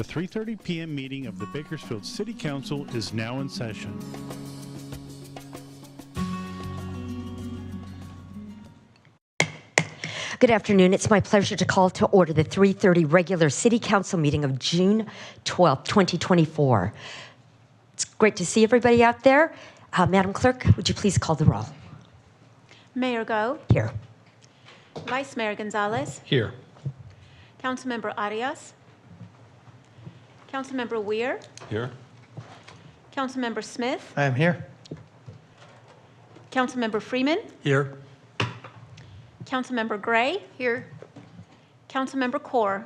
3:30 p.m. meeting of the Bakersfield City Council is now in session. Good afternoon. It's my pleasure to call to order the 3:30 regular City Council meeting of June 12, 2024. It's great to see everybody out there. Madam Clerk, would you please call the roll? Mayor Go. Here. Vice Mayor Gonzalez. Here. Councilmember Arias. Councilmember Weir. Here. Councilmember Smith. I am here. Councilmember Freeman. Here. Councilmember Gray. Here. Councilmember Kaur.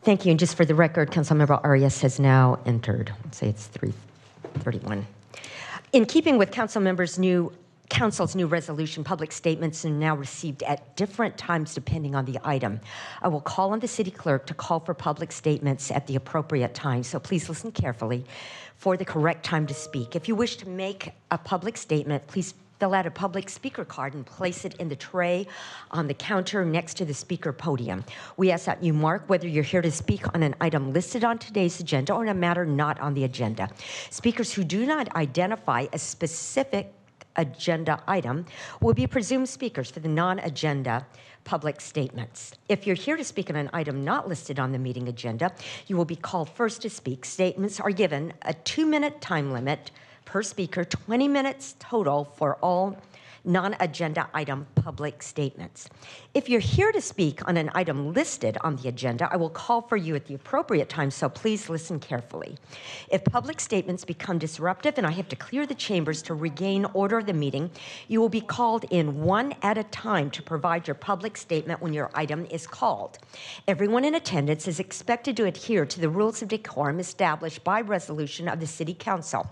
Thank you. And just for the record, Councilmember Arias has now entered. Let's say it's 3:31. In keeping with Council's new resolution, public statements are now received at different times depending on the item. I will call on the city clerk to call for public statements at the appropriate time, so please listen carefully for the correct time to speak. If you wish to make a public statement, please fill out a public speaker card and place it in the tray on the counter next to the speaker podium. We ask that you mark whether you're here to speak on an item listed on today's agenda or on a matter not on the agenda. Speakers who do not identify a specific agenda item will be presumed speakers for the non-agenda public statements. If you're here to speak on an item not listed on the meeting agenda, you will be called first to speak. Statements are given a 2-minute time limit per speaker, 20 minutes total for all non-agenda item public statements. If you're here to speak on an item listed on the agenda, I will call for you at the appropriate time, so please listen carefully. If public statements become disruptive and I have to clear the chambers to regain order of the meeting, you will be called in one at a time to provide your public statement when your item is called. Everyone in attendance is expected to adhere to the rules of decorum established by resolution of the City Council.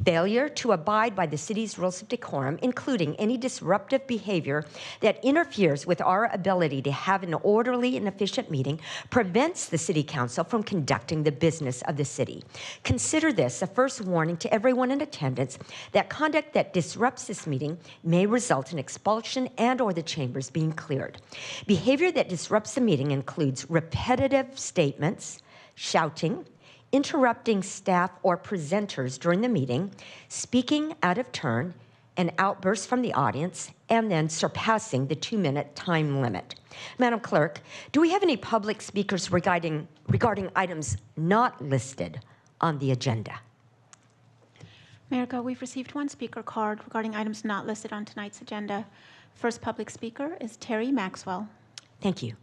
Failure to abide by the city's rules of decorum, including any disruptive behavior that interferes with our ability to have an orderly and efficient meeting, prevents the City Council from conducting the business of the city. Consider this a first warning to everyone in attendance that conduct that disrupts this meeting may result in expulsion and/or the chambers being cleared. Behavior that disrupts the meeting includes repetitive statements, shouting, interrupting staff or presenters during the meeting, speaking out of turn, an outburst from the audience, and then surpassing the 2-minute time limit. Madam Clerk, do we have any public speakers regarding items not listed on the agenda? Mayor Go, we've received one speaker card regarding items not listed on tonight's agenda. First public speaker is Terry Maxwell. Thank you.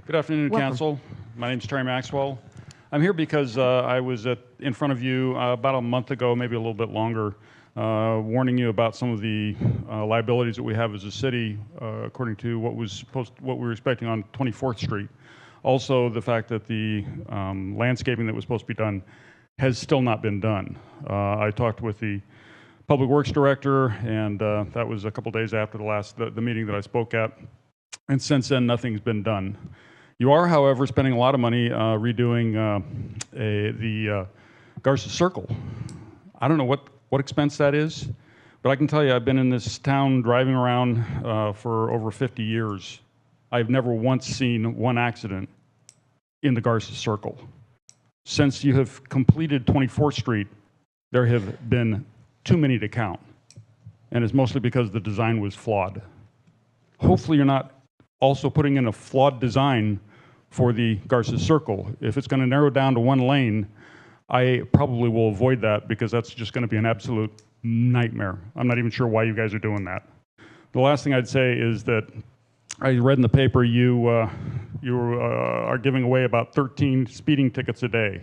Good afternoon, Welcome. Council. My name is Terry Maxwell. I'm here because I was in front of you about a month ago, maybe a little bit longer, warning you about some of the liabilities that we have as a city, according to what we were expecting on 24th Street. Also, the fact that the landscaping that was supposed to be done has still not been done. I talked with the Public Works Director, and that was a couple days after the meeting that I spoke at. And since then, nothing's been done. You are, however, spending a lot of money redoing the Garza Circle. I don't know what expense that is, but I can tell you I've been in this town driving around for over 50 years. I've never once seen one accident in the Garza Circle. Since you have completed 24th Street, there have been too many to count, and it's mostly because the design was flawed. Hopefully you're not also putting in a flawed design for the Garza Circle. If it's going to narrow down to one lane, I probably will avoid that because that's just going to be an absolute nightmare. I'm not even sure why you guys are doing that. The last thing I'd say is that I read in the paper you are giving away about 13 speeding tickets a day.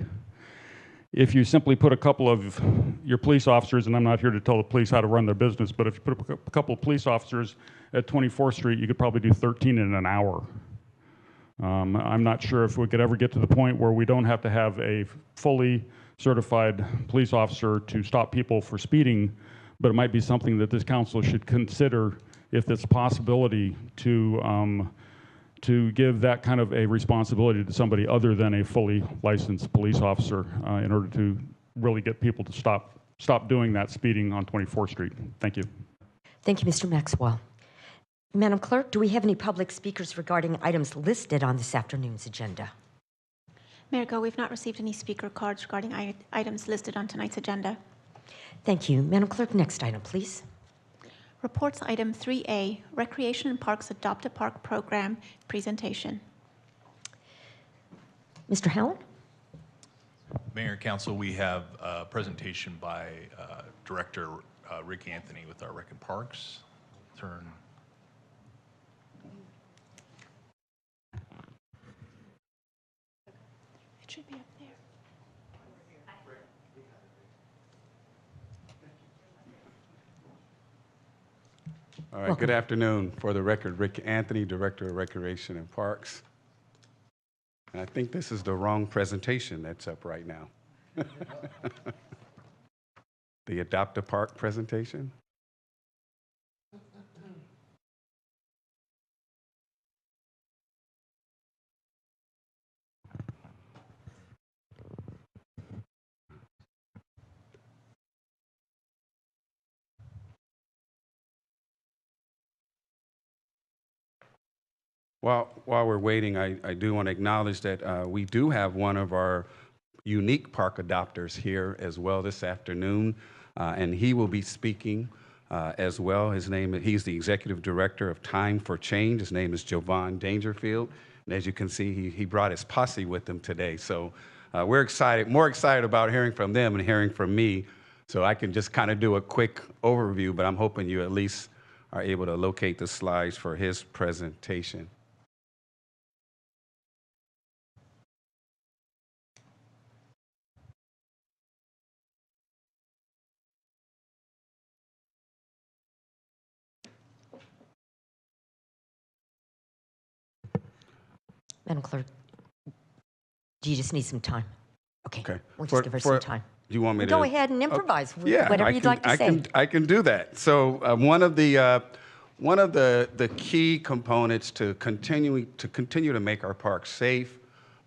If you simply put a couple of your police officers, and I'm not here to tell the police how to run their business, but if you put a couple of police officers at 24th Street, you could probably do 13 in an hour. I'm not sure if we could ever get to the point where we don't have to have a fully certified police officer to stop people for speeding, but it might be something that this council should consider if there's a possibility to give that kind of a responsibility to somebody other than a fully licensed police officer in order to really get people to stop doing that speeding on 24th Street. Thank you. Thank you, Mr. Maxwell. Madam Clerk, do we have any public speakers regarding items listed on this afternoon's agenda? Mayor Go, we've not received any speaker cards regarding items listed on tonight's agenda. Thank you. Madam Clerk, next item, please. Reports item 3A, Recreation and Parks Adopt a Park Program presentation. Mr. Howland? Mayor and Council, we have a presentation by Director Rick Anthony with our Rec and Parks. Turn. It should be up there. All right, good afternoon. For the record, Rick Anthony, Director of Recreation and Parks. And I think this is the wrong presentation that's up right now. The Adopt a Park presentation. While we're waiting, I do want to acknowledge that we do have one of our unique park adopters here as well this afternoon, and he will be speaking as well. He's the Executive Director of Time for Change. His name is Jovan Dangerfield, and as you can see, he brought his posse with him today. So we're more excited about hearing from them and hearing from me. So I can just kind of do a quick overview, but I'm hoping you at least are able to locate the slides for his presentation. Madam Clerk, do you just need some time? Okay. We'll just For- give her for- some time. Do you want me to Go ahead and improvise, whatever I you'd can- like to say. I can do that. So one of the key components to continue to make our parks safe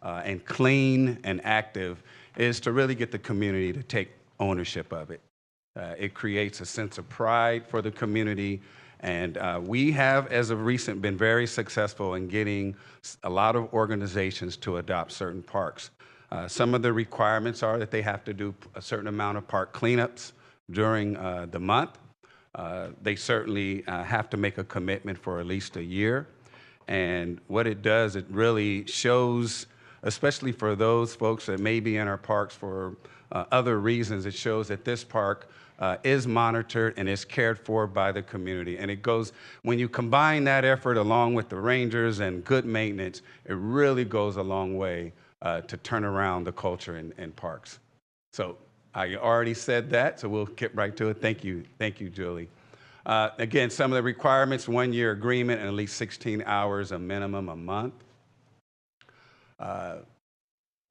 and clean and active is to really get the community to take ownership of it. It creates a sense of pride for the community. And we have, as of recent, been very successful in getting a lot of organizations to adopt certain parks. Some of the requirements are that they have to do a certain amount of park cleanups during the month. They certainly have to make a commitment for at least a year. And what it does, it really shows, especially for those folks that may be in our parks for other reasons, it shows that this park is monitored and is cared for by the community. And it goes, when you combine that effort along with the rangers and good maintenance, it really goes a long way to turn around the culture in parks. So I already said that, so we'll get right to it. Thank you, Julie. Again, some of the requirements: 1-year agreement and at least 16 hours a minimum a month.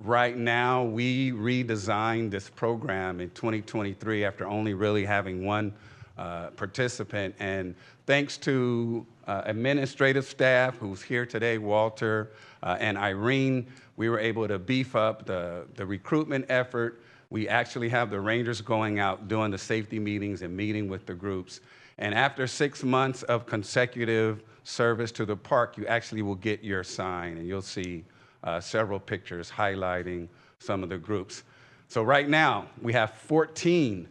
Right now, we redesigned this program in 2023 after only really having one participant. And thanks to administrative staff who's here today, Walter and Irene, we were able to beef up the recruitment effort. We actually have the rangers going out, doing the safety meetings and meeting with the groups. And after 6 months of consecutive service to the park, you actually will get your sign, and you'll see several pictures highlighting some of the groups. So right now, we have 14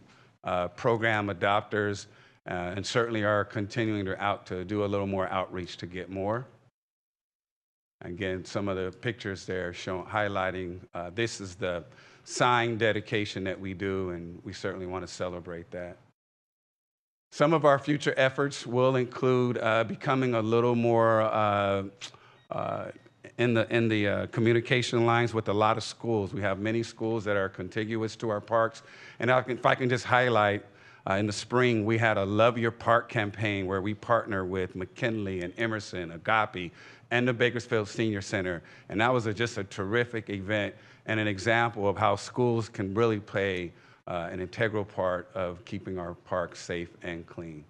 program adopters, and certainly are continuing to do a little more outreach to get more. Again, some of the pictures there highlighting this is the sign dedication that we do, and we certainly want to celebrate that. Some of our future efforts will include becoming a little more in the communication lines with a lot of schools. We have many schools that are contiguous to our parks. And if I can just highlight, in the spring, we had a Love Your Park campaign where we partner with McKinley and Emerson, Agape, and the Bakersfield Senior Center. And that was just a terrific event and an example of how schools can really play an integral part of keeping our parks safe and clean.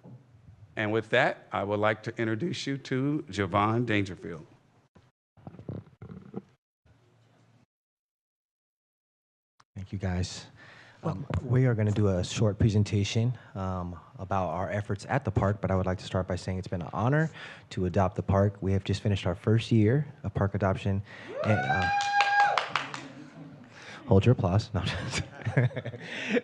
And with that, I would like to introduce you to Jovan Dangerfield. Thank you, guys. We are going to do a short presentation about our efforts at the park, but I would like to start by saying it's been an honor to adopt the park. We have just finished our first year of park adoption. And, hold your applause. No.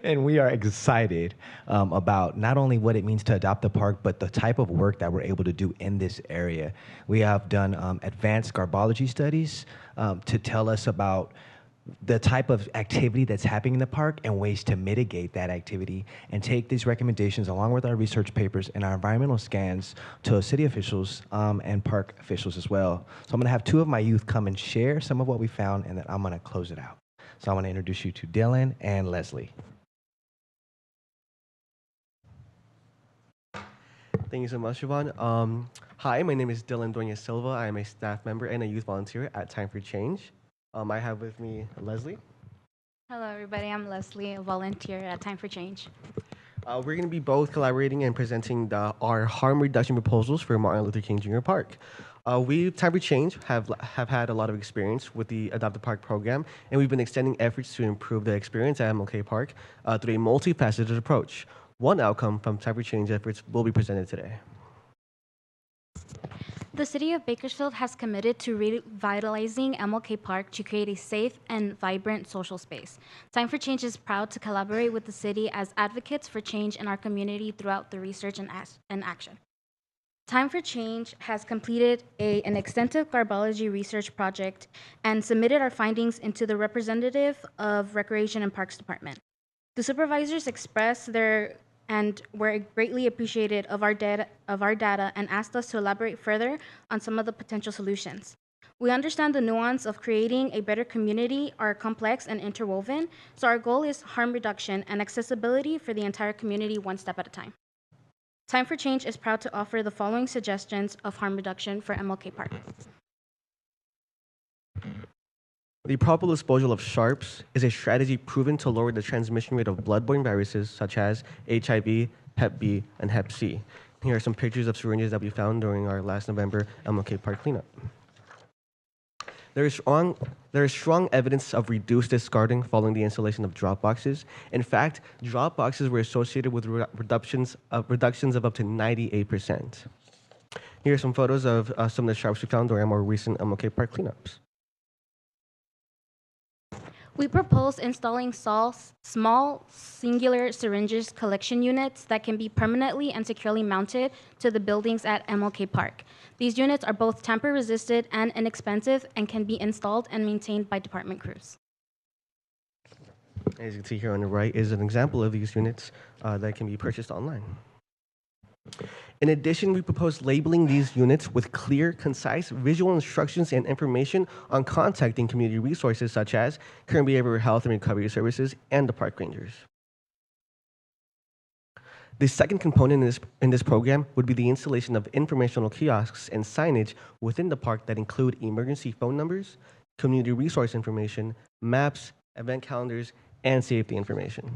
And we are excited about not only what it means to adopt the park, but the type of work that we're able to do in this area. We have done advanced garbology studies to tell us about the type of activity that's happening in the park and ways to mitigate that activity, and take these recommendations along with our research papers and our environmental scans to city officials and park officials as well. So I'm gonna have two of my youth come and share some of what we found, and then I'm gonna close it out. So I wanna introduce you to Dylan and Leslie. Thank you so much, Siobhan. Hi, my name is Dylan Doña Silva. I am a staff member and a youth volunteer at Time for Change. I have with me Leslie. Hello, everybody. I'm Leslie, a volunteer at Time for Change. We're going to be both collaborating and presenting our harm reduction proposals for Martin Luther King Jr. Park. We, Time for Change, have had a lot of experience with the Adopt a Park program, and we've been extending efforts to improve the experience at MLK Park through a multifaceted approach. One outcome from Time for Change efforts will be presented today. The City of Bakersfield has committed to revitalizing MLK Park to create a safe and vibrant social space. Time for Change is proud to collaborate with the city as advocates for change in our community throughout the research and action. Time for Change has completed an extensive garbology research project and submitted our findings into the representative of Recreation and Parks Department. The supervisors expressed their and were greatly appreciated of our data and asked us to elaborate further on some of the potential solutions. We understand the nuance of creating a better community are complex and interwoven, so our goal is harm reduction and accessibility for the entire community one step at a time. Time for Change is proud to offer the following suggestions of harm reduction for MLK Park. The proper disposal of sharps is a strategy proven to lower the transmission rate of bloodborne viruses such as HIV, Hep B, and Hep C. Here are some pictures of syringes that we found during our last November MLK Park cleanup. There is strong evidence of reduced discarding following the installation of drop boxes. In fact, drop boxes were associated with reductions of up to 98%. Here are some photos of some of the sharps we found during our more recent MLK Park cleanups. We propose installing small singular syringes collection units that can be permanently and securely mounted to the buildings at MLK Park. These units are both tamper-resistant and inexpensive and can be installed and maintained by department crews. As you can see here on the right is an example of these units that can be purchased online. In addition, we propose labeling these units with clear, concise visual instructions and information on contacting community resources such as current behavioral health and recovery services and the park rangers. The second component in this program would be the installation of informational kiosks and signage within the park that include emergency phone numbers, community resource information, maps, event calendars, and safety information.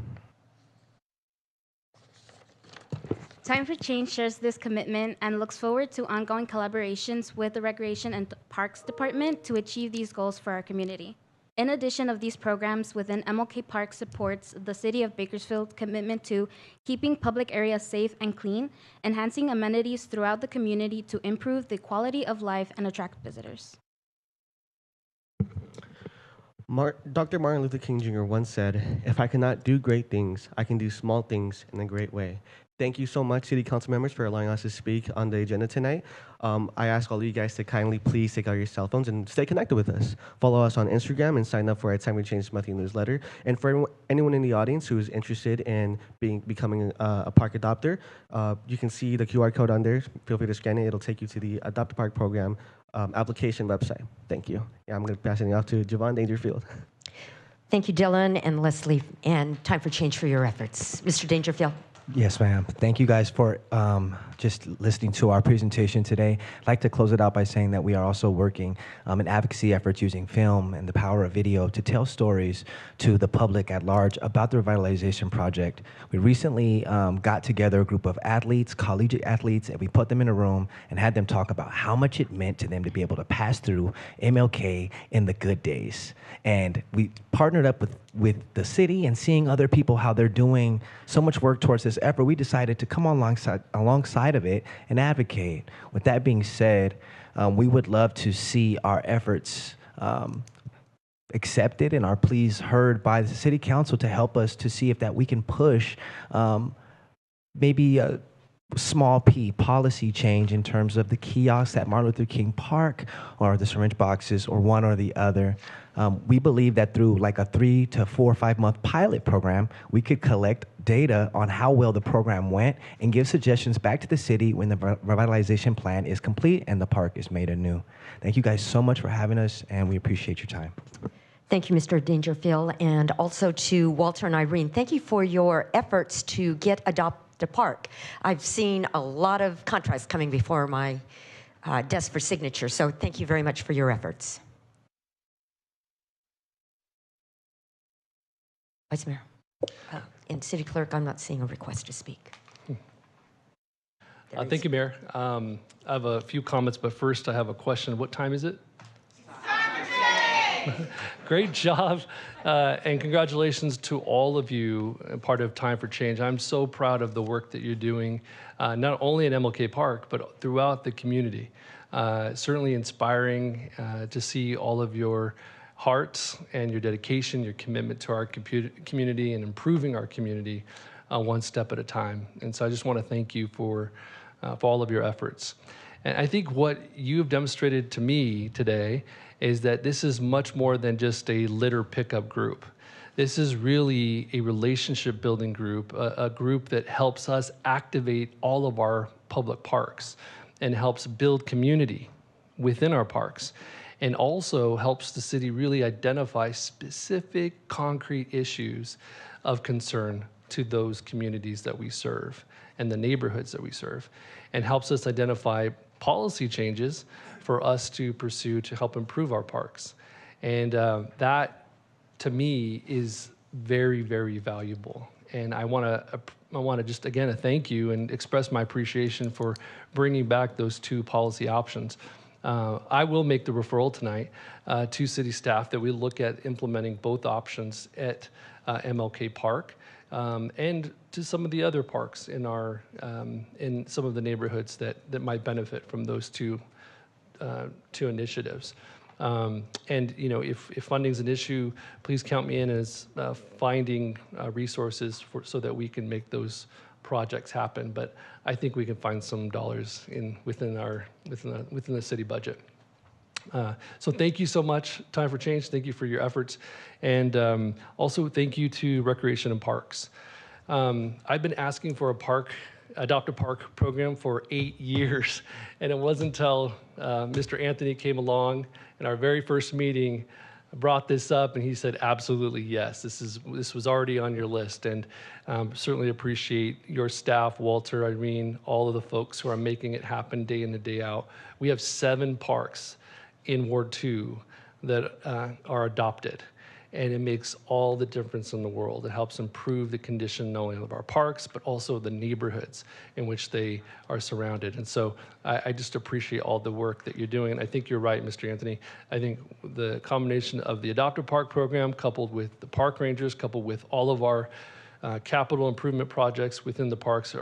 Time for Change shares this commitment and looks forward to ongoing collaborations with the Recreation and Parks Department to achieve these goals for our community. In addition of these programs within MLK Park supports the City of Bakersfield's commitment to keeping public areas safe and clean, enhancing amenities throughout the community to improve the quality of life and attract visitors. Dr. Martin Luther King Jr. once said, "If I cannot do great things, I can do small things in a great way." Thank you so much, City Council members, for allowing us to speak on the agenda tonight. I ask all of you guys to kindly please take out your cell phones and stay connected with us. Follow us on Instagram and sign up for our Time for Change monthly newsletter. And for anyone in the audience who is interested in becoming a park adopter, you can see the QR code on there. Feel free to scan it. It'll take you to the Adopt a Park program application website. Thank you. Yeah, I'm going to pass it off to Javon Dangerfield. Thank you, Dylan and Leslie, and Time for Change for your efforts. Mr. Dangerfield. Yes, ma'am. Thank you guys for just listening to our presentation today. I'd like to close it out by saying that we are also working in advocacy efforts using film and the power of video to tell stories to the public at large about the revitalization project. We recently got together a group of athletes, collegiate athletes, and we put them in a room and had them talk about how much it meant to them to be able to pass through MLK in the good days. And we partnered up with the city, and seeing other people how they're doing so much work towards this effort, we decided to come alongside of it and advocate. With that being said, we would love to see our efforts accepted and our pleas heard by the city council to help us to see if that we can push maybe a small p policy change in terms of the kiosks at Martin Luther King Park or the syringe boxes or one or the other. We believe that through like a 3 to 4 or 5 month pilot program, we could collect data on how well the program went and give suggestions back to the city when the revitalization plan is complete and the park is made anew. Thank you guys so much for having us, and we appreciate your time. Thank you, Mr. Dangerfield, and also to Walter and Irene. Thank you for your efforts to get Adopt a Park. I've seen a lot of contracts coming before my desk for signature, so thank you very much for your efforts. Vice Mayor. And City Clerk, I'm not seeing a request to speak. Thank you, Mayor. I have a few comments, but first I have a question. What time is it? Great job, and congratulations to all of you, part of Time for Change. I'm so proud of the work that you're doing, not only at MLK Park, but throughout the community. Certainly inspiring to see all of your hearts and your dedication, your commitment to our community and improving our community one step at a time. And so I just want to thank you for all of your efforts. And I think what you've demonstrated to me today is that this is much more than just a litter pickup group. This is really a relationship building group, a group that helps us activate all of our public parks and helps build community within our parks, and also helps the city really identify specific concrete issues of concern to those communities that we serve and the neighborhoods that we serve, and helps us identify policy changes for us to pursue to help improve our parks. And that, to me, is very, very valuable. And I want to just, again, thank you and express my appreciation for bringing back those two policy options. I will make the referral tonight to city staff that we look at implementing both options at MLK Park and to some of the other parks in our in some of the neighborhoods that might benefit from those two initiatives. And you know, if funding is an issue, please count me in as finding resources so that we can make those projects happen. But I think we can find some dollars within the city budget. So thank you so much, Time for Change. Thank you for your efforts, and also thank you to Recreation and Parks. I've been asking for a Adopt a Park program for 8 years, and it wasn't until Mr. Anthony came along in our very first meeting, brought this up, and he said, absolutely yes, this was already on your list. And certainly appreciate your staff, Walter, Irene, all of the folks who are making it happen day in and day out. We have 7 parks in Ward 2 that are adopted. And it makes all the difference in the world. It helps improve the condition not only of our parks, but also the neighborhoods in which they are surrounded. And so I just appreciate all the work that you're doing. And I think you're right, Mr. Anthony. I think the combination of the Adopt a Park program, coupled with the park rangers, coupled with all of our capital improvement projects within the parks,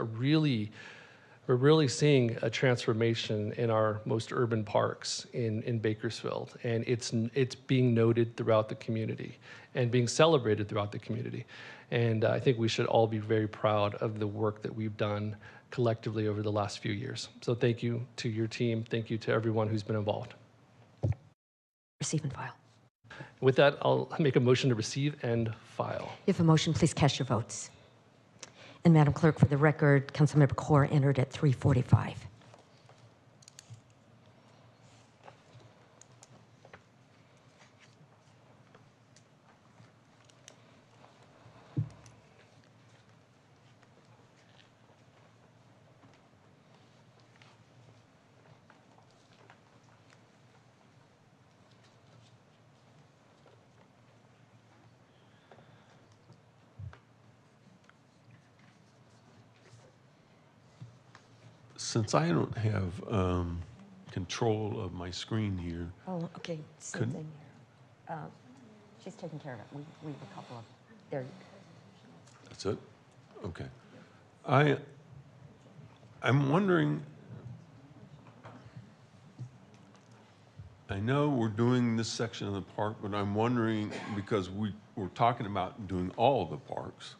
we're really seeing a transformation in our most urban parks in Bakersfield, and it's being noted throughout the community and being celebrated throughout the community. And I think we should all be very proud of the work that we've done collectively over the last few years. So thank you to your team. Thank you to everyone who's been involved. Receive and file. With that, I'll make a motion to receive and file. If a motion, please cast your votes. And Madam Clerk, for the record, Councilmember Kaur entered at 3:45. Since I don't have control of my screen here, Oh, okay. Same Could- thing here. She's taking care of it. We have a couple of, there. that's it? Okay. I'm wondering, I know we're doing this section of the park, but I'm wondering, because we're talking about doing all of the parks,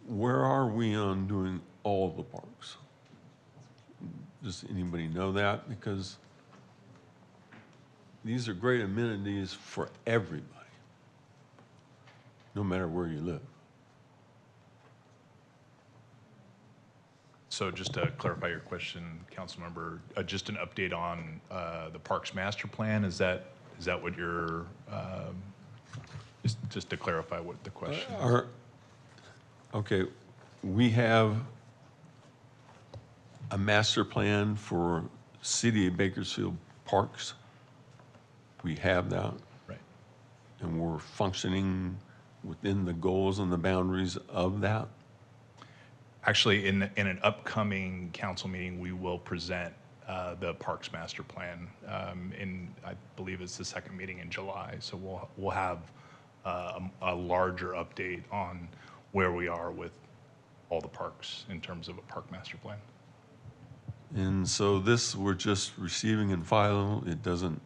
where are we on doing all the parks? Does anybody know that? Because these are great amenities for everybody, no matter where you live. So just to clarify your question, Councilmember, just an update on the Parks Master Plan. Is that what you're, just to clarify what the question is? Okay, we have a master plan for City of Bakersfield parks. We have that. Right. And we're functioning within the goals and the boundaries of that. Actually, in an upcoming council meeting, we will present the Parks Master Plan. I believe it's the second meeting in July. So we'll have a larger update on where we are with all the parks in terms of a Park Master Plan. And so this, we're just receiving and filing. It doesn't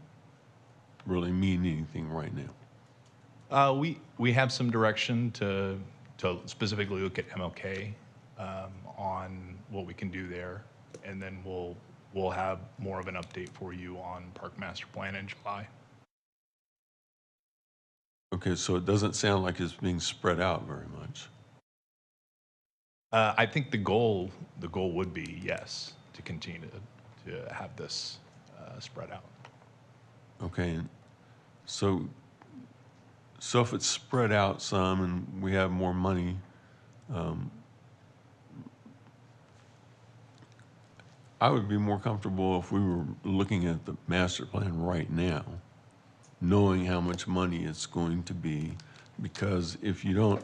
really mean anything right now. We have some direction to specifically look at MLK on what we can do there, and then we'll have more of an update for you on Park Master Plan in July. Okay, so it doesn't sound like it's being spread out very much. I think the goal would be, yes, to continue to have this spread out. Okay, and so if it's spread out some and we have more money, I would be more comfortable if we were looking at the master plan right now, knowing how much money it's going to be, because if you don't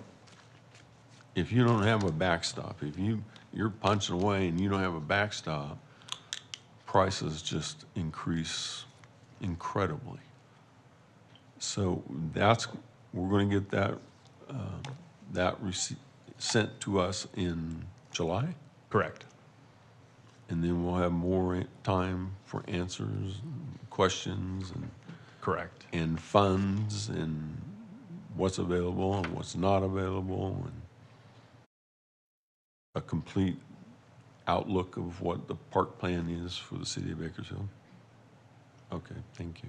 have a backstop, if you're punching away and you don't have a backstop, prices just increase incredibly. So we're going to get that receipt sent to us in July? Correct. And then we'll have more time for answers, and questions, and Correct. and funds, and what's available and what's not available, and a complete outlook of what the park plan is for the city of Bakersfield. Okay, thank you.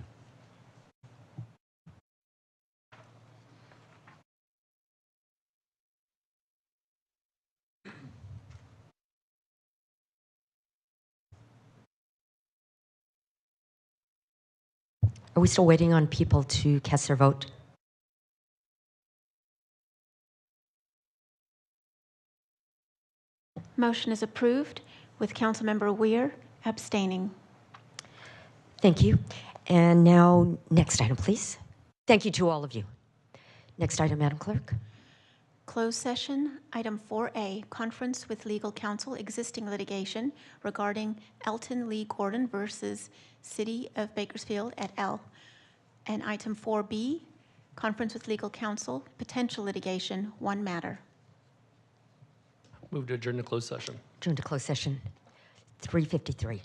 Are we still waiting on people to cast their vote? Motion is approved with Councilmember Weir abstaining. Thank you. And now, next item, please. Thank you to all of you. Next item, Madam Clerk. Closed session, item 4A, conference with legal counsel, existing litigation regarding Elton Lee Gordon versus City of Bakersfield et al. And item 4B, conference with legal counsel, potential litigation, one matter. Move to adjourn to closed session. Adjourn to closed session, 3:53.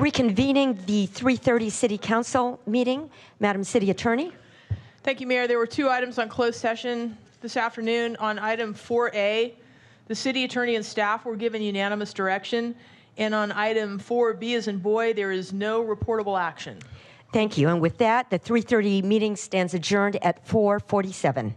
Reconvening the 3:30 City Council meeting, Madam City Attorney. Thank you, Mayor. There were 2 items on closed session this afternoon. On item 4A, the city attorney and staff were given unanimous direction. And on item 4B as in boy, there is no reportable action. Thank you. And with that, the 3:30 meeting stands adjourned at 4:47.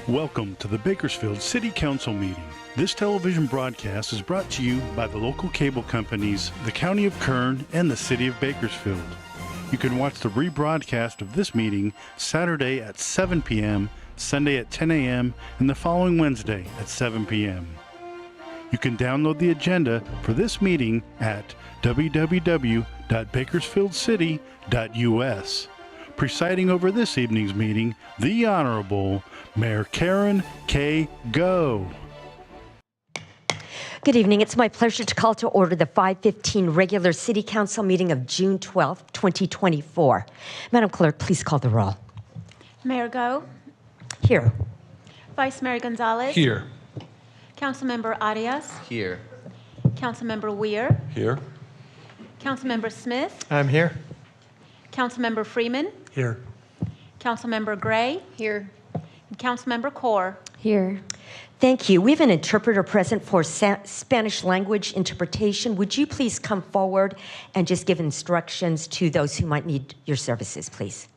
Welcome to the Bakersfield City Council meeting. This television broadcast is brought to you by the local cable companies, the County of Kern, and the City of Bakersfield. You can watch the rebroadcast of this meeting Saturday at 7 p.m., Sunday at 10 a.m., and the following Wednesday at 7 p.m. You can download the agenda for this meeting at www.bakersfieldcity.us. Presiding over this evening's meeting, the Honorable Mayor Karen K. Go. Good evening. It's my pleasure to call to order the 5:15 regular City Council meeting of June 12th, 2024. Madam Clerk, please call the roll. Mayor Go, Here. Vice Mayor Gonzalez. Here. Councilmember Arias. Here. Councilmember Weir. Here? Councilmember Smith. I'm here. Councilmember Freeman. Here. Councilmember Gray. Here. And Councilmember Core. Here. Thank you. We have an interpreter present for Spanish language interpretation. Would you please come forward and just give instructions to those who might need your services, please?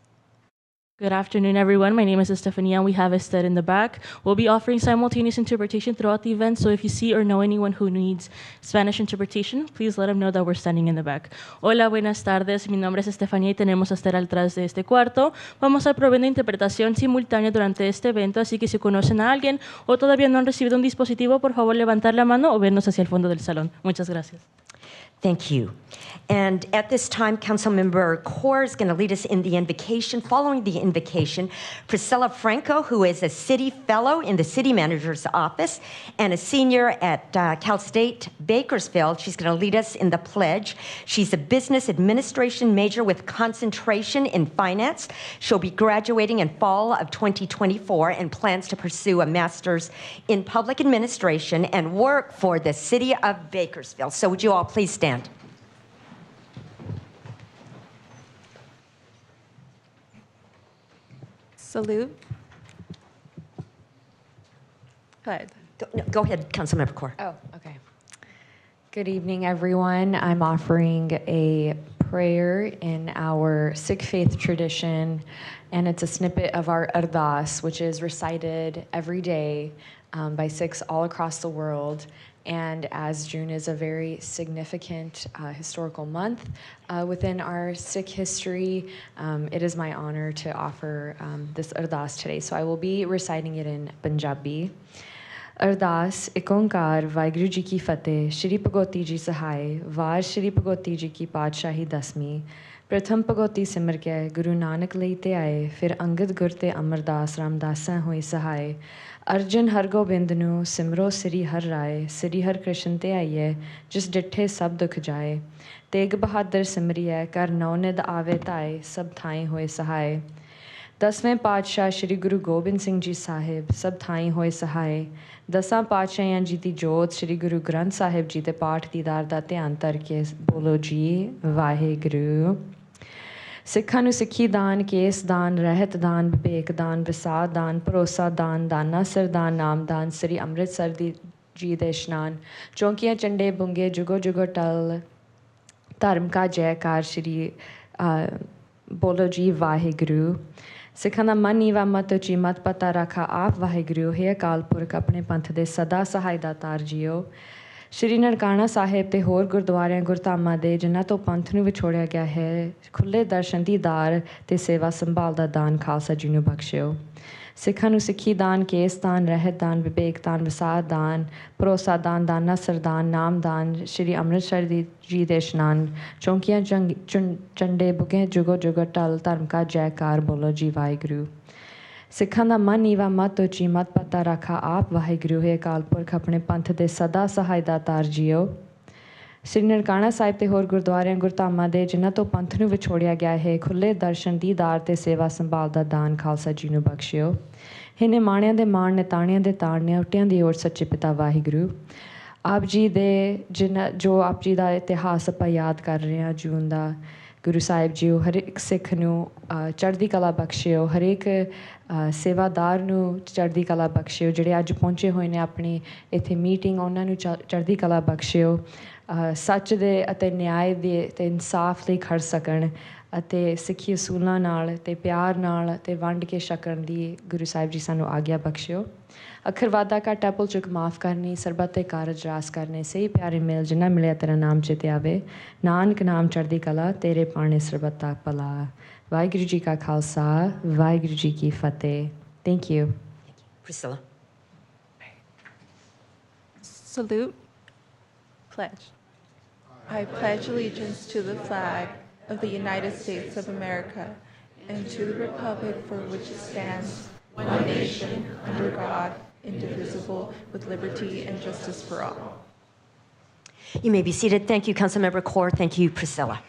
Good afternoon, everyone. My name is Estefania, and we have Esther in the back. We'll be offering simultaneous interpretation throughout the event, so if you see or know anyone who needs Spanish interpretation, please let them know that we're standing in the back. Hola, buenas tardes. Mi nombre es Estefania y tenemos a Esther atrás de este cuarto. Vamos a proveer de interpretación simultánea durante este evento, así que si conocen a alguien o todavía no han recibido un dispositivo, por favor levantar la mano o vernos hacia el fondo del salón. Muchas gracias. Thank you. And at this time, Councilmember Core is going to lead us in the invocation. Following the invocation, Priscilla Franco, who is a city fellow in the city manager's office and a senior at Cal State Bakersfield, she's going to lead us in the pledge. She's a business administration major with concentration in finance. She'll be graduating in fall of 2024 and plans to pursue a master's in public administration and work for the city of Bakersfield. So would you all please stand? Salute. Go ahead. Go ahead, Councilmember Core. Oh, okay. Good evening, everyone. I'm offering a prayer in our Sikh faith tradition, and it's a snippet of our Ardas, which is recited every day by Sikhs all across the world. And as June is a very significant historical month within our Sikh history, it is my honor to offer this Ardas today. So I will be reciting it in Punjabi. Ardas, ik Onkar Waheguru ji ਕੀ ਫਤਿਹ, ਸ਼੍ਰੀ ਭਗਵਤੀ ਜੀ ਸਹਾਇ, ਵਾਰ ਸ਼੍ਰੀ ਭਗਵਤੀ ਜੀ ਕੀ ਪਾਤਸ਼ਾਹੀ ਦਸਵੀਂ, ਪ੍ਰਥਮ ਭਗਵਤੀ ਸਿਮਰ ਕੇ ਗੁਰੂ ਨਾਨਕ ਲਈ ਤੇ ਆਏ, ਫਿਰ ਅੰਗਦ ਗੁਰ ਤੇ ਅਮਰਦਾਸ ਰਾਮਦਾਸਾਂ ਹੋਏ ਸਹਾਇ, ਅਰਜਨ ਹਰਗੋਬਿੰਦ ਨੂੰ ਸਿਮਰੋ ਸ੍ਰੀ ਹਰ ਰਾਏ, ਸ੍ਰੀ ਹਰ ਕ੍ਰਿਸ਼ਨ ਤੇ ਆਈਏ, ਜਿਸ ਡਿੱਠੇ ਸਭ ਦੁਖ ਜਾਏ, ਤੇਗ ਬਹਾਦਰ ਸਿਮਰਿਐ, ਕਰ ਨੌ ਨਿਧ ਆਵੇ ਧਾਏ, ਸਭ ਥਾਈ ਹੋਏ ਸਹਾਇ, ਦਸਵੇਂ ਪਾਤਸ਼ਾਹ ਸ਼੍ਰੀ ਗੁਰੂ ਗੋਬਿੰਦ ਸਿੰਘ ਜੀ ਸਾਹਿਬ, ਸਭ ਥਾਈ ਹੋਏ ਸਹਾਇ, ਦਸਾਂ ਪਾਤਸ਼ਾਹਾਂ ਜੀ ਦੀ ਜੋਤ ਸ਼੍ਰੀ ਗੁਰੂ ਗ੍ਰੰਥ ਸਾਹਿਬ ਜੀ ਦੇ ਪਾਠ ਦੀਦਾਰ ਦਾ ਧਿਆਨ ਧਰ ਕੇ ਬੋਲੋ ਜੀ ਵਾਹਿਗੁਰੂ। ਸਿੱਖਾਂ ਨੂੰ ਸਿੱਖੀ ਦਾਨ, ਕੇਸ ਦਾਨ, ਰਹਿਤ ਦਾਨ, ਵਿਵੇਕ ਦਾਨ, ਵਿਸਾਰ ਦਾਨ, ਭਰੋਸਾ ਦਾਨ, ਦਾਨਾ ਸਰਦਾਨ, ਨਾਮ ਦਾਨ, ਸ੍ਰੀ ਅੰਮ੍ਰਿਤਸਰ ਜੀ ਦੇ ਇਸ਼ਨਾਨ, ਚੌਂਕੀਆਂ ਚੰਡੇ ਬੁੰਗੇ ਜੁਗੋ ਜੁਗੋ ਟਲ, ਧਰਮ ਕਾ ਜੈਕਾਰ ਸ਼੍ਰੀ ਬੋਲੋ ਜੀ ਵਾਹਿਗੁਰੂ। ਸਿੱਖਾਂ ਦਾ ਮਨ ਨੀਵਾ ਮਤ ਉੱਚੀ ਮਤ ਪਤਾ ਰੱਖਾ ਆਪ ਵਾਹਿਗੁਰੂ, ਹੈ ਅਕਾਲ ਪੁਰਖ ਆਪਣੇ ਪੰਥ ਦੇ ਸਦਾ ਸਹਾਇ ਦਾਤਾਰ ਜੀਓ। ਸ਼੍ਰੀ ਨਨਕਾਣਾ ਸਾਹਿਬ ਤੇ ਹੋਰ ਗੁਰਦੁਆਰਿਆਂ ਗੁਰਧਾਮਾਂ ਦੇ ਜਿਨ੍ਹਾਂ ਤੋਂ ਪੰਥ ਨੂੰ ਵਿਛੋੜਿਆ ਗਿਆ ਹੈ, ਖੁੱਲ੍ਹੇ ਦਰਸ਼ਨ ਦੀਦਾਰ ਤੇ ਸੇਵਾ ਸੰਭਾਲ ਦਾ ਦਾਨ ਖਾਲਸਾ ਜੀ ਨੂੰ ਬਖਸ਼ਿਓ। ਸਿੱਖਾਂ ਨੂੰ ਸਿੱਖੀ ਦਾਨ, ਕੇਸ ਦਾਨ, ਰਹਿਤ ਦਾਨ, ਵਿਵੇਕ ਦਾਨ, ਵਿਸਾਰ ਦਾਨ, ਭਰੋਸਾ ਦਾਨ, ਦਾਨਾ ਸਰਦਾਨ, ਨਾਮ ਦਾਨ, ਸ਼੍ਰੀ ਅੰਮ੍ਰਿਤਸਰ ਜੀ ਦੇ ਇਸ਼ਨਾਨ, ਚੌਂਕੀਆਂ ਚੰਡੇ ਬੁਗੇ ਜੁਗੋ ਜੁਗੋ ਟਲ, ਧਰਮ ਕਾ ਜੈਕਾਰ ਬੋਲੋ ਜੀ ਵਾਹਿਗੁਰੂ। ਸਿੱਖਾਂ ਦਾ ਮਨ ਨੀਵਾ ਮਤ ਉੱਚੀ ਮਤ ਪਤਾ ਰੱਖਾ ਆਪ ਵਾਹਿਗੁਰੂ, ਹੈ ਅਕਾਲ ਪੁਰਖ ਆਪਣੇ ਪੰਥ ਦੇ ਸਦਾ ਸਹਾਇ ਦਾਤਾਰ ਜੀਓ। ਸ੍ਰੀ ਨਨਕਾਣਾ ਸਾਹਿਬ ਤੇ ਹੋਰ ਗੁਰਦੁਆਰਿਆਂ ਗੁਰਧਾਮਾਂ ਦੇ ਜਿਨ੍ਹਾਂ ਤੋਂ ਪੰਥ ਨੂੰ ਵਿਛੋੜਿਆ ਗਿਆ ਹੈ, ਖੁੱਲ੍ਹੇ ਦਰਸ਼ਨ ਦੀਦਾਰ ਤੇ ਸੇਵਾ ਸੰਭਾਲ ਦਾ ਦਾਨ ਖਾਲਸਾ ਜੀ ਨੂੰ ਬਖਸ਼ਿਓ। हे ਨਿਮਾਣਿਆਂ ਦੇ ਮਾਣ, ਨਿਤਾਣਿਆਂ ਦੇ ਤਾਣ, ਨਿਉਟਿਆਂ ਦੀ ਓਟ ਸੱਚੇ ਪਿਤਾ ਵਾਹਿਗੁਰੂ। ਆਪ ਜੀ ਦੇ ਜੋ ਆਪ ਜੀ ਦਾ ਇਤਿਹਾਸ ਆਪਾਂ ਯਾਦ ਕਰ ਰਹੇ ਹਾਂ ਜੂਨ ਦਾ, ਗੁਰੂ ਸਾਹਿਬ ਜੀ ਹਰ ਇੱਕ ਸਿੱਖ ਨੂੰ ਚੜ੍ਹਦੀ ਕਲਾ ਬਖਸ਼ਿਓ, ਹਰੇਕ ਸੇਵਾਦਾਰ ਨੂੰ ਚੜ੍ਹਦੀ ਕਲਾ ਬਖਸ਼ਿਓ, ਜਿਹੜੇ ਅੱਜ ਪਹੁੰਚੇ ਹੋਏ ਨੇ ਆਪਣੀ ਇੱਥੇ ਮੀਟਿੰਗ, ਉਹਨਾਂ ਨੂੰ ਚੜ੍ਹਦੀ ਕਲਾ ਬਖਸ਼ਿਓ। ਸੱਚ ਦੇ ਅਤੇ ਨਿਆਂ ਦੇ ਤੇ ਇਨਸਾਫ ਲਈ ਖੜ ਸਕਣ ਅਤੇ ਸਿੱਖੀ ਅਸੂਲਾਂ ਨਾਲ ਤੇ ਪਿਆਰ ਨਾਲ ਤੇ ਵੰਡ ਕੇ ਛਕਣ ਦੀ ਗੁਰੂ ਸਾਹਿਬ ਜੀ ਸਾਨੂੰ ਆਗਿਆ ਬਖਸ਼ਿਓ। ਅਖਰਵਾਦਾ ਘਾਟਾ ਭੁੱਲ ਚੁੱਕ ਮਾਫ ਕਰਨੀ, ਸਰਬੱਤ ਤੇ ਕਾਰਜ ਰਾਸ ਕਰਨੇ, ਸਹੀ ਪਿਆਰੇ ਮੇਲ ਜਿੰਨਾ ਮਿਲਿਆ ਤੇਰਾ ਨਾਮ ਚਿਤੇ ਆਵੇ, ਨਾਨਕ ਨਾਮ ਚੜ੍ਹਦੀ ਕਲਾ, ਤੇਰੇ ਪਾਣੇ ਸਰਬੱਤ ਦਾ ਭਲਾ। ਵਾਹਿਗੁਰੂ ਜੀ ਕਾ ਖਾਲਸਾ, ਵਾਹਿਗੁਰੂ ਜੀ ਕੀ ਫਤਿਹ। Thank you. Priscilla. Salute. Pledge. I pledge allegiance to the flag of the United States of America and to the republic for which it stands, one nation, under God, indivisible, with liberty and justice for all. You may be seated. Thank you, Councilmember Kaur. Thank you, Priscilla.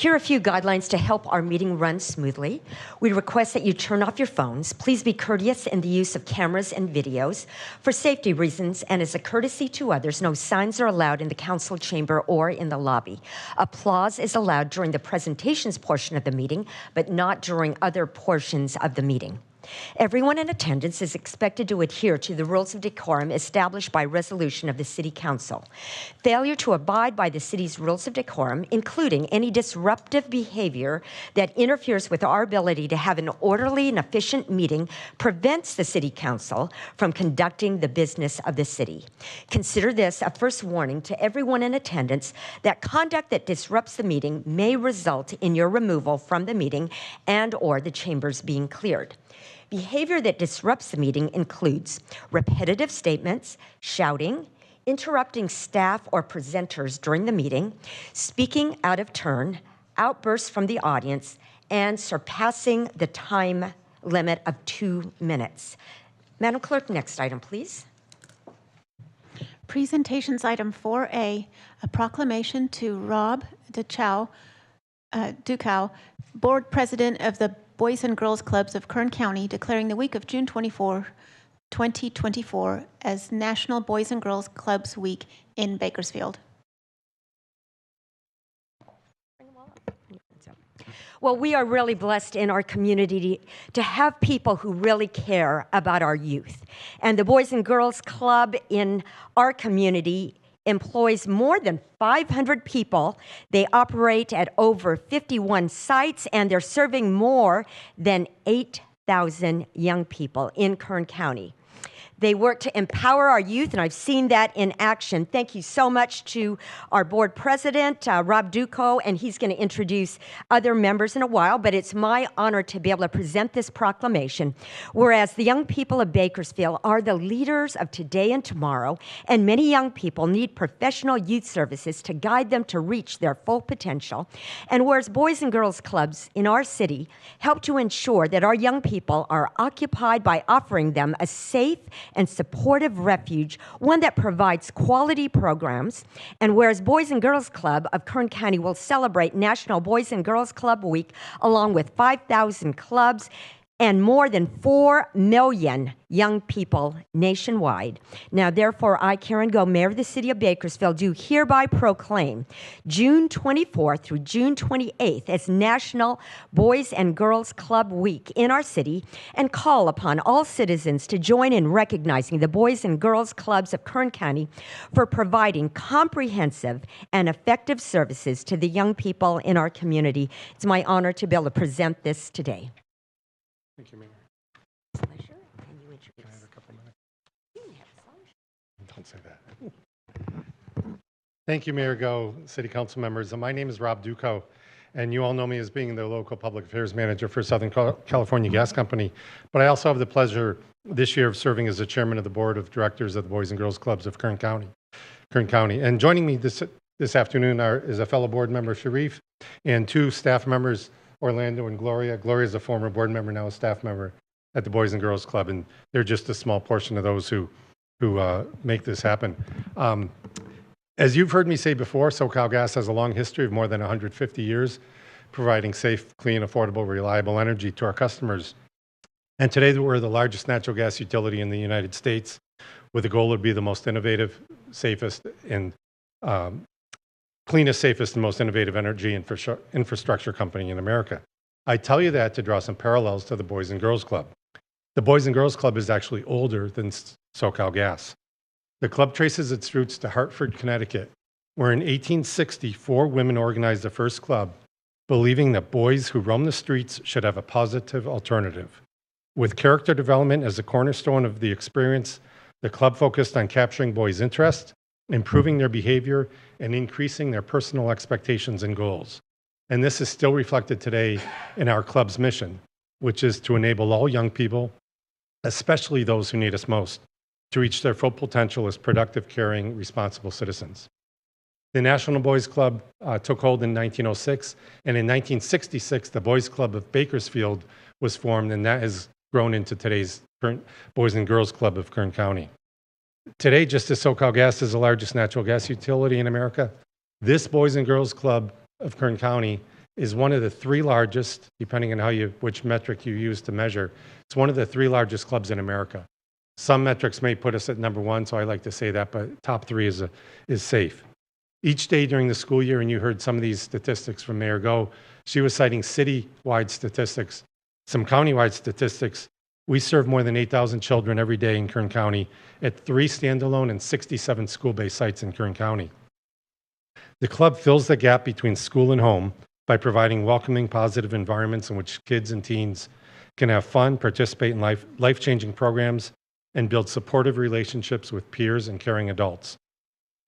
Here are a few guidelines to help our meeting run smoothly. We request that you turn off your phones. Please be courteous in the use of cameras and videos. For safety reasons and as a courtesy to others, no signs are allowed in the council chamber or in the lobby. Applause is allowed during the presentations portion of the meeting, but not during other portions of the meeting. Everyone in attendance is expected to adhere to the rules of decorum established by resolution of the City Council. Failure to abide by the city's rules of decorum, including any disruptive behavior that interferes with our ability to have an orderly and efficient meeting, prevents the City Council from conducting the business of the city. Consider this a first warning to everyone in attendance that conduct that disrupts the meeting may result in your removal from the meeting and/or the chambers being cleared. Behavior that disrupts the meeting includes repetitive statements, shouting, interrupting staff or presenters during the meeting, speaking out of turn, outbursts from the audience, and surpassing the time limit of 2 minutes. Madam Clerk, next item, please. Presentations item 4A, a proclamation to Rob Ducow, Board President of the Boys and Girls Clubs of Kern County, declaring the week of June 24, 2024 as National Boys and Girls Clubs Week in Bakersfield. Well, we are really blessed in our community to have people who really care about our youth. And the Boys and Girls Club in our community employs more than 500 people. They operate at over 51 sites, and they're serving more than 8,000 young people in Kern County. They work to empower our youth, and I've seen that in action. Thank you so much to our board president, Rob Duco, and he's going to introduce other members in a while, but it's my honor to be able to present this proclamation. Whereas the young people of Bakersfield are the leaders of today and tomorrow, and many young people need professional youth services to guide them to reach their full potential. And whereas Boys and Girls Clubs in our city help to ensure that our young people are occupied by offering them a safe and supportive refuge, one that provides quality programs. And whereas Boys and Girls Club of Kern County will celebrate National Boys and Girls Club Week along with 5,000 clubs and more than 4 million young people nationwide. Now, therefore, I, Karen Go, Mayor of the City of Bakersfield, do hereby proclaim June 24th through June 28th as National Boys and Girls Club Week in our city and call upon all citizens to join in recognizing the Boys and Girls Clubs of Kern County for providing comprehensive and effective services to the young people in our community. It's my honor to be able to present this today. Thank you, Mayor. Pleasure. Can you introduce? Can I have a couple minutes? You can have a slide. Don't say that. Thank you, Mayor Go, City Council members. My name is Rob Duco, and you all know me as being the local public affairs manager for Southern California Gas Company. But I also have the pleasure this year of serving as the chairman of the board of directors of the Boys and Girls Clubs of Kern County. And joining me this afternoon is a fellow board member, Sharif, and 2 staff members, Orlando and Gloria. Gloria is a former board member, now a staff member at the Boys and Girls Club, and they're just a small portion of those who make this happen. As you've heard me say before, SoCal Gas has a long history of more than 150 years providing safe, clean, affordable, reliable energy to our customers. And today we're the largest natural gas utility in the United States, with a goal to be the most innovative, safest, and cleanest, safest, and most innovative energy infrastructure company in America. I tell you that to draw some parallels to the Boys and Girls Club. The Boys and Girls Club is actually older than SoCal Gas. The club traces its roots to Hartford, Connecticut, where in 1860, 4 women organized the first club, believing that boys who roam the streets should have a positive alternative. With character development as the cornerstone of the experience, the club focused on capturing boys' interest, improving their behavior, and increasing their personal expectations and goals. And this is still reflected today in our club's mission, which is to enable all young people, especially those who need us most, to reach their full potential as productive, caring, responsible citizens. The National Boys Club took hold in 1906, and in 1966, the Boys Club of Bakersfield was formed, and that has grown into today's current Boys and Girls Club of Kern County. Today, just as SoCalGas is the largest natural gas utility in America, this Boys and Girls Club of Kern County is one of the 3 largest, depending on which metric you use to measure. It's one of the 3 largest clubs in America. Some metrics may put us at number 1, so I like to say that, but top 3 is safe. Each day during the school year, and you heard some of these statistics from Mayor Go, she was citing city-wide statistics, some county-wide statistics. We serve more than 8,000 children every day in Kern County at 3 standalone and 67 school-based sites in Kern County. The club fills the gap between school and home by providing welcoming, positive environments in which kids and teens can have fun, participate in life-changing programs, and build supportive relationships with peers and caring adults.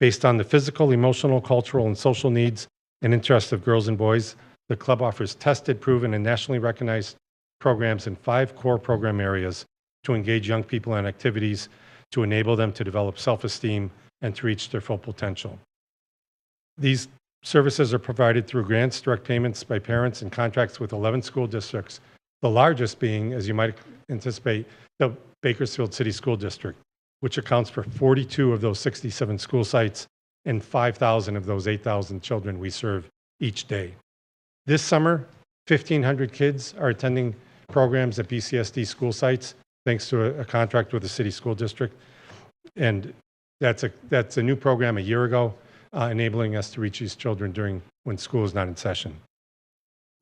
Based on the physical, emotional, cultural, and social needs and interests of girls and boys, the club offers tested, proven, and nationally recognized programs in 5 core program areas to engage young people in activities to enable them to develop self-esteem and to reach their full potential. These services are provided through grants, direct payments by parents, and contracts with 11 school districts, the largest being, as you might anticipate, the Bakersfield City School District, which accounts for 42 of those 67 school sites and 5,000 of those 8,000 children we serve each day. This summer, 1,500 kids are attending programs at BCSD school sites, thanks to a contract with the city school district. And that's a new program a year ago, enabling us to reach these children when school is not in session.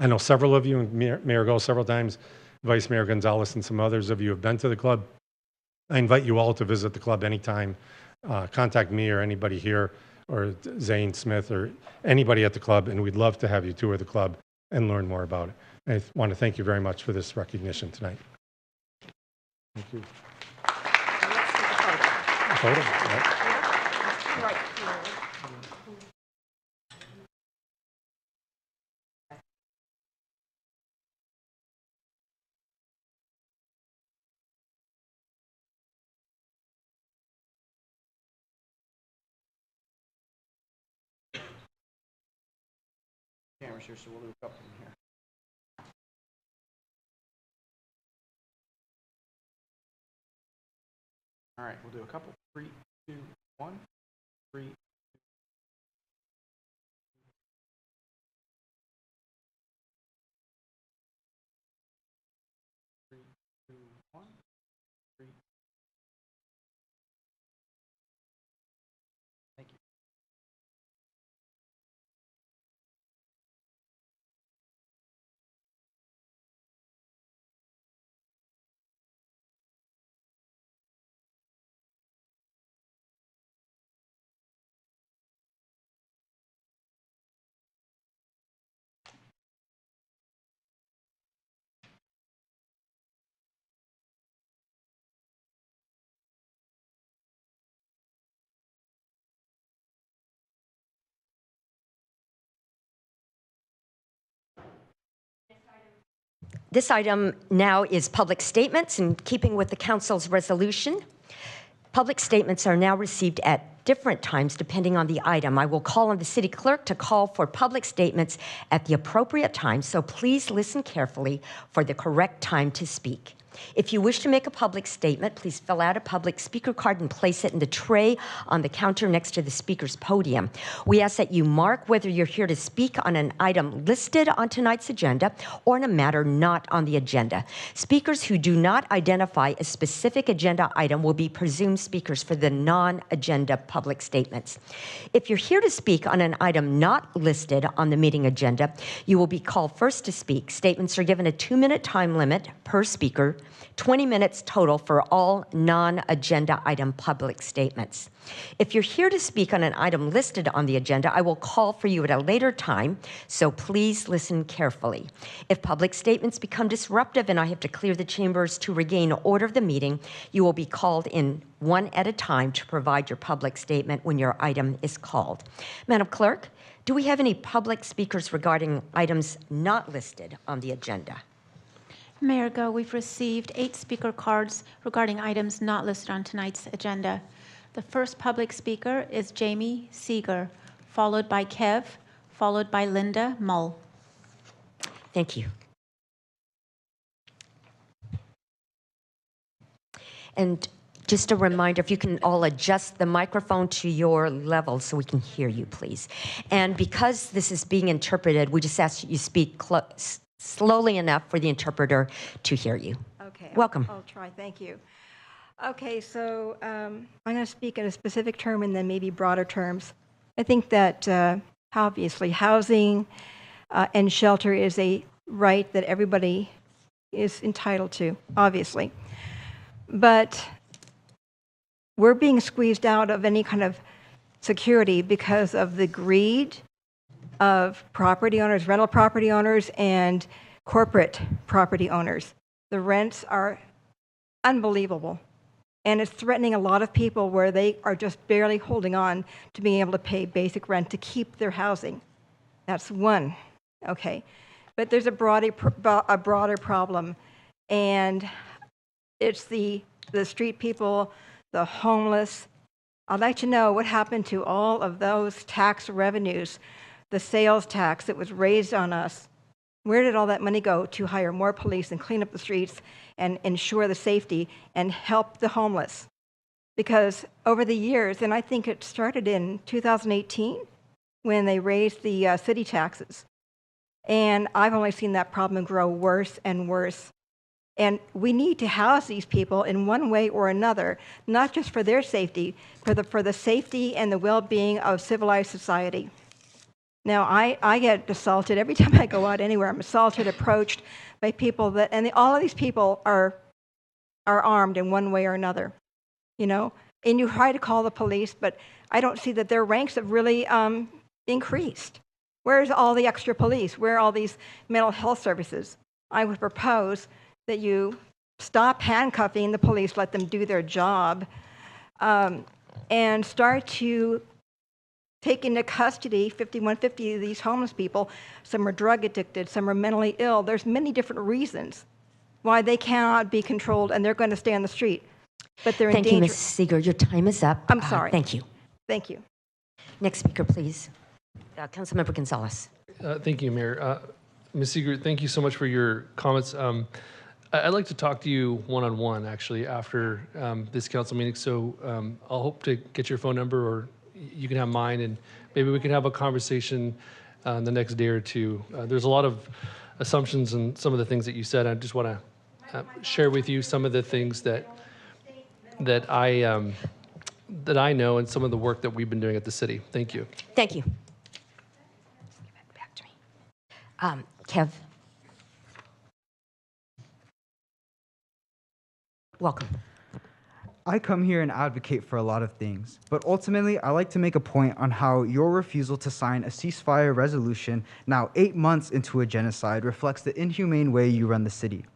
I know several of you, and Mayor Go several times, Vice Mayor Gonzalez and some others of you have been to the club. I invite you all to visit the club anytime. Contact me or anybody here, or Zane Smith, or anybody at the club, and we'd love to have you tour the club and learn more about it. I want to thank you very much for this recognition tonight. Thank you. A photo? Right. Cameras here, so we'll do a couple in here. All right, we'll do a couple. 3, 2, 1. 3. Thank you. This item now is public statements in keeping with the council's resolution. Public statements are now received at different times depending on the item. I will call on the city clerk to call for public statements at the appropriate time, so please listen carefully for the correct time to speak. If you wish to make a public statement, please fill out a public speaker card and place it in the tray on the counter next to the speaker's podium. We ask that you mark whether you're here to speak on an item listed on tonight's agenda or on a matter not on the agenda. Speakers who do not identify a specific agenda item will be presumed speakers for the non-agenda public statements. If you're here to speak on an item not listed on the meeting agenda, you will be called first to speak. Statements are given a 2-minute time limit per speaker. 20 minutes total for all non-agenda item public statements. If you're here to speak on an item listed on the agenda, I will call for you at a later time, so please listen carefully. If public statements become disruptive and I have to clear the chambers to regain order of the meeting, you will be called in one at a time to provide your public statement when your item is called. Madam Clerk, do we have any public speakers regarding items not listed on the agenda? Mayor Go, we've received 8 speaker cards regarding items not listed on tonight's agenda. The first public speaker is Jamie Seeger, followed by Kev, followed by Linda Mull. Thank you. And just a reminder, if you can all adjust the microphone to your level so we can hear you, please. And because this is being interpreted, we just ask you speak slowly enough for the interpreter to hear you. Okay. Welcome. I'll try. Thank you. Okay, so I'm going to speak in a specific term and then maybe broader terms. I think that obviously housing and shelter is a right that everybody is entitled to, obviously. But we're being squeezed out of any kind of security because of the greed of property owners, rental property owners, and corporate property owners. The rents are unbelievable. And it's threatening a lot of people where they are just barely holding on to being able to pay basic rent to keep their housing. That's one, okay? But there's a broader problem, and it's the street people, the homeless. I'd like to know what happened to all of those tax revenues, the sales tax that was raised on us. Where did all that money go to hire more police and clean up the streets and ensure the safety and help the homeless? Because over the years, and I think it started in 2018 when they raised the city taxes, and I've only seen that problem grow worse and worse. And we need to house these people in one way or another, not just for their safety, for the safety and the well-being of civilized society. Now, I get assaulted every time I go out anywhere. I'm assaulted, approached by people that, and all of these people are armed in one way or another, you know. And you try to call the police, but I don't see that their ranks have really increased. Where's all the extra police? Where are all these mental health services? I would propose that you stop handcuffing the police, let them do their job, and start to take into custody 5150 of these homeless people. Some are drug addicted, some are mentally ill. There's many different reasons why they cannot be controlled and they're going to stay on the street. But they're in danger. Thank you, Ms. Seeger. Your time is up. I'm sorry. Thank you. Thank you. Next speaker, please. Councilmember Gonzalez. Thank you, Mayor. Ms. Seeger, thank you so much for your comments. I'd like to talk to you one-on-one, actually, after this council meeting. So I'll hope to get your phone number, or you can have mine, and maybe we can have a conversation the next day or two. There's a lot of assumptions in some of the things that you said. I just want to share with you some of the things that I know and some of the work that we've been doing at the city. Thank you. Thank you. Back to me. Kev. Welcome. I come here and advocate for a lot of things, but ultimately I like to make a point on how your refusal to sign a ceasefire resolution now 8 months into a genocide reflects the inhumane way you run the city.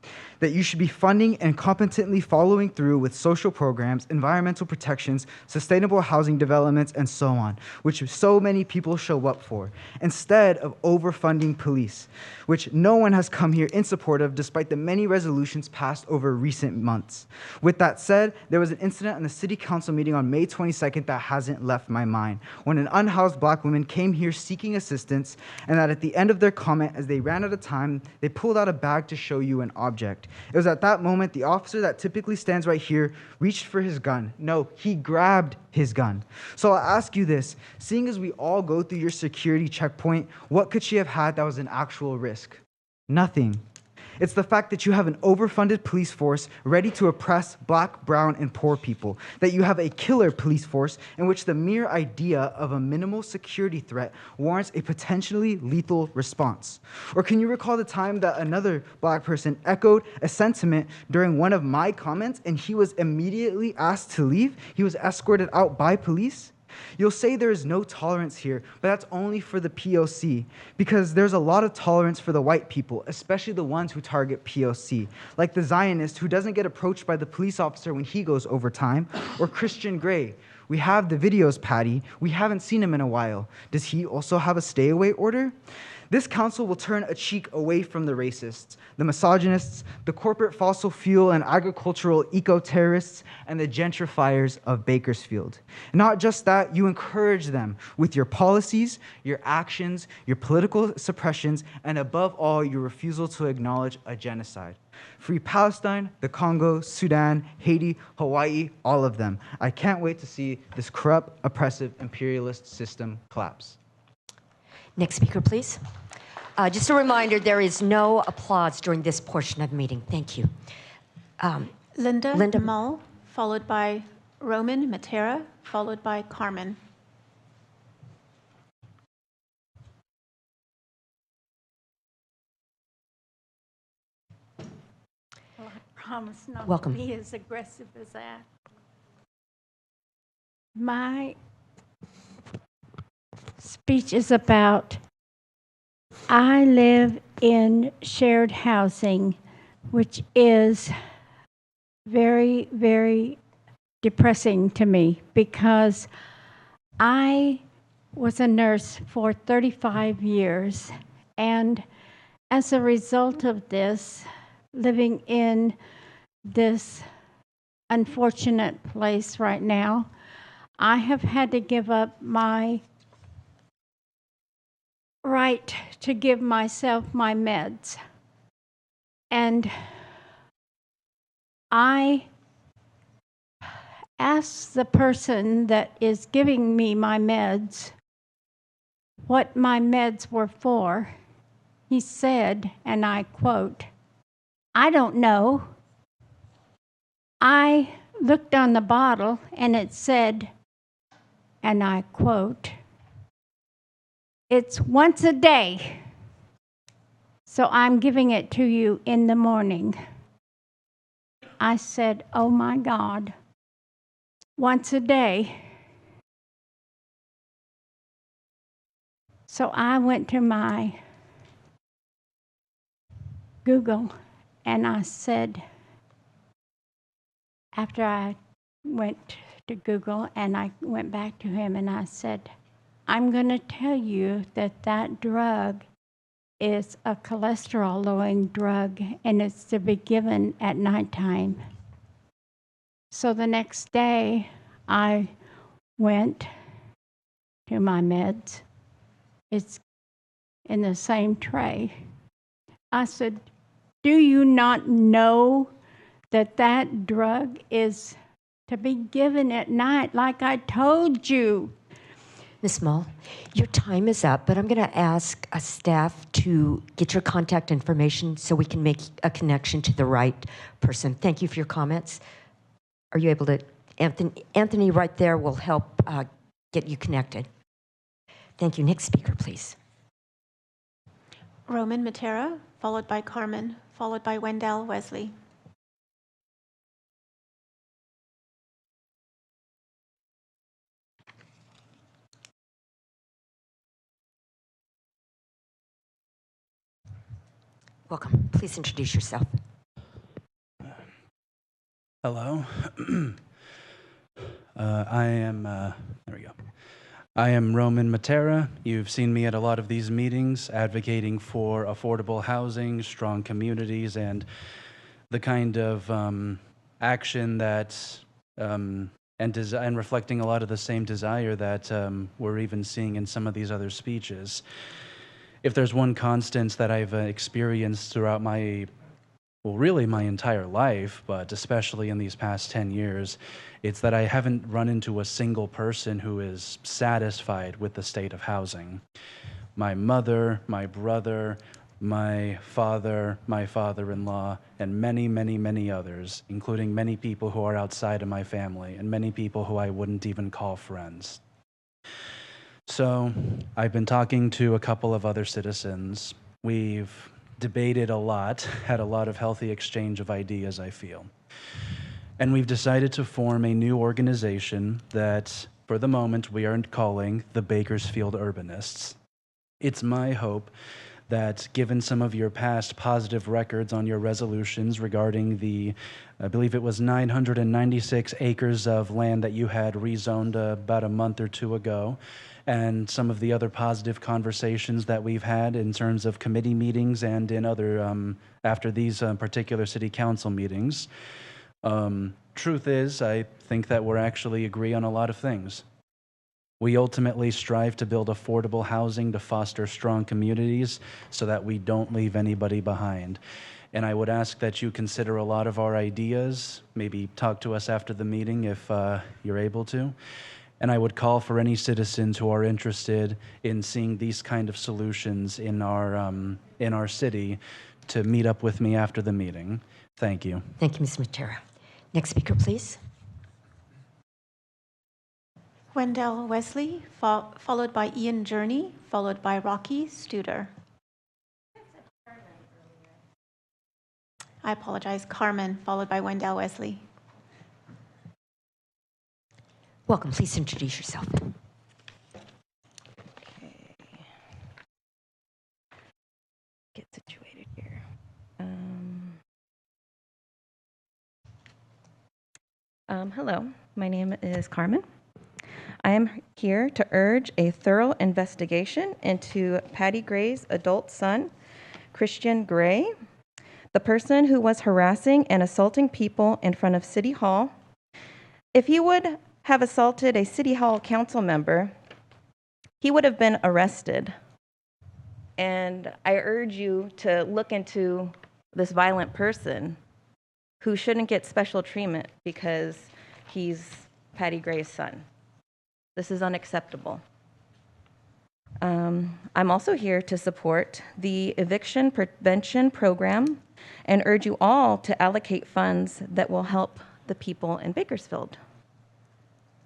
That you should be funding and competently following through with social programs, environmental protections, sustainable housing developments, and so on, which so many people show up for, instead of overfunding police, which no one has come here in support of despite the many resolutions passed over recent months. With that said, there was an incident in the city council meeting on May 22nd that hasn't left my mind, when an unhoused black woman came here seeking assistance, and that at the end of their comment, as they ran out of time, they pulled out a bag to show you an object. It was at that moment the officer that typically stands right here reached for his gun. No, he grabbed his gun. So I'll ask you this, seeing as we all go through your security checkpoint, what could she have had that was an actual risk? Nothing. It's the fact that you have an overfunded police force ready to oppress black, brown, and poor people. That you have a killer police force in which the mere idea of a minimal security threat warrants a potentially lethal response. Or can you recall the time that another black person echoed a sentiment during one of my comments and he was immediately asked to leave? He was escorted out by police? You'll say there is no tolerance here, but that's only for the POC, because there's a lot of tolerance for the white people, especially the ones who target POC, like the Zionist who doesn't get approached by the police officer when he goes overtime, or Christian Grey. We have the videos, Patty. We haven't seen him in a while. Does he also have a stay-away order? This council will turn a cheek away from the racists, the misogynists, the corporate fossil fuel and agricultural eco-terrorists, and the gentrifiers of Bakersfield. Not just that, you encourage them with your policies, your actions, your political suppressions, and above all, your refusal to acknowledge a genocide. Free Palestine, the Congo, Sudan, Haiti, Hawaii, all of them. I can't wait to see this corrupt, oppressive, imperialist system collapse. Next speaker, please. Just a reminder, there is no applause during this portion of the meeting. Thank you. Linda Mull, followed by Roman Matera, followed by Carmen. Well, I promise not Welcome. to be as aggressive as that. My speech is about I live in shared housing, which is very, very depressing to me because I was a nurse for 35 years, and as a result of this, living in this unfortunate place right now, I have had to give up my right to give myself my meds. And I asked the person that is giving me my meds what my meds were for. He said, and I quote, "I don't know." I looked on the bottle and it said, and I quote, "It's once a day, so I'm giving it to you in the morning." I said, "Oh my God, once a day." So I went to my Google and I said, after I went to Google and I went back to him and I said, "I'm going to tell you that that drug is a cholesterol-lowering drug and it's to be given at nighttime." So the next day, I went to my meds. It's in the same tray. I said, "Do you not know that that drug is to be given at night like I told you?" Ms. Mull, your time is up, but I'm going to ask staff to get your contact information so we can make a connection to the right person. Thank you for your comments. Are you able to, Anthony right there will help get you connected. Thank you. Next speaker, please. Roman Matera, followed by Carmen, followed by Wendell Wesley. Welcome. Please introduce yourself. Hello. There we go. I am Roman Matera. You've seen me at a lot of these meetings advocating for affordable housing, strong communities, and the kind of action that, and reflecting a lot of the same desire that we're even seeing in some of these other speeches. If there's one constant that I've experienced throughout really my entire life, but especially in these past 10 years, it's that I haven't run into a single person who is satisfied with the state of housing. My mother, my brother, my father, my father-in-law, and many, many, many others, including many people who are outside of my family and many people who I wouldn't even call friends. So I've been talking to a couple of other citizens. We've debated a lot, had a lot of healthy exchange of ideas, I feel. And we've decided to form a new organization that, for the moment, we are calling the Bakersfield Urbanists. It's my hope that given some of your past positive records on your resolutions regarding the, I believe it was 996 acres of land that you had rezoned about a month or two ago, and some of the other positive conversations that we've had in terms of committee meetings and in other, after these particular city council meetings. Truth is, I think that we're actually agree on a lot of things. We ultimately strive to build affordable housing to foster strong communities so that we don't leave anybody behind. And I would ask that you consider a lot of our ideas, maybe talk to us after the meeting if you're able to. And I would call for any citizens who are interested in seeing these kind of solutions in our city to meet up with me after the meeting. Thank you. Thank you, Ms. Matera. Next speaker, please. Wendell Wesley, followed by Ian Journey, followed by Rocky Studer. I apologize, Carmen, followed by Wendell Wesley. Welcome. Please introduce yourself. Get situated here. Hello, my name is Carmen. I am here to urge a thorough investigation into Patty Gray's adult son, Christian Gray, the person who was harassing and assaulting people in front of City Hall. If he would have assaulted a City Hall council member, he would have been arrested. And I urge you to look into this violent person who shouldn't get special treatment because he's Patty Gray's son. This is unacceptable. I'm also here to support the eviction prevention program and urge you all to allocate funds that will help the people in Bakersfield.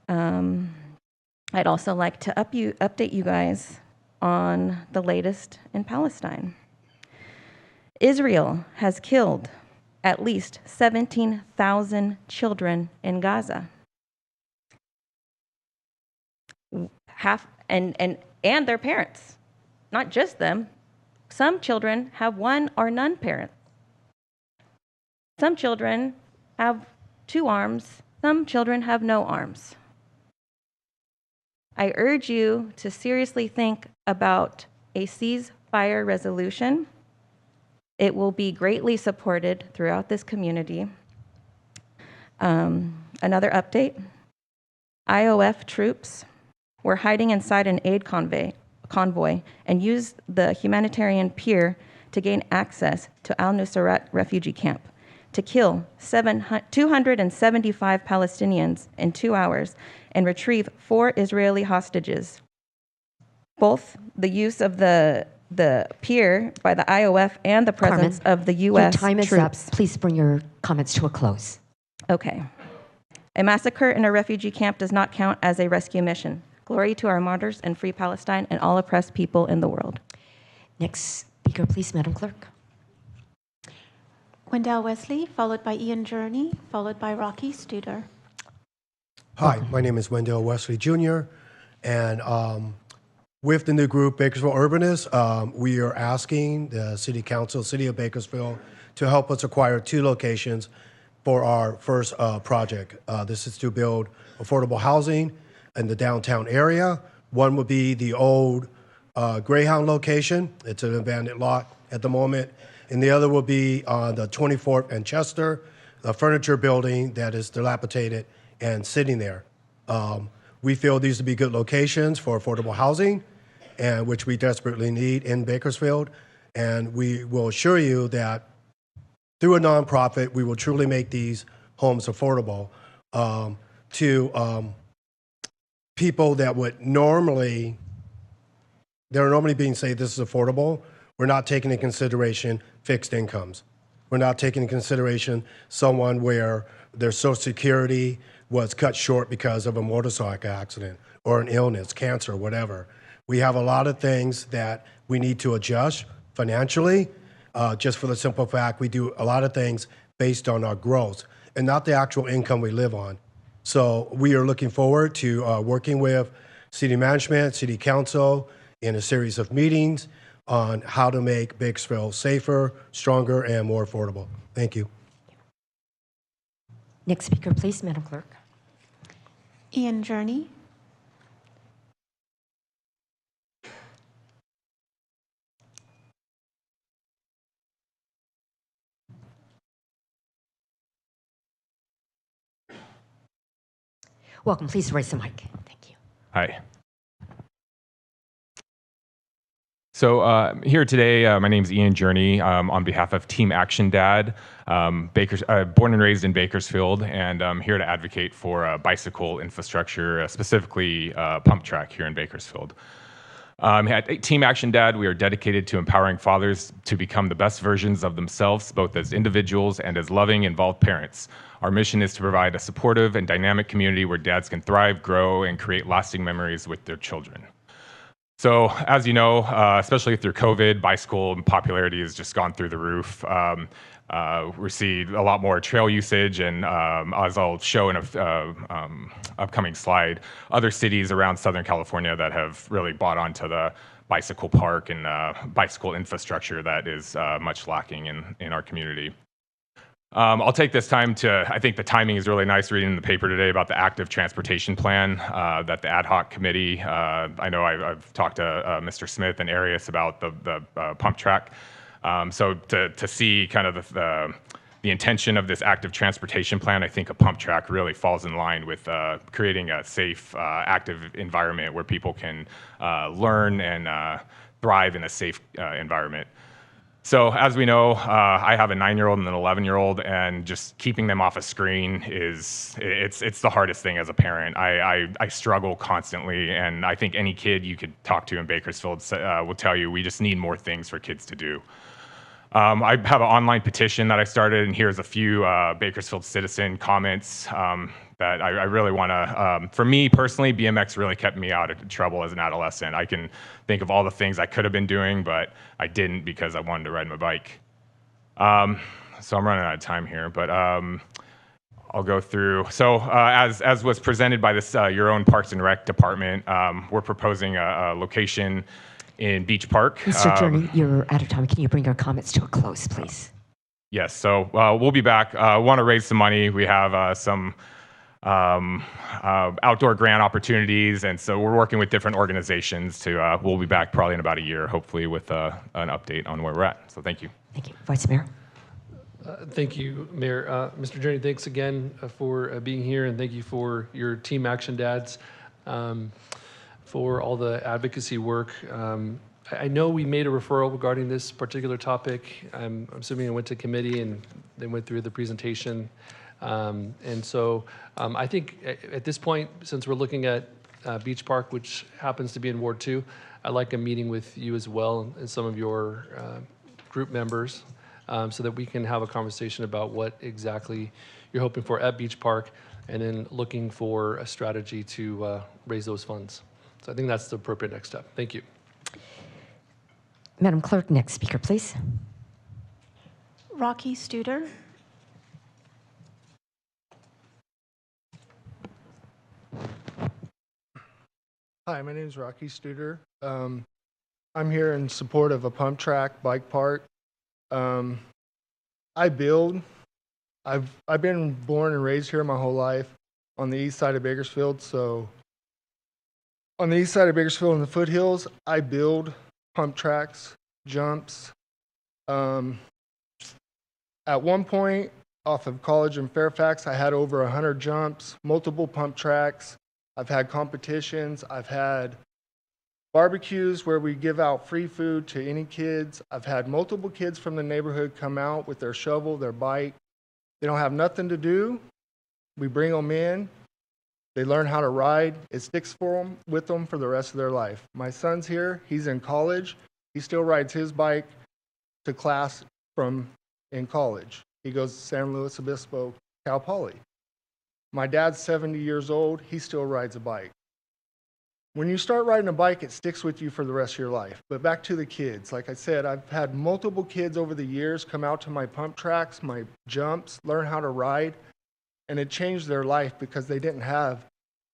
I'd also like to update you guys on the latest in Palestine. Israel has killed at least 17,000 children in Gaza. And their parents, not just them. Some children have one or none parents. Some children have 2 arms. Some children have no arms. I urge you to seriously think about a ceasefire resolution. It will be greatly supported throughout this community. Another update, IOF troops were hiding inside an aid convoy and used the humanitarian pier to gain access to al-Nusrat refugee camp to kill 275 Palestinians in 2 hours and retrieve 4 Israeli hostages. Both the use of the pier by the IOF and the presence of the U.S. Your time is troops. up. Please bring your comments to a close. Okay. A massacre in a refugee camp does not count as a rescue mission. Glory to our martyrs and free Palestine and all oppressed people in the world. Next speaker, please, Madam Clerk. Wendell Wesley, followed by Ian Journey, followed by Rocky Studer. Hi, my name is Wendell Wesley Jr., and with the new group, Bakersfield Urbanists, we are asking the City Council, City of Bakersfield, to help us acquire 2 locations for our first project. This is to build affordable housing in the downtown area. One would be the old Greyhound location. It's an abandoned lot at the moment. And the other will be on the 24th and Chester, the furniture building that is dilapidated and sitting there. We feel these to be good locations for affordable housing, and which we desperately need in Bakersfield. And we will assure you that through a nonprofit, we will truly make these homes affordable to people that would normally, they're normally being said this is affordable. we're not taking into consideration fixed incomes. We're not taking into consideration someone where their Social Security was cut short because of a motorcycle accident or an illness, cancer, whatever. We have a lot of things that we need to adjust financially, just for the simple fact we do a lot of things based on our growth and not the actual income we live on. So we are looking forward to working with city management, city council in a series of meetings on how to make Bakersfield safer, stronger, and more affordable. Thank you. Next speaker, please, Madam Clerk. Ian Journey. Welcome. Please raise the mic. Thank you. Hi. So here today, my name is Ian Journey on behalf of Team Action Dad, born and raised in Bakersfield, and I'm here to advocate for bicycle infrastructure, specifically pump track here in Bakersfield. At Team Action Dad, we are dedicated to empowering fathers to become the best versions of themselves, both as individuals and as loving, involved parents. Our mission is to provide a supportive and dynamic community where dads can thrive, grow, and create lasting memories with their children. So, as you know, especially through COVID, bicycle popularity has just gone through the roof. We see a lot more trail usage, and as I'll show in an upcoming slide, other cities around Southern California that have really bought onto the bicycle park and bicycle infrastructure that is much lacking in our community. I'll take this time I think the timing is really nice reading in the paper today about the active transportation plan that the ad hoc committee, I know I've talked to Mr. Smith and Arias about the pump track. So to see kind of the intention of this active transportation plan, I think a pump track really falls in line with creating a safe, active environment where people can learn and thrive in a safe environment. So as we know, I have a 9-year-old and an 11-year-old, and just keeping them off a screen it's the hardest thing as a parent. I struggle constantly, and I think any kid you could talk to in Bakersfield will tell you we just need more things for kids to do. I have an online petition that I started, and here's a few Bakersfield citizen comments that I really want to, for me personally, BMX really kept me out of trouble as an adolescent. I can think of all the things I could have been doing, but I didn't because I wanted to ride my bike. So I'm running out of time here, but I'll go through. So as was presented by this your own Parks and Rec department, we're proposing a location in Beach Park. Mr. Journey, you're out of time. Can you bring your comments to a close, please? Yes, so we'll be back. Want to raise some money. We have some outdoor grant opportunities, and so we're working with different organizations to, we'll be back probably in about a year, hopefully with an update on where we're at. So thank you. Thank you. Vice Mayor. Thank you, Mayor. Mr. Journey, thanks again for being here, and thank you for your Team Action Dads. For all the advocacy work. I know we made a referral regarding this particular topic. I'm assuming it went to committee and they went through the presentation. And so I think at this point, since we're looking at Beach Park, which happens to be in Ward 2, I'd like a meeting with you as well and some of your group members so that we can have a conversation about what exactly you're hoping for at Beach Park and then looking for a strategy to raise those funds. So I think that's the appropriate next step. Thank you. Madam Clerk, next speaker, please. Rocky Studer. Hi, my name is Rocky Studer. I'm here in support of a pump track bike park. I've been born and raised here my whole life on the east side of Bakersfield. So on the east side of Bakersfield in the foothills, I build pump tracks, jumps. At one point off of College in Fairfax, I had over 100 jumps, multiple pump tracks. I've had competitions. I've had barbecues where we give out free food to any kids. I've had multiple kids from the neighborhood come out with their shovel, their bike. They don't have nothing to do. We bring them in. They learn how to ride. It sticks with them for the rest of their life. My son's here. He's in college. He still rides his bike to class from in college. He goes to San Luis Obispo, Cal Poly. My dad's 70 years old. He still rides a bike. When you start riding a bike, it sticks with you for the rest of your life. But back to the kids. Like I said, I've had multiple kids over the years come out to my pump tracks, my jumps, learn how to ride, and it changed their life because they didn't have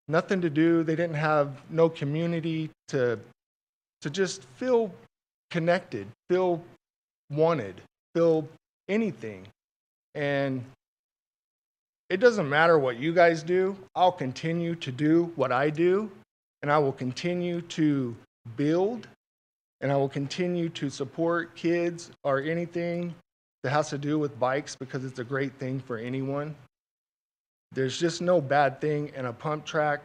nothing to do. They didn't have no community to just feel connected, feel wanted, feel anything. And it doesn't matter what you guys do. I'll continue to do what I do, and I will continue to build, and I will continue to support kids or anything that has to do with bikes because it's a great thing for anyone. There's just no bad thing, and a pump track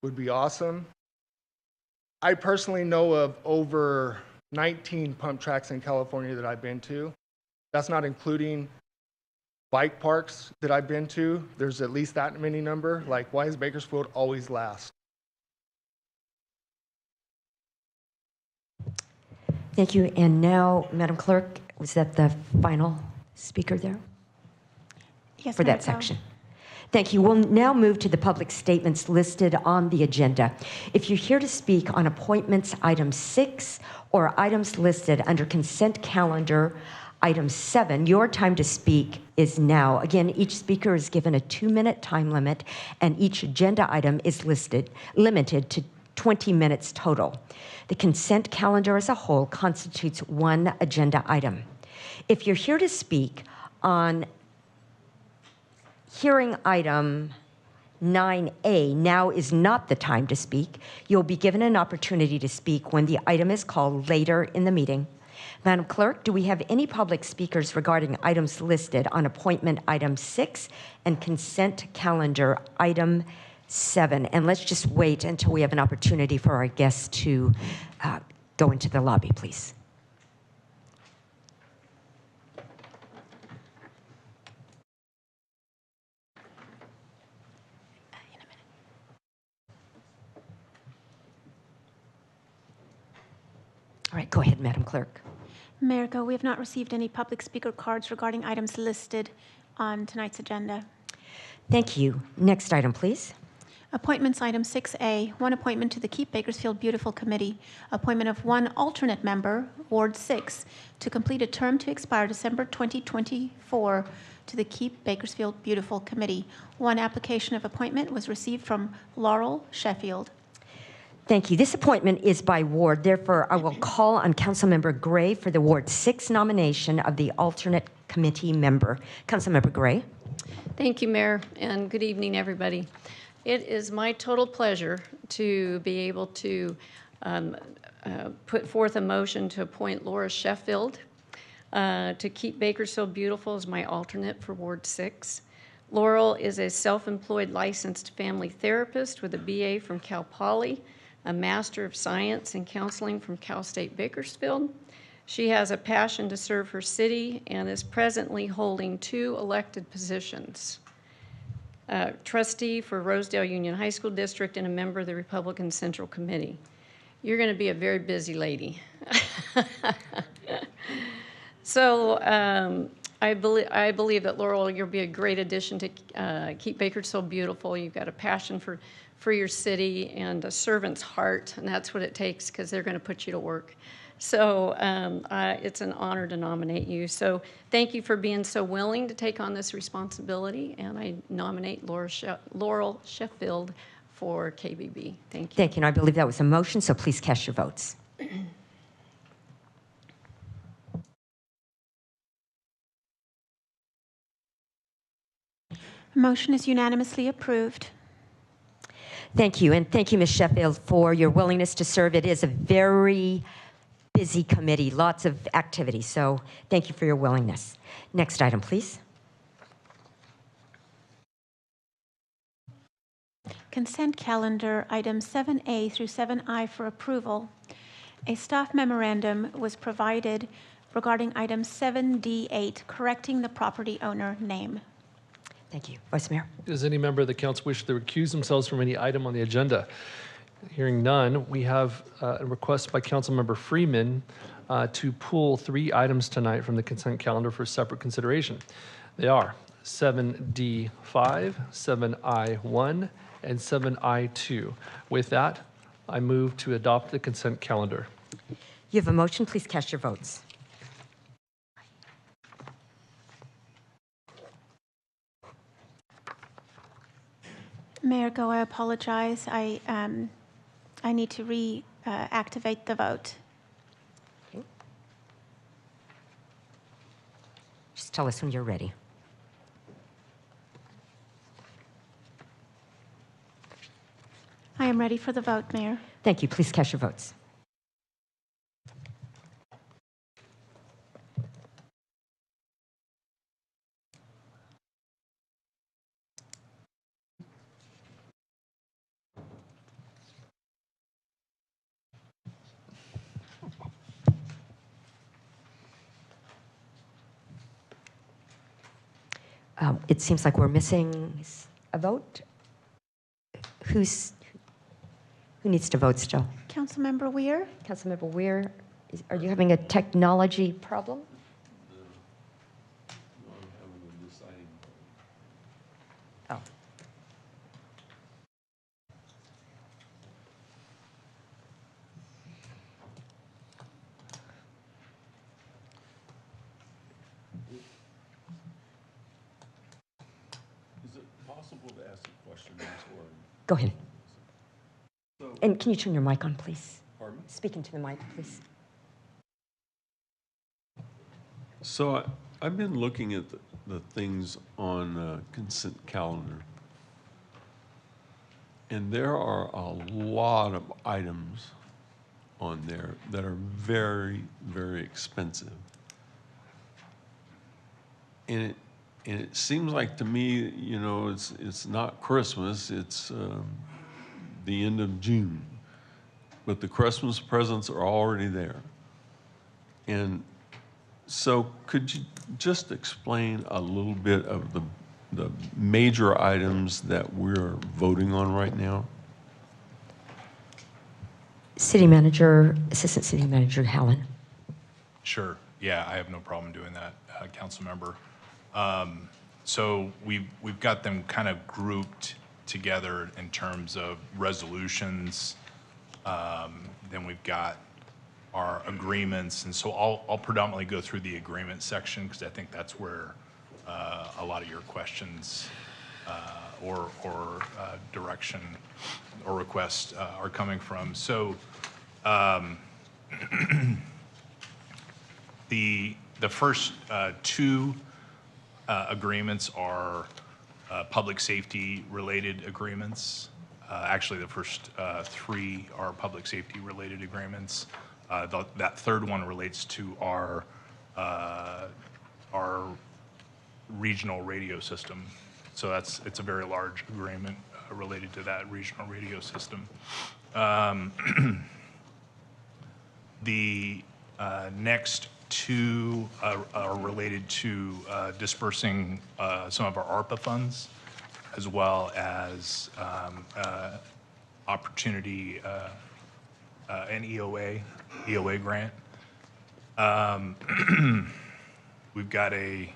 would be awesome. I personally know of over 19 pump tracks in California that I've been to. That's not including bike parks that I've been to. There's at least that many number. Like, why is Bakersfield always last? Thank you. And now, Madam Clerk, was that the final speaker there? Yes, for Mayor that Bell. section? Thank you. We'll now move to the public statements listed on the agenda. If you're here to speak on appointments item 6 or items listed under consent calendar item 7, your time to speak is now. Again, each speaker is given a 2-minute time limit, and each agenda item is limited to 20 minutes total. The consent calendar as a whole constitutes one agenda item. If you're here to speak on hearing item 9A, now is not the time to speak. You'll be given an opportunity to speak when the item is called later in the meeting. Madam Clerk, do we have any public speakers regarding items listed on appointment item 6 and consent calendar item 7? And let's just wait until we have an opportunity for our guests to go into the lobby, please. All right, go ahead, Madam Clerk. Mayor Go, we have not received any public speaker cards regarding items listed on tonight's agenda. Thank you. Next item, please. Appointments item 6A, one appointment to the Keep Bakersfield Beautiful Committee, appointment of one alternate member, Ward 6, to complete a term to expire December 2024 to the Keep Bakersfield Beautiful Committee. One application of appointment was received from Laurel Sheffield. Thank you. This appointment is by ward. Therefore, I will call on Councilmember Gray for the Ward 6 nomination of the alternate committee member. Councilmember Gray. Thank you, Mayor, and good evening, everybody. It is my total pleasure to be able to put forth a motion to appoint Laura Sheffield to Keep Bakersfield Beautiful as my alternate for Ward 6. Laurel is a self-employed licensed family therapist with a BA from Cal Poly, a Master of Science in Counseling from Cal State Bakersfield. She has a passion to serve her city and is presently holding 2 elected positions. Trustee for Rosedale Union High School District and a member of the Republican Central Committee. You're going to be a very busy lady. So I believe that, Laurel, you'll be a great addition to Keep Bakersfield Beautiful. You've got a passion for your city and a servant's heart, and that's what it takes because they're going to put you to work. So it's an honor to nominate you. So thank you for being so willing to take on this responsibility, and I nominate Laurel Sheffield for KBB. Thank you. Thank you. And I believe that was a motion, so please cast your votes. Motion is unanimously approved. Thank you. And thank you, Ms. Sheffield, for your willingness to serve. It is a very busy committee, lots of activity. So thank you for your willingness. Next item, please. Consent calendar items 7A through 7I for approval. A staff memorandum was provided regarding item 7D8, correcting the property owner name. Thank you. Vice Mayor. Does any member of the council wish to recuse themselves from any item on the agenda? Hearing none, we have a request by Councilmember Freeman to pull 3 items tonight from the consent calendar for separate consideration. They are 7D5, 7I1, and 7I2. With that, I move to adopt the consent calendar. You have a motion. Please cast your votes. Mayor Go, I apologize. I need to reactivate the vote. Just tell us when you're ready. I am ready for the vote, Mayor. Thank you. Please cast your votes. It seems like we're missing a vote. Who needs to vote still? Councilmember Weir? Councilmember Weir, are you having a technology problem? Oh. Is it possible to ask a question? Go ahead. And can you turn your mic on, please? Pardon me? Speak into the mic, please. So I've been looking at the things on consent calendar, and there are a lot of items on there that are very, very expensive. And it seems like to me, you know, it's not Christmas, it's the end of June, but the Christmas presents are already there. And so could you just explain a little bit of the major items that we're voting on right now? City Manager, Assistant City Manager Hallen. Sure. Yeah, I have no problem doing that, council member. So we've got them kind of grouped together in terms of resolutions. Then we've got our agreements, and so I'll predominantly go through the agreement section because I think that's where a lot of your questions or direction or requests are coming from. So the first 2 agreements are public safety related agreements. Actually, the first 3 are public safety related agreements. That third one relates to our regional radio system. So it's a very large agreement related to that regional radio system. The next 2 are related to dispersing some of our ARPA funds, as well as opportunity, an EOA grant. We've got a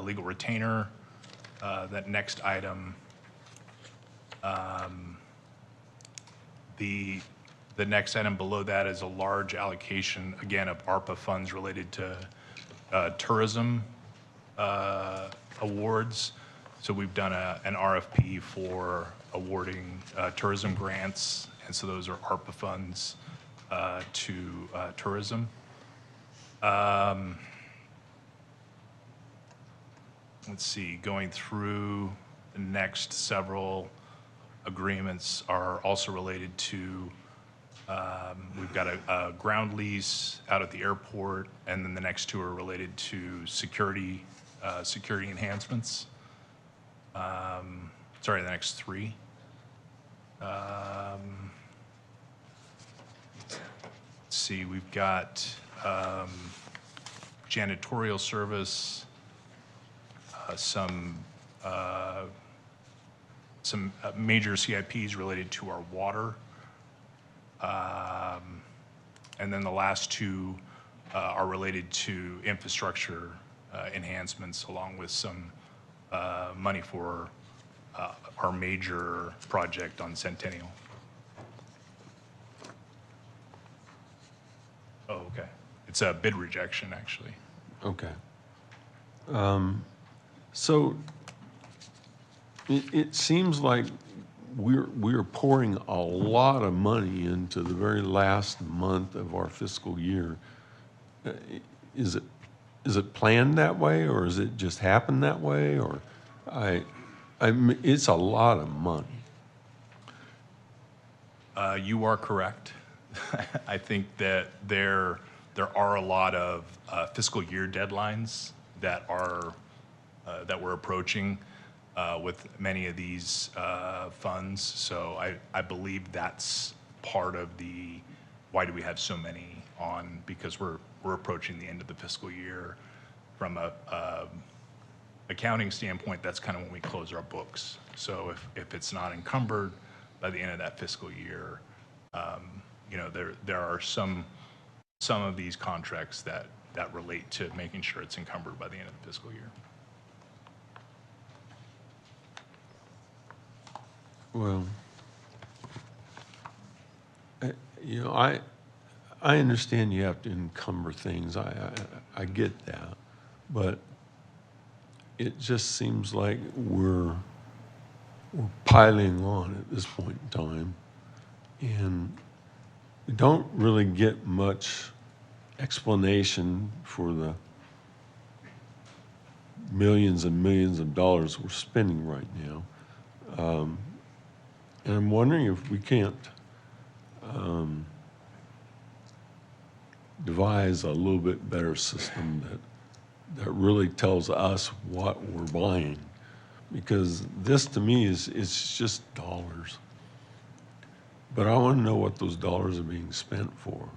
legal retainer. That next item, the next item below that is a large allocation, again, of ARPA funds related to tourism awards. So we've done an RFP for awarding tourism grants, and so those are ARPA funds to tourism. Let's see, going through the next several agreements are also related to, we've got a ground lease out at the airport, and then the next 2 are related to security enhancements. Sorry, the next 3. Let's see, we've got janitorial service, some major CIPs related to our water. And then the last 2 are related to infrastructure enhancements, along with some money for our major project on Centennial. Oh, okay. It's a bid rejection, actually. Okay. So it seems like we're pouring a lot of money into the very last month of our fiscal year. Is it planned that way, or is it just happened that way? Or it's a lot of money. You are correct. I think that there are a lot of fiscal year deadlines that we're approaching with many of these funds. So I believe that's part of the why do we have so many on, because we're approaching the end of the fiscal year. From a accounting standpoint, that's kind of when we close our books. So if it's not encumbered by the end of that fiscal year, you know, there are some of these contracts that relate to making sure it's encumbered by the end of the fiscal year. Well, you know, I understand you have to encumber things. I get that, but it just seems like we're piling on at this point in time, and we don't really get much explanation for the millions and millions of dollars we're spending right now. And I'm wondering if we can't devise a little bit better system that really tells us what we're buying. Because this to me it's just dollars. But I want to know what those dollars are being spent for.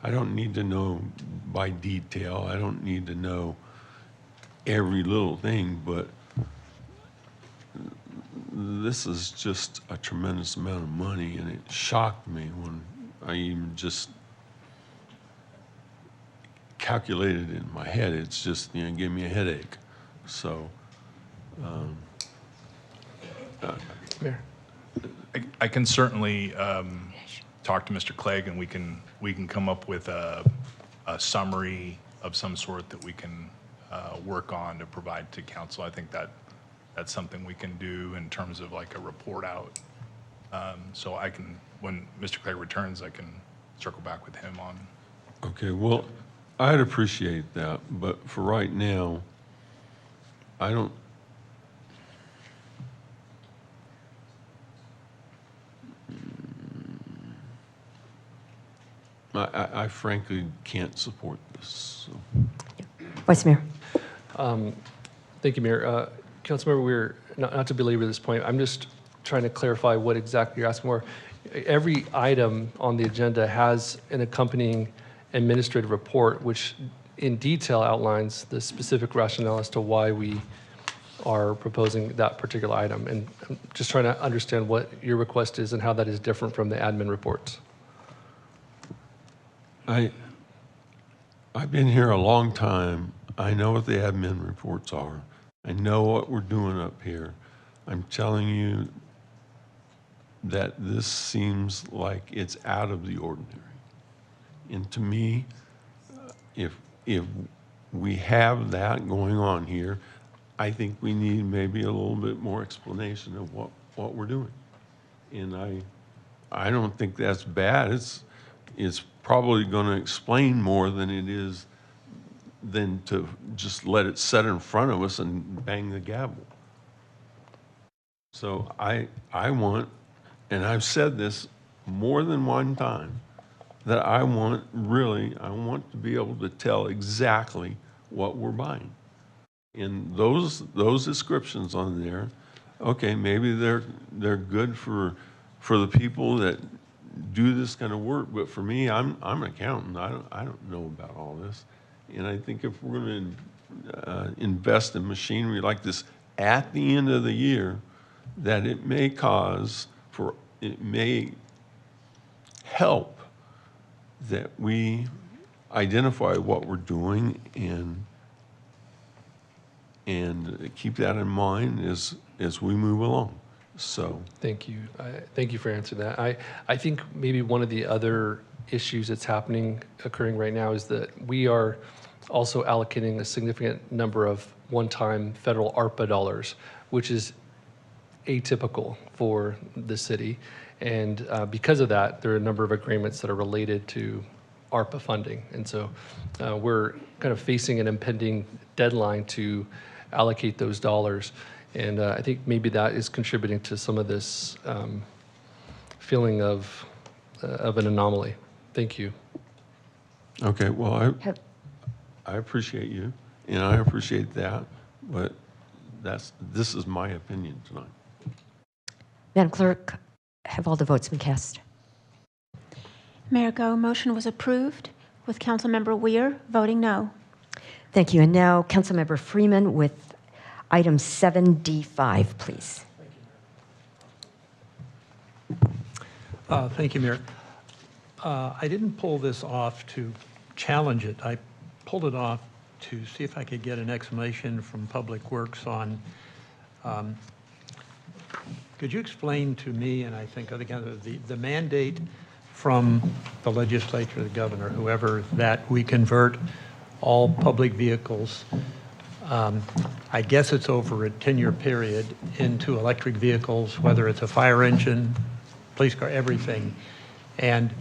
I don't need to know by detail. I don't need to know every little thing, but this is just a tremendous amount of money, and it shocked me when I even just calculated it in my head. It's just, you know, gave me a headache. So, Mayor. I can certainly talk to Mr. Clegg, and we can come up with a summary of some sort that we can work on to provide to council. I think that's something we can do in terms of like a report out. So I can, when Mr. Clegg returns, I can circle back with him on. okay, well, I'd appreciate that, but for right now, I don't. I frankly can't support this. So. Vice Mayor. Thank you, Mayor. Councilmember, we're not to belabor this point. I'm just trying to clarify what exactly you're asking for. Every item on the agenda has an accompanying administrative report, which in detail outlines the specific rationale as to why we are proposing that particular item. And I'm just trying to understand what your request is and how that is different from the admin reports. I've been here a long time. I know what the admin reports are. I know what we're doing up here. I'm telling you that this seems like it's out of the ordinary. And to me, if we have that going on here, I think we need maybe a little bit more explanation of what we're doing. And I don't think that's bad. It's probably going to explain more than it is than to just let it set in front of us and bang the gavel. So I want, and I've said this more than one time, that I want to be able to tell exactly what we're buying. And those descriptions on there, okay, maybe they're good for the people that do this kind of work, but for me, I'm an accountant. I don't know about all this. And I think if we're going to invest in machinery like this at the end of the year, that it may help that we identify what we're doing and keep that in mind as we move along. So Thank you. Thank you for answering that. I think maybe one of the other issues that's occurring right now is that we are also allocating a significant number of one-time federal ARPA dollars, which is atypical for the city. And because of that, there are a number of agreements that are related to ARPA funding. And so we're kind of facing an impending deadline to allocate those dollars. And I think maybe that is contributing to some of this feeling of an anomaly. Thank you. okay, well, I appreciate you, and I appreciate that, but this is my opinion tonight. Madam Clerk, have all the votes been cast? Mayor Go, motion was approved with Councilmember Weir voting no. Thank you. And now Councilmember Freeman with item 7D5, please. Thank you, Mayor. I didn't pull this off to challenge it. I pulled it off to see if I could get an explanation from Public Works on, could you explain to me, and I think the mandate from the legislature, the governor, whoever, that we convert all public vehicles, I guess it's over a 10-year period, into electric vehicles, whether it's a fire engine, police car, everything. And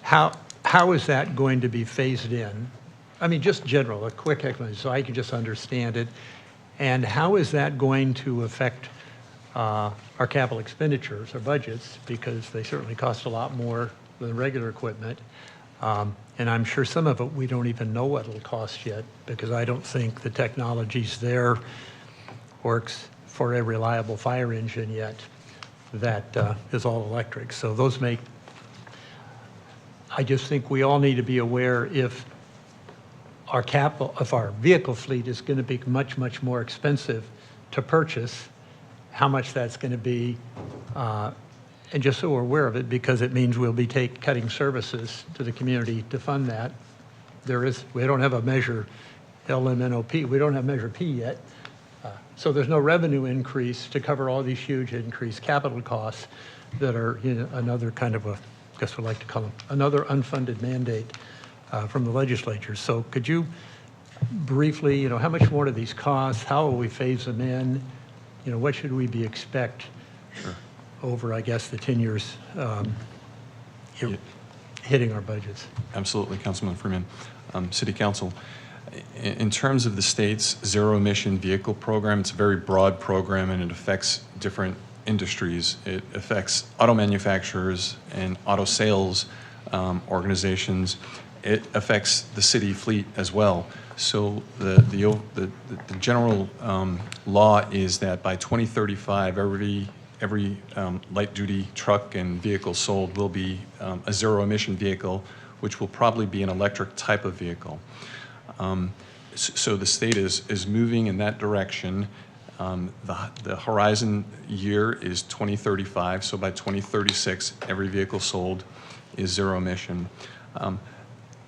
how is that going to be phased in? I mean, just general, a quick explanation, so I can just understand it. And how is that going to affect our capital expenditures, our budgets, because they certainly cost a lot more than regular equipment. And I'm sure some of it we don't even know what it'll cost yet, because I don't think the technologies there works for a reliable fire engine yet that is all electric. So those make, I just think we all need to be aware if our vehicle fleet is going to be much, much more expensive to purchase, how much that's going to be, and just so we're aware of it, because it means we'll be cutting services to the community to fund that. We don't have a measure LMNOP, we don't have measure P yet, so there's no revenue increase to cover all these huge increased capital costs that are another kind of I guess we'd like to call them, another unfunded mandate from the legislature. So could you briefly, how much more do these cost? How will we phase them in? What should we be expect over, I guess, the 10 years hitting our budgets? Absolutely, Councilman Freeman. City Council, in terms of the state's zero-emission vehicle program, it's a very broad program and it affects different industries. It affects auto manufacturers and auto sales organizations. It affects the city fleet as well. So the general law is that by 2035, every light-duty truck and vehicle sold will be a zero-emission vehicle, which will probably be an electric type of vehicle. So the state is moving in that direction. The horizon year is 2035, so by 2036, every vehicle sold is zero emission.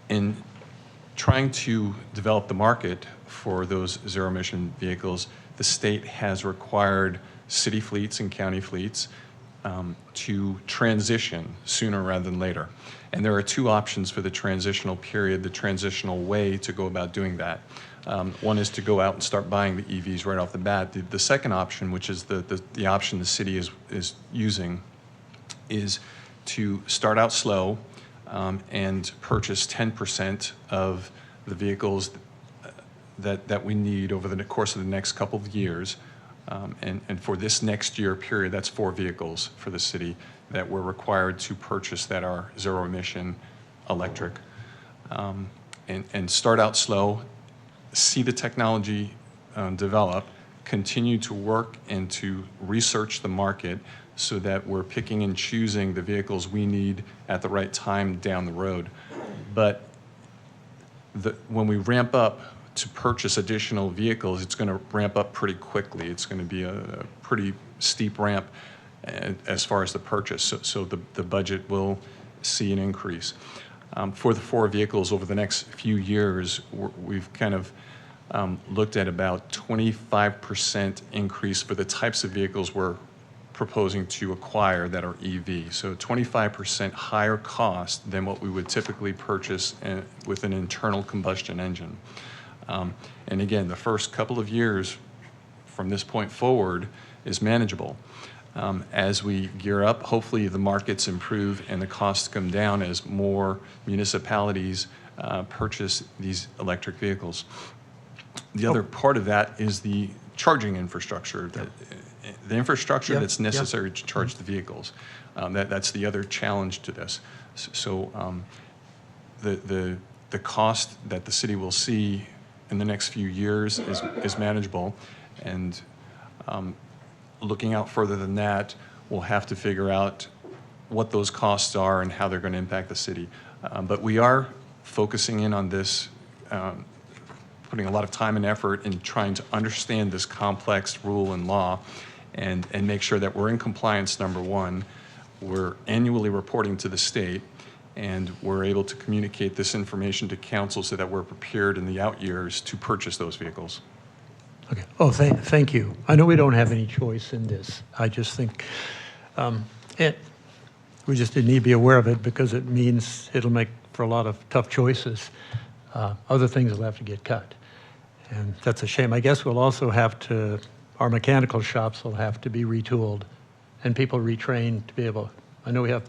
In trying to develop the market for those zero emission vehicles, the state has required city fleets and county fleets to transition sooner rather than later. And there are two options for the transitional period, the transitional way to go about doing that. One is to go out and start buying the EVs right off the bat. The second option, which is the option the city is using, is to start out slow and purchase 10% of the vehicles that we need over the course of the next couple of years. And for this next year period, that's 4 vehicles for the city that we're required to purchase that are zero emission electric. And start out slow, see the technology develop, continue to work and to research the market so that we're picking and choosing the vehicles we need at the right time down the road. But when we ramp up to purchase additional vehicles, it's going to ramp up pretty quickly. It's going to be a pretty steep ramp as far as the purchase. So the budget will see an increase. For the 4 vehicles over the next few years, we've kind of looked at about 25% increase for the types of vehicles we're proposing to acquire that are EV. So 25% higher cost than what we would typically purchase with an internal combustion engine. And again, the first couple of years from this point forward is manageable. As we gear up, hopefully the markets improve and the costs come down as more municipalities purchase these electric vehicles. The other part of that is the charging infrastructure, the infrastructure that's necessary to charge the vehicles. That's the other challenge to this. So the cost that the city will see in the next few years is manageable, and looking out further than that, we'll have to figure out what those costs are and how they're going to impact the city. But we are focusing in on this, putting a lot of time and effort in trying to understand this complex rule and law and make sure that we're in compliance, number one. We're annually reporting to the state, and we're able to communicate this information to council so that we're prepared in the out years to purchase those vehicles. Okay. Oh, thank you. I know we don't have any choice in this. I just think we just need to be aware of it because it means it'll make for a lot of tough choices. Other things will have to get cut. And that's a shame. I guess we'll also have to, our mechanical shops will have to be retooled and people retrained to be able, I know we have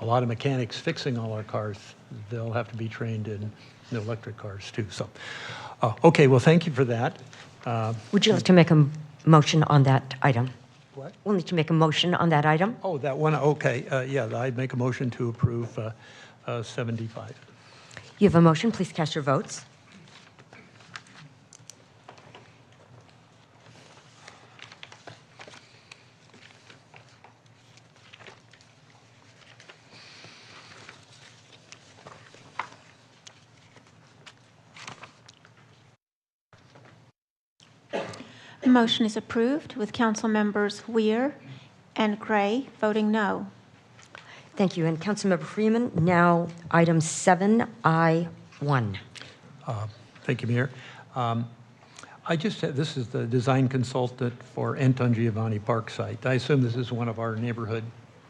a lot of mechanics fixing all our cars. They'll have to be trained in electric cars too. So, okay, well, thank you for that. Would you like to make a motion on that item? What? We'll need to make a motion on that item. Oh, that one, okay. Yeah, I'd make a motion to approve 75. You have a motion. Please cast your votes. The motion is approved with council members Weir and Gray voting no. Thank you. And Councilmember Freeman, now item 7I1. Thank you, Mayor. This is the design consultant for Anton Giovanni Park site. I assume this is one of our neighborhood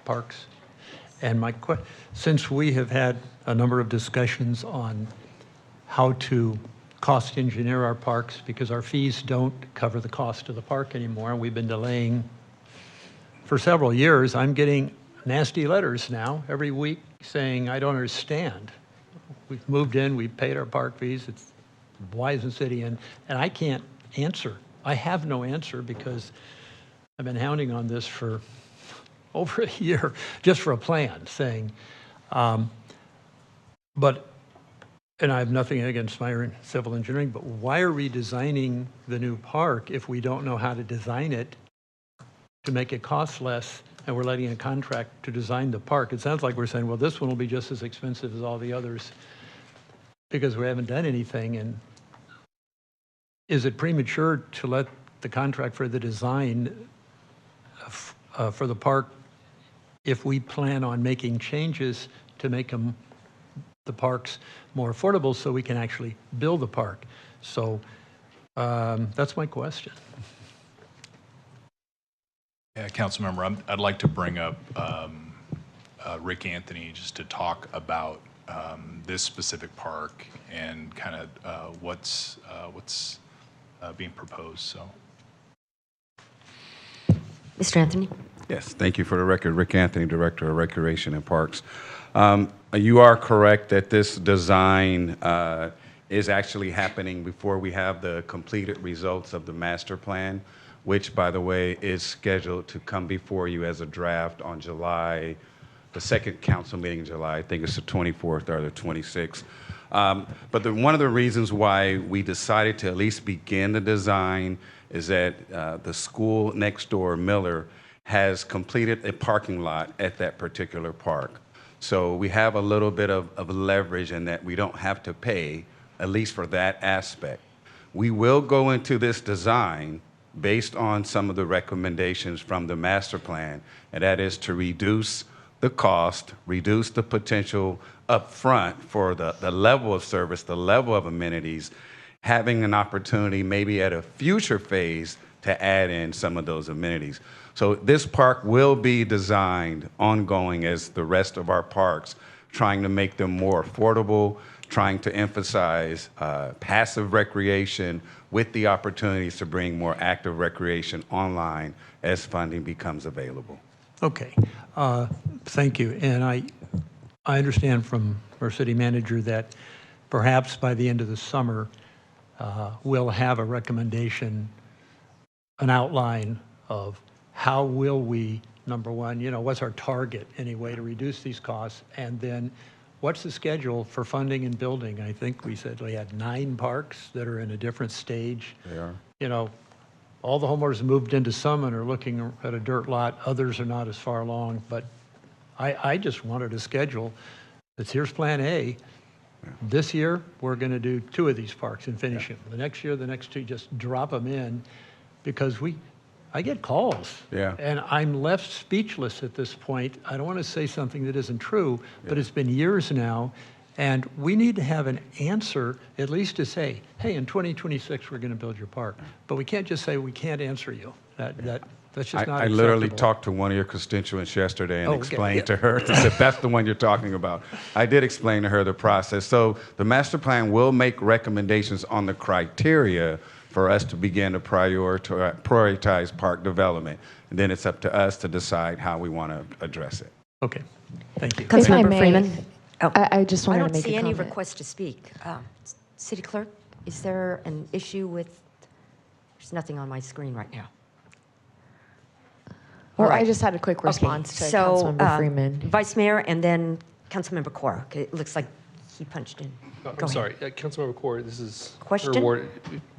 parks. And since we have had a number of discussions on how to cost engineer our parks because our fees don't cover the cost of the park anymore, and we've been delaying for several years, I'm getting nasty letters now every week saying, I don't understand. We've moved in, we've paid our park fees, it's wise in city, and I can't answer. I have no answer because I've been hounding on this for over a year just for a plan saying, and I have nothing against my civil engineering, but why are we designing the new park if we don't know how to design it to make it cost less, and we're letting a contract to design the park? It sounds like we're saying, well, this one will be just as expensive as all the others because we haven't done anything. And is it premature to let the contract for the design for the park if we plan on making changes to make the parks more affordable so we can actually build the park? So that's my question. Yeah, Councilmember, I'd like to bring up Rick Anthony just to talk about this specific park and kind of what's being proposed. So, Mr. Anthony. Yes, thank you. For the record, Rick Anthony, Director of Recreation and Parks. You are correct that this design is actually happening before we have the completed results of the master plan, which, by the way, is scheduled to come before you as a draft on July, the second council meeting in July. I think it's the 24th or the 26th. But one of the reasons why we decided to at least begin the design is that the school next door, Miller, has completed a parking lot at that particular park. So we have a little bit of leverage in that we don't have to pay, at least for that aspect. We will go into this design based on some of the recommendations from the master plan, and that is to reduce the cost, reduce the potential up front for the level of service, the level of amenities, having an opportunity maybe at a future phase to add in some of those amenities. So this park will be designed ongoing as the rest of our parks, trying to make them more affordable, trying to emphasize passive recreation with the opportunities to bring more active recreation online as funding becomes available. Okay, thank you. And I understand from our city manager that perhaps by the end of the summer, we'll have a recommendation, an outline of how will we, number one, what's our target anyway to reduce these costs, and then what's the schedule for funding and building? I think we said we had 9 parks that are in a different stage. They are. All the homeowners moved into some and are looking at a dirt lot. Others are not as far along, but I just wanted a schedule. Here's plan A. This year, we're going to do 2 of these parks and finish them. The next year, the next 2, just drop them in, because I get calls. Yeah. And I'm left speechless at this point. I don't want to say something that isn't true, but it's been years now, and we need to have an answer, at least to say, hey, in 2026, we're going to build your park. But we can't just say we can't answer you. That's just not acceptable. I literally talked to one of your constituents yesterday and explained to her that that's the one you're talking about. I did explain to her the process. So the master plan will make recommendations on the criteria for us to begin to prioritize park development. And then it's up to us to decide how we want to address it. Okay, thank you. Councilmember Freeman. I just wanted to make a I don't see any comment. requests to speak. City Clerk, is there an issue with, there's nothing on my screen right now. Well, All right. I just had a quick response to Councilmember Freeman. Vice Mayor and then Councilmember Cora. Okay, it looks like he punched in. Go I'm ahead. sorry, Councilmember Corey, this is Question? her ward.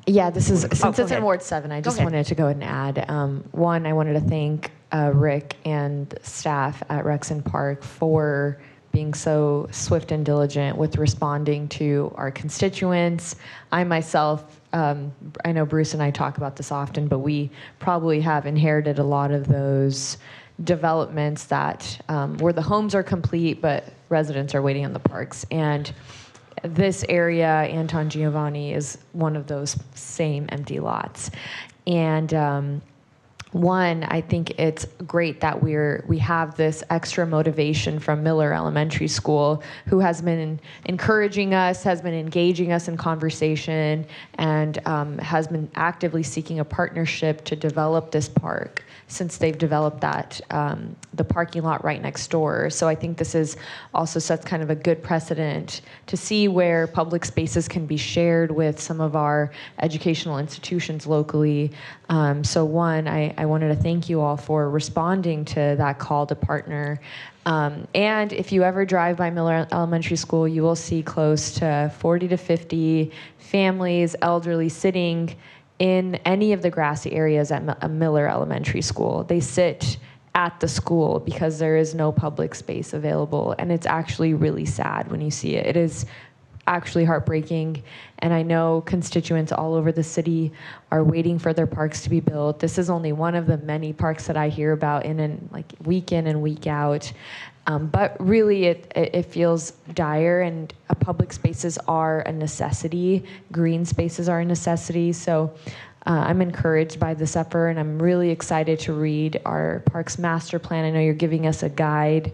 Yeah, this is, since go it's in ahead. Ward 7, I Go just ahead. wanted to go ahead and add, one, I wanted to thank Rick and staff at Rexon Park for being so swift and diligent with responding to our constituents. I myself, I know Bruce and I talk about this often, but we probably have inherited a lot of those developments that where the homes are complete, but residents are waiting on the parks. And this area, Anton Giovanni, is one of those same empty lots. And one, I think it's great that we have this extra motivation from Miller Elementary School, who has been encouraging us, has been engaging us in conversation, and has been actively seeking a partnership to develop this park since they've developed that the parking lot right next door. So I think this is also sets kind of a good precedent to see where public spaces can be shared with some of our educational institutions locally. So one, I wanted to thank you all for responding to that call to partner. And if you ever drive by Miller Elementary School, you will see close to 40 to 50 families, elderly, sitting in any of the grassy areas at Miller Elementary School. They sit at the school because there is no public space available, and it's actually really sad when you see it. It is actually heartbreaking, and I know constituents all over the city are waiting for their parks to be built. This is only one of the many parks that I hear about week in and week out. But really, it feels dire, and public spaces are a necessity. Green spaces are a necessity. So I'm encouraged by this effort, and I'm really excited to read our Parks Master Plan. I know you're giving us a guide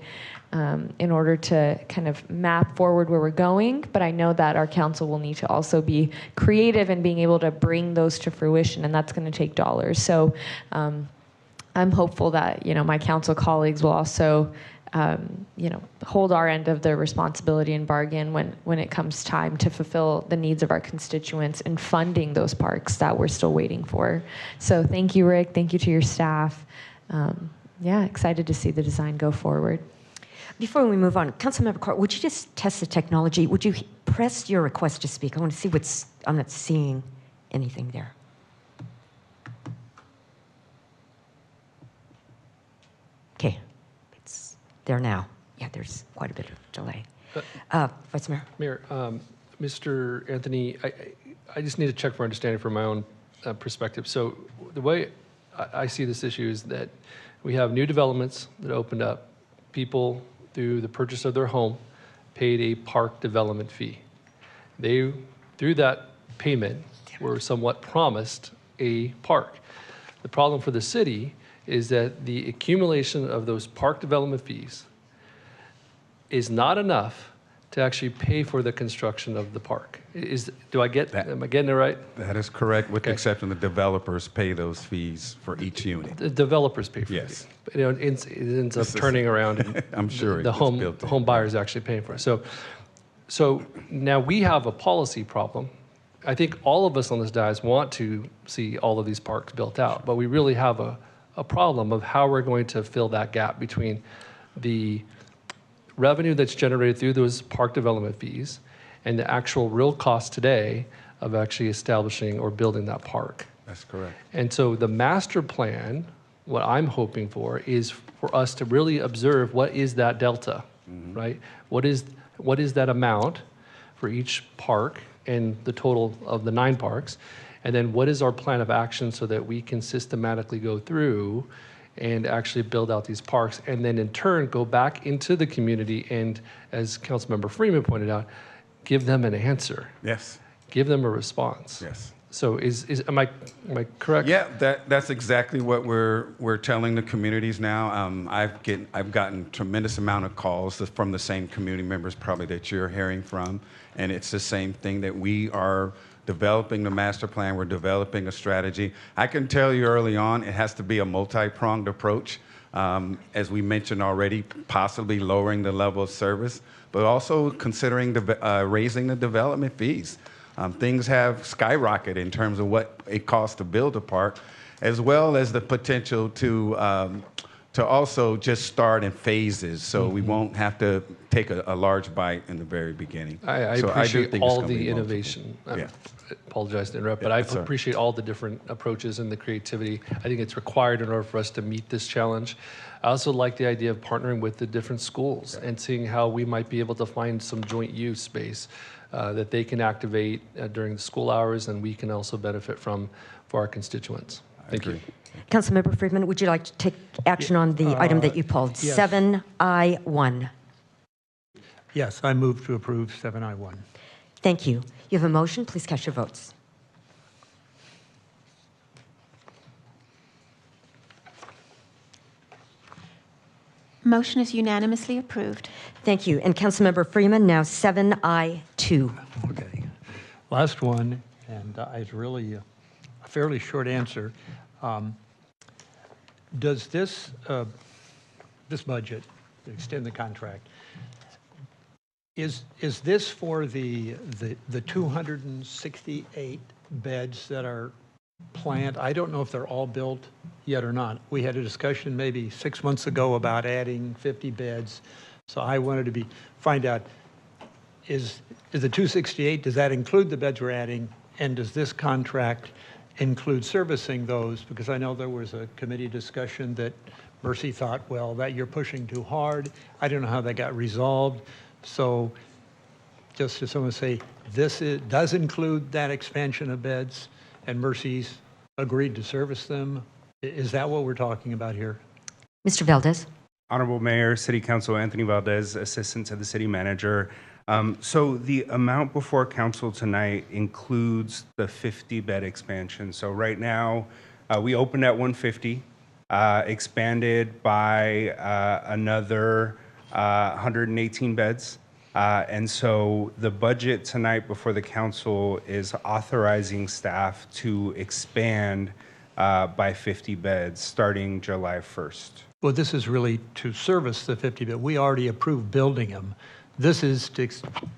in order to kind of map forward where we're going, but I know that our council will need to also be creative in being able to bring those to fruition, and that's going to take dollars. So I'm hopeful that my council colleagues will also hold our end of the responsibility and bargain when it comes time to fulfill the needs of our constituents in funding those parks that we're still waiting for. So thank you, Rick. Thank you to your staff. Excited to see the design go forward. Before we move on, Councilmember Carr, would you just test the technology? Would you press your request to speak? I want to see I'm not seeing anything there. Okay, it's there now. Yeah, there's quite a bit of delay. Vice Mayor. Mayor, Mr. Anthony, I just need to check for understanding from my own perspective. So the way I see this issue is that we have new developments that opened up. People, through the purchase of their home, paid a park development fee. They, through that payment, were somewhat promised a park. The problem for the city is that the accumulation of those park development fees is not enough to actually pay for the construction of the park. Am I getting it right? That is correct, with the Okay. exception the developers pay those fees for each unit. The developers pay for it. Yes. But, it ends up This is- turning around and I'm sure the it's home built in. home buyer is actually paying for it. So now we have a policy problem. I think all of us on this dais want to see all of these parks built out, but we really have a problem of how we're going to fill that gap between the revenue that's generated through those park development fees and the actual real cost today of actually establishing or building that park. That's correct. And so the master plan, what I'm hoping for is for us to really observe what is that delta, right? What is that amount for each park and the total of the 9 parks? And then what is our plan of action so that we can systematically go through and actually build out these parks, and then in turn go back into the community and, as Councilmember Freeman pointed out, give them an answer. Yes. Give them a response. Yes. So am I correct? Yeah, that's exactly what we're telling the communities now. I've gotten tremendous amount of calls from the same community members probably that you're hearing from, and it's the same thing, that we are developing the master plan, we're developing a strategy. I can tell you early on, it has to be a multi-pronged approach. As we mentioned already, possibly lowering the level of service, but also considering raising the development fees. Things have skyrocketed in terms of what it costs to build a park, as well as the potential to also just start in phases, so we won't have to take a large bite in the very beginning. I So appreciate think it's all gonna be the multiple. innovation. Yeah. I apologize to interrupt, but I That's all right. appreciate all the different approaches and the creativity. I think it's required in order for us to meet this challenge. I also like the idea of partnering with the different schools and seeing how we might be able to find some joint use space that they can activate during the school hours, and we can also benefit from for our constituents. Thank you. Councilmember Friedman, would you like to take action on the item that you pulled? yes. 7I1. Yes, I move to approve 7I1. Thank you. You have a motion. Please cast your votes. Motion is unanimously approved. Thank you. And Councilmember Freeman, now 7I2. Okay. Last one, and it's really a fairly short answer. Does this budget, to extend the contract, is this for the 268 beds that are planned? I don't know if they're all built yet or not. We had a discussion maybe 6 months ago about adding 50 beds. So I wanted to find out, is the 268, does that include the beds we're adding? And does this contract include servicing those? Because I know there was a committee discussion that Mercy thought, well, that you're pushing too hard. I don't know how that got resolved. So just to someone say, does include that expansion of beds, and Mercy's agreed to service them. Is that what we're talking about here? Mr. Valdez. Honorable Mayor, City Council, Anthony Valdez, Assistant to the City Manager. So the amount before Council tonight includes the 50-bed expansion. So right now, we opened at 150, expanded by another 118 beds. And so the budget tonight before the Council is authorizing staff to expand by 50 beds starting July 1st. Well, this is really to service the 50 bed. We already approved building them. This is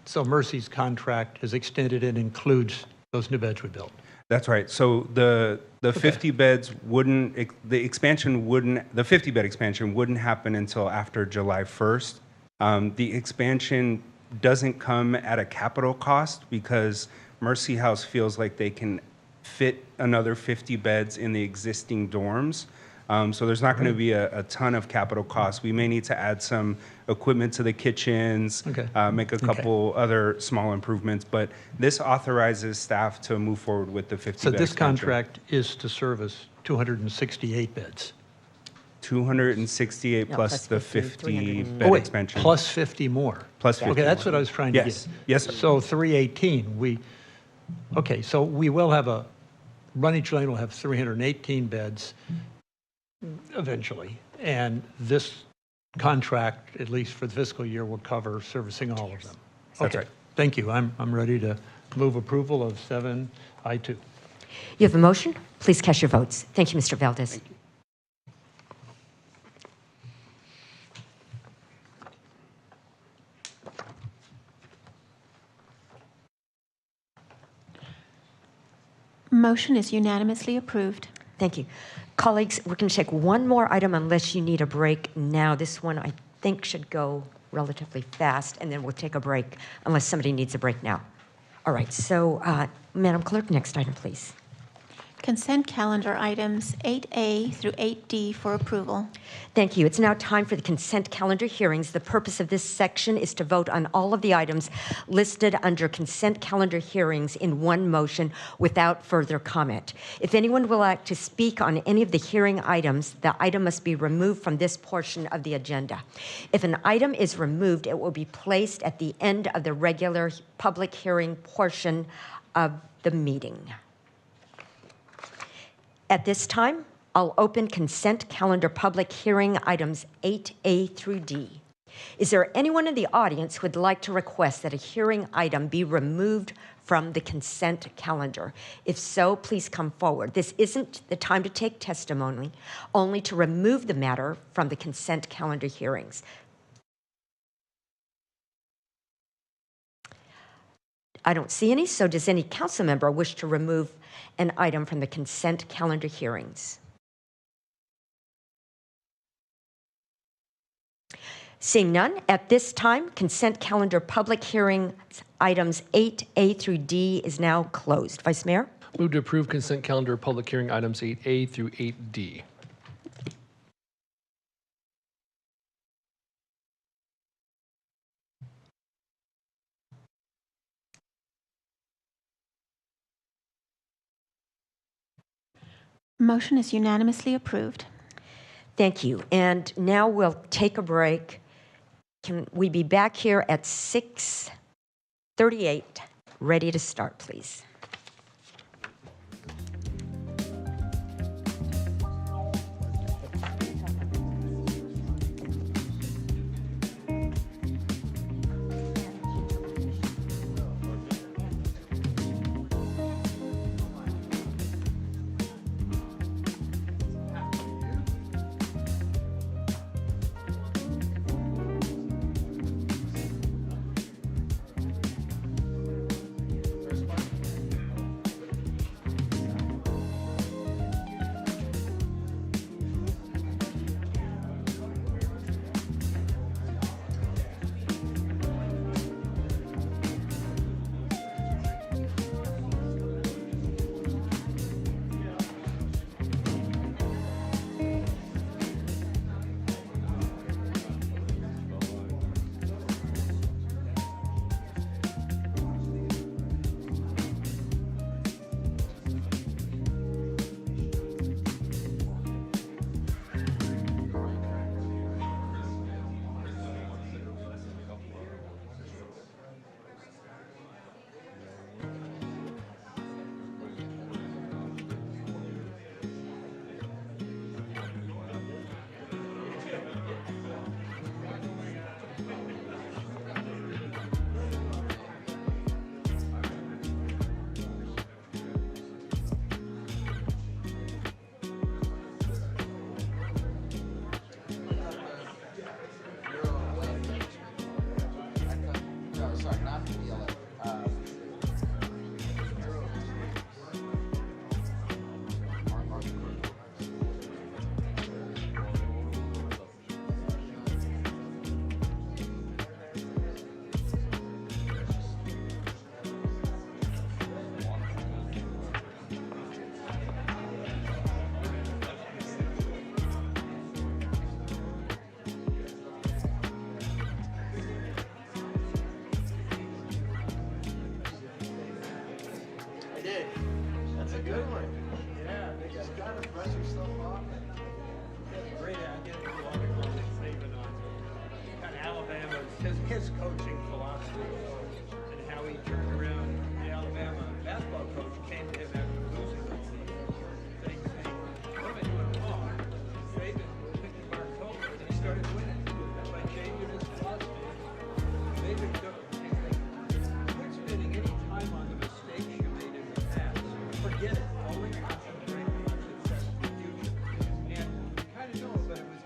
so Mercy's contract is extended and includes those new beds we built. That's right. So the 50 beds wouldn't, the 50-bed expansion wouldn't happen until after July 1st. The expansion doesn't come at a capital cost because Mercy House feels like they can fit another 50 beds in the existing dorms. So there's not going to be a ton of capital costs. We may need to add some equipment to the kitchens, make a couple other small improvements, but this authorizes staff to move forward with the 50 So bed this expansion. contract is to service 268 beds. 268 No, plus the 50 bed Oh, wait, expansion. plus 50 more. Plus 50 Okay, that's more. what I was trying to Yes. get. Yes, sir. So 318, okay, so we will have Runnage Lane will have 318 beds eventually, and this contract, at least for the fiscal year, will cover servicing all of them. That's Okay, right. thank you. I'm ready to move approval of 7I2. You have a motion? Please cast your votes. Thank you, Mr. Valdez. Motion is unanimously approved. Thank you. Colleagues, we're going to take one more item unless you need a break now. This one I think should go relatively fast, and then we'll take a break unless somebody needs a break now. All right, so Madam Clerk, next item, please. Consent calendar items 8A through 8D for approval. Thank you. It's now time for the consent calendar hearings. The purpose of this section is to vote on all of the items listed under consent calendar hearings in one motion without further comment. If anyone would like to speak on any of the hearing items, the item must be removed from this portion of the agenda. If an item is removed, it will be placed at the end of the regular public hearing portion of the meeting. At this time, I'll open consent calendar public hearing items 8A through D. Is there anyone in the audience who would like to request that a hearing item be removed from the consent calendar? If so, please come forward. This isn't the time to take testimony, only to remove the matter from the consent calendar hearings. I don't see any, so does any council member wish to remove an item from the consent calendar hearings? Seeing none, at this time, consent calendar public hearing items 8A through D is now closed. Vice Mayor? Move to approve consent calendar public hearing items 8A through 8D. Motion is unanimously approved. Thank you. And now we'll take a break. Can we be back here at 6:38, ready to start, please? That's a good one. Yeah, they just gotta brush yourself off. great idea to go on the call statement on kind of Alabama's his coaching philosophy and how he turned around. The Alabama basketball coach came to him after losing all these things, saying, "What am I doing wrong?" Saban picked him our coach, and he started winning by changing his philosophy. Saban quit spending any time on the mistakes you made in the past. Forget it. Only concentrate on success in the future. And you kind of know, but it was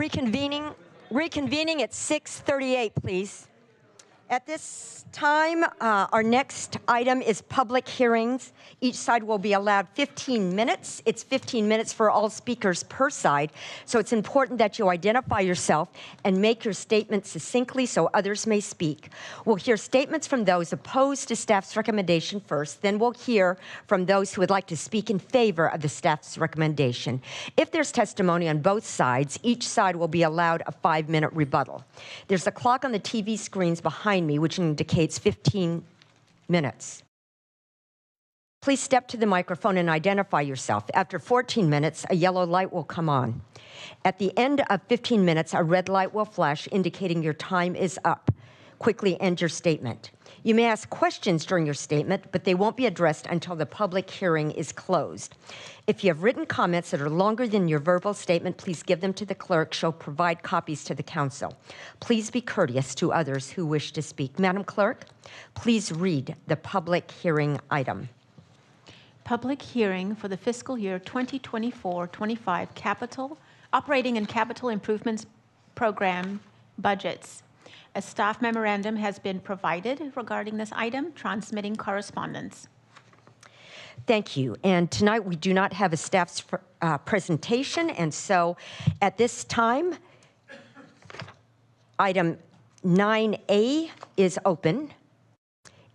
Reconvening at 6:38, please. At this time, our next item is public hearings. Each side will be allowed 15 minutes. It's 15 minutes for all speakers per side, so it's important that you identify yourself and make your statement succinctly so others may speak. We'll hear statements from those opposed to staff's recommendation first, then we'll hear from those who would like to speak in favor of the staff's recommendation. If there's testimony on both sides, each side will be allowed a 5-minute rebuttal. There's a clock on the TV screens behind me, which indicates 15 minutes. Please step to the microphone and identify yourself. After 14 minutes, a yellow light will come on. At the end of 15 minutes, a red light will flash, indicating your time is up. Quickly end your statement. You may ask questions during your statement, but they won't be addressed until the public hearing is closed. If you have written comments that are longer than your verbal statement, please give them to the clerk. She'll provide copies to the council. Please be courteous to others who wish to speak. Madam Clerk, please read the public hearing item. Public hearing for the fiscal year 2024-25 capital, operating and capital improvements program budgets. A staff memorandum has been provided regarding this item, transmitting correspondence. Thank you. And tonight we do not have a staff's presentation, and so at this time, item 9A is open.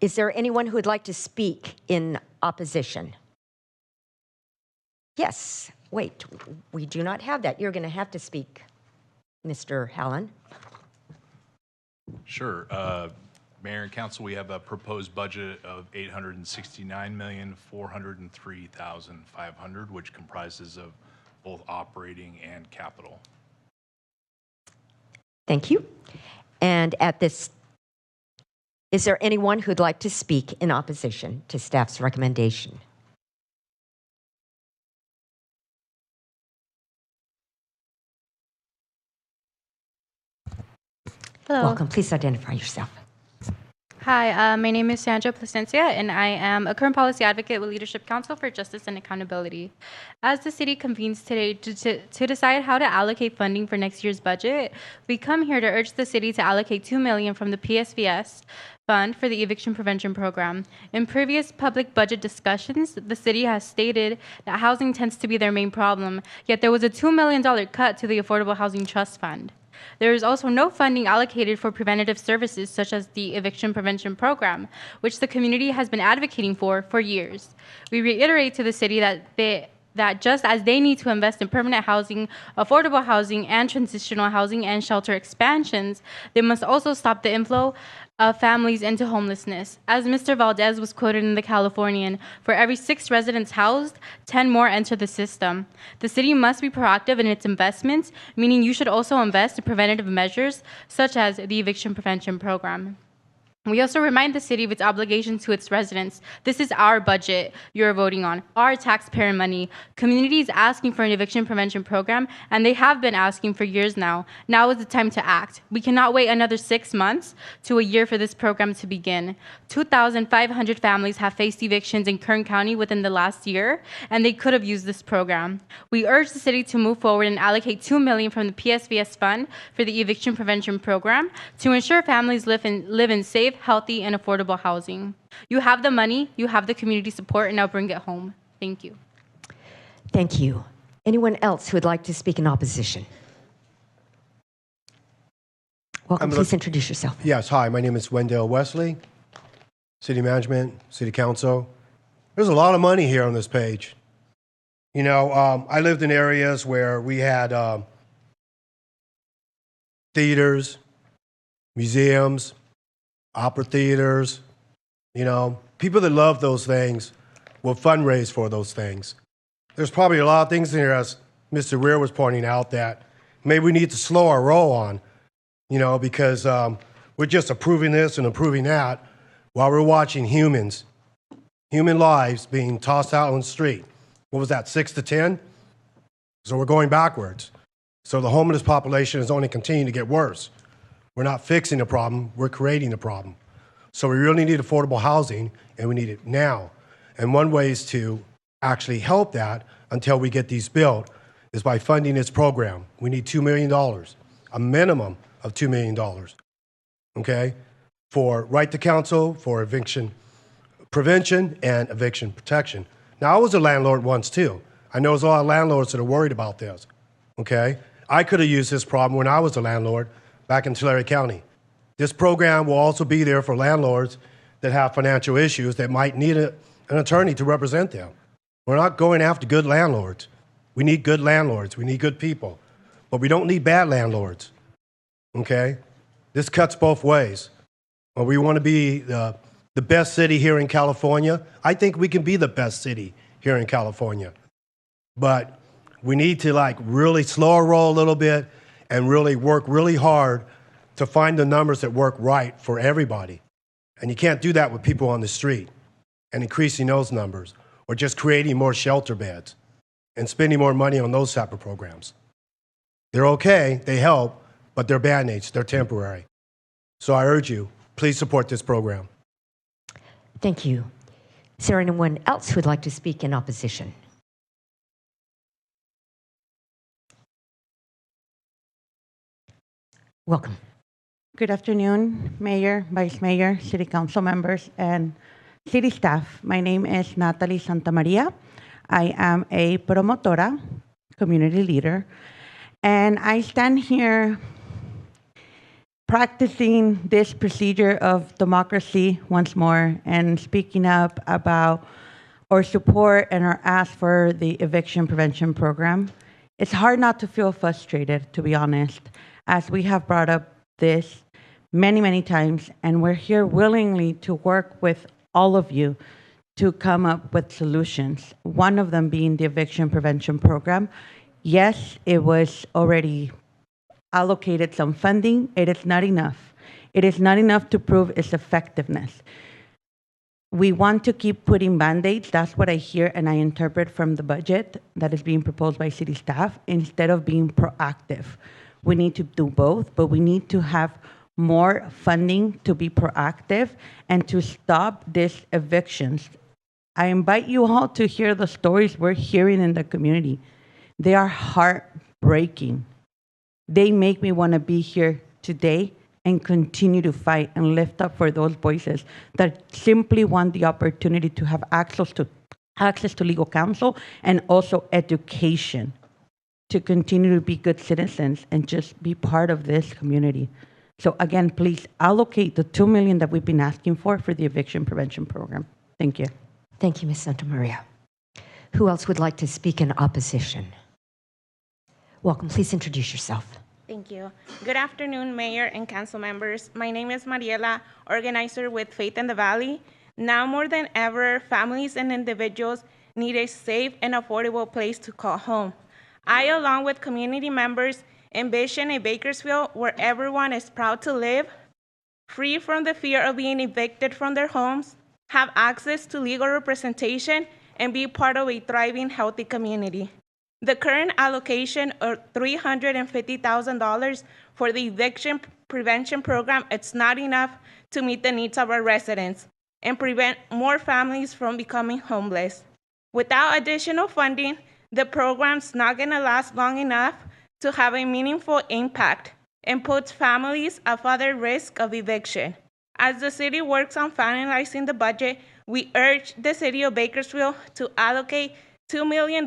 Is there anyone who would like to speak in opposition? Yes. Wait, we do not have that. You're going to have to speak, Mr. Hallen. Sure. Mayor and Council, we have a proposed budget of $869,403,500, which comprises of both operating and capital. Thank you. And at this, is there anyone who'd like to speak in opposition to staff's recommendation? Hello. Welcome. Please identify yourself. Hi, my name is Sandra Placencia, and I am a current policy advocate with Leadership Council for Justice and Accountability. As the city convenes today to decide how to allocate funding for next year's budget, we come here to urge the city to allocate $2 million from the PSVS fund for the eviction prevention program. In previous public budget discussions, the city has stated that housing tends to be their main problem, yet there was a $2 million cut to the Affordable Housing Trust Fund. There is also no funding allocated for preventative services such as the eviction prevention program, which the community has been advocating for years. We reiterate to the city that just as they need to invest in permanent housing, affordable housing, and transitional housing and shelter expansions, they must also stop the inflow of families into homelessness. As Mr. Valdez was quoted in the Californian, for every 6 residents housed, 10 more enter the system. The city must be proactive in its investments, meaning you should also invest in preventative measures such as the eviction prevention program. We also remind the city of its obligation to its residents. This is our budget you're voting on, our taxpayer money. Community is asking for an eviction prevention program, and they have been asking for years now. Now is the time to act. We cannot wait another 6 months to a year for this program to begin. 2,500 families have faced evictions in Kern County within the last year, and they could have used this program. We urge the city to move forward and allocate $2 million from the PSVS fund for the eviction prevention program to ensure families live in safe, healthy, and affordable housing. You have the money, you have the community support, and now bring it home. Thank you. Thank you. Anyone else who would like to speak in opposition? Welcome. Please introduce yourself. Yes, hi, my name is Wendell Wesley, City Management, City Council. There's a lot of money here on this page. You know, I lived in areas where we had theaters, museums, opera theaters, you know, people that love those things will fundraise for those things. There's probably a lot of things in here, as Mr. Rear was pointing out, that maybe we need to slow our roll on, you know, because we're just approving this and approving that while we're watching human lives being tossed out on the street. What was that, 6 to 10? So we're going backwards. So the homeless population is only continuing to get worse. We're not fixing the problem, we're creating the problem. So we really need affordable housing, and we need it now. And one way is to actually help that until we get these built is by funding this program. We need $2 million, a minimum of $2 million, okay, for right to counsel, for eviction prevention, and eviction protection. Now, I was a landlord once too. I know there's a lot of landlords that are worried about this, okay? I could have used this problem when I was a landlord back in Tulare County. This program will also be there for landlords that have financial issues that might need an attorney to represent them. We're not going after good landlords. We need good landlords. We need good people. But we don't need bad landlords, okay? This cuts both ways. Well, we want to be the best city here in California. I think we can be the best city here in California. But we need to like really slow our roll a little bit and really work really hard to find the numbers that work right for everybody. And you can't do that with people on the street and increasing those numbers or just creating more shelter beds and spending more money on those type of programs. They're okay, they help, but they're Band-Aids, they're temporary. So I urge you, please support this program. Thank you. Is there anyone else who would like to speak in opposition? Welcome. Good afternoon, Mayor, Vice Mayor, City Council members, and city staff. My name is Natalie Santamaria. I am a promotora, community leader, and I stand here practicing this procedure of democracy once more and speaking up about our support and our ask for the eviction prevention program. It's hard not to feel frustrated, to be honest, as we have brought up this many, many times, and we're here willingly to work with all of you to come up with solutions. One of them being the eviction prevention program. Yes, it was already allocated some funding. It is not enough. It is not enough to prove its effectiveness. We want to keep putting Band-Aids. That's what I hear and I interpret from the budget that is being proposed by city staff instead of being proactive. We need to do both, but we need to have more funding to be proactive and to stop these evictions. I invite you all to hear the stories we're hearing in the community. They are heartbreaking. They make me want to be here today and continue to fight and lift up for those voices that simply want the opportunity to have access to legal counsel and also education to continue to be good citizens and just be part of this community. So again, please allocate the $2 million that we've been asking for the eviction prevention program. Thank you. Thank you, Ms. Santamaria. Who else would like to speak in opposition? Welcome, please introduce yourself. Thank you. Good afternoon, Mayor and Council members. My name is Mariela, organizer with Faith in the Valley. Now more than ever, families and individuals need a safe and affordable place to call home. I, along with community members, envision a Bakersfield where everyone is proud to live, free from the fear of being evicted from their homes, have access to legal representation, and be part of a thriving, healthy community. The current allocation of $350,000 for the eviction prevention program, it's not enough to meet the needs of our residents and prevent more families from becoming homeless. Without additional funding, the program's not going to last long enough to have a meaningful impact and puts families at further risk of eviction. As the city works on finalizing the budget, we urge the city of Bakersfield to allocate $2 million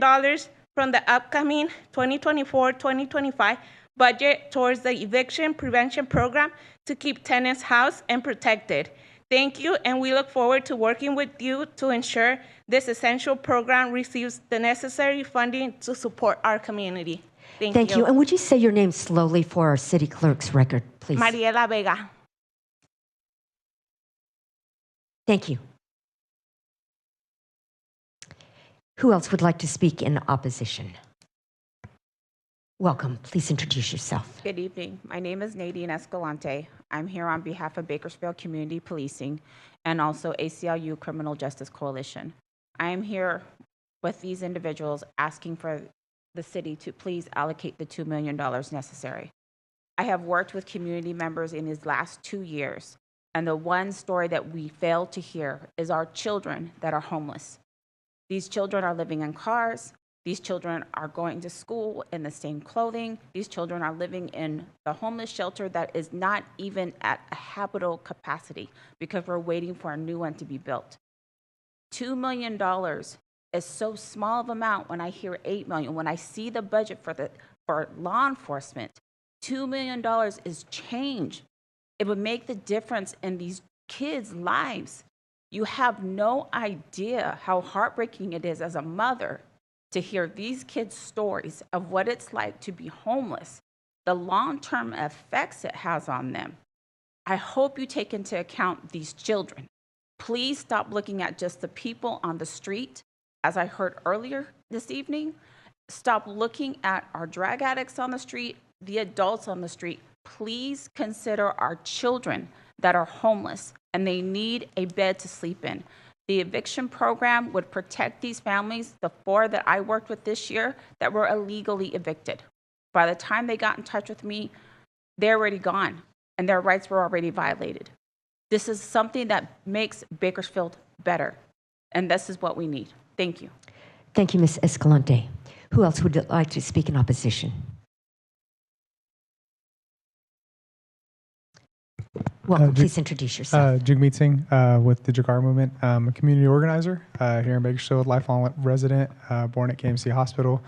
from the upcoming 2024-2025 budget towards the eviction prevention program to keep tenants housed and protected. Thank you, and we look forward to working with you to ensure this essential program receives the necessary funding to support our community. Thank you. And would you say your name slowly for our city clerk's record, please? Mariela Vega. Thank you. Who else would like to speak in opposition? Welcome. Please introduce yourself. Good evening. My name is Nadine Escalante. I'm here on behalf of Bakersfield Community Policing and also ACLU Criminal Justice Coalition. I am here with these individuals asking for the city to please allocate the $2 million necessary. I have worked with community members in these last 2 years, and the one story that we fail to hear is our children that are homeless. These children are living in cars, These children are going to school in the same clothing. These children are living in the homeless shelter that is not even at a habitable capacity because we're waiting for a new one to be built. $2 million is so small of amount when I hear $8 million. When I see the budget for law enforcement, $2 million is change. It would make the difference in these kids' lives. You have no idea how heartbreaking it is as a mother to hear these kids' stories of what it's like to be homeless, the long-term effects it has on them. I hope you take into account these children. Please stop looking at just the people on the street, as I heard earlier this evening. Stop looking at our drug addicts on the street, the adults on the street. Please consider our children that are homeless and they need a bed to sleep in. The eviction program would protect these families, the 4 that I worked with this year that were illegally evicted. By the time they got in touch with me, they're already gone and their rights were already violated. This is something that makes Bakersfield better, and this is what we need. Thank you. Thank you, Ms. Escalante. Who else would like to speak in opposition? Welcome. Please introduce yourself. Jagmeet Singh with the Jagar Movement. I'm a community organizer here in Bakersfield, lifelong resident, born at KMC Hospital.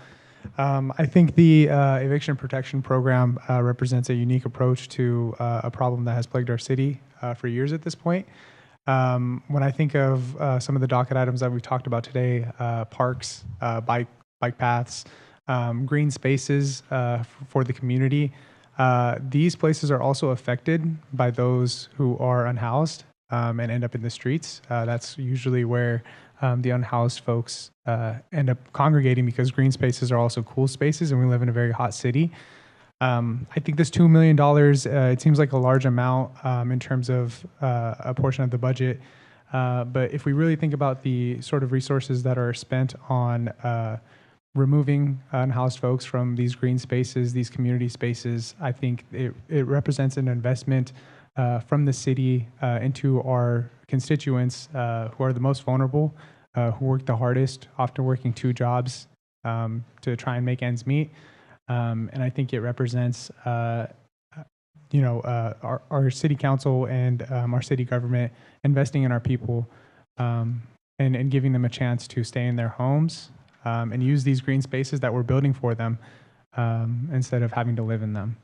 I think the eviction protection program represents a unique approach to a problem that has plagued our city for years at this point. When I think of some of the docket items that we've talked about today, parks, bike paths, green spaces for the community, these places are also affected by those who are unhoused and end up in the streets. That's usually where the unhoused folks end up congregating because green spaces are also cool spaces and we live in a very hot city. I think this $2 million, it seems like a large amount in terms of a portion of the budget. But if we really think about the sort of resources that are spent on removing unhoused folks from these green spaces, these community spaces, I think it represents an investment from the city into our constituents who are the most vulnerable, who work the hardest, often working 2 jobs to try and make ends meet. And I think it represents, our city council and our city government investing in our people and giving them a chance to stay in their homes and use these green spaces that we're building for them instead of having to live in them.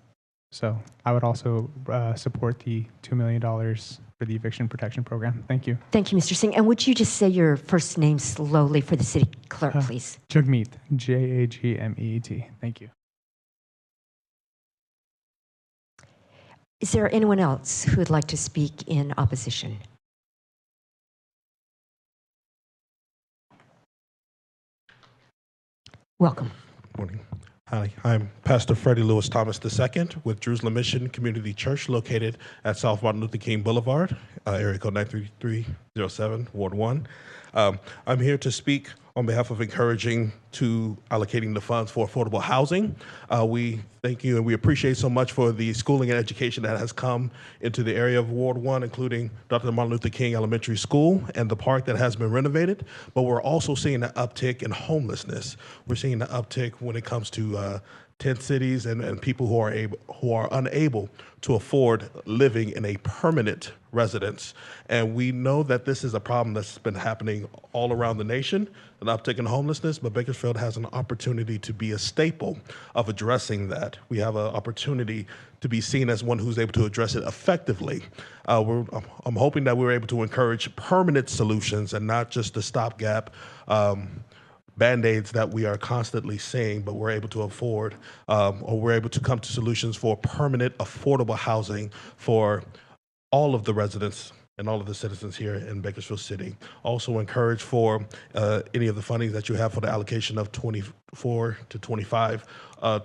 So I would also support the $2 million for the eviction protection program. Thank you. Thank you, Mr. Singh. And would you just say your first name slowly for the city clerk, please? Jagmeet, Jagmeet. Thank you. Is there anyone else who would like to speak in opposition? Welcome. Morning. Hi, I'm Pastor Freddie Lewis Thomas II with Jerusalem Mission Community Church located at South Martin Luther King Boulevard, area code 93307, Ward 1. I'm here to speak on behalf of encouraging to allocating the funds for affordable housing. We thank you and we appreciate so much for the schooling and education that has come into the area of Ward 1, including Dr. Martin Luther King Elementary School and the park that has been renovated. But we're also seeing an uptick in homelessness. We're seeing an uptick when it comes to tent cities and people who are unable to afford living in a permanent residence. And we know that this is a problem that's been happening all around the nation, an uptick in homelessness, but Bakersfield has an opportunity to be a staple of addressing that. We have an opportunity to be seen as one who's able to address it effectively. I'm hoping that we're able to encourage permanent solutions and not just the stopgap Band-Aids that we are constantly seeing, but we're able to afford, or we're able to come to solutions for permanent, affordable housing for all of the residents and all of the citizens here in Bakersfield City. Also encourage for any of the funding that you have for the allocation of 24 to 25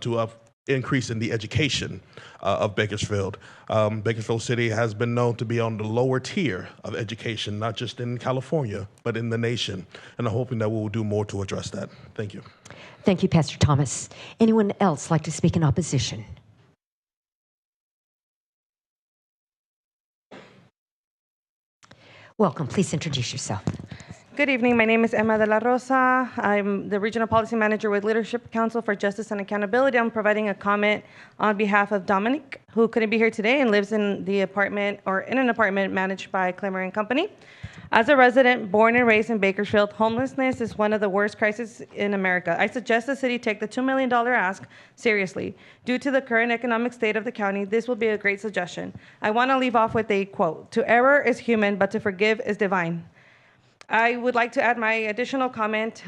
to increase in the education of Bakersfield. Bakersfield City has been known to be on the lower tier of education, not just in California, but in the nation. And I'm hoping that we will do more to address that. Thank you. Thank you, Pastor Thomas. Anyone else like to speak in opposition? Welcome. Please introduce yourself. Good evening. My name is Emma de la Rosa. I'm the Regional Policy Manager with Leadership Council for Justice and Accountability. I'm providing a comment on behalf of Dominic, who couldn't be here today and lives in the apartment or in an apartment managed by Clemmer and Company. As a resident born and raised in Bakersfield, homelessness is one of the worst crises in America. I suggest the city take the $2 million ask seriously. Due to the current economic state of the county, this will be a great suggestion. I want to leave off with a quote: "To err is human, but to forgive is divine." I would like to add my additional comment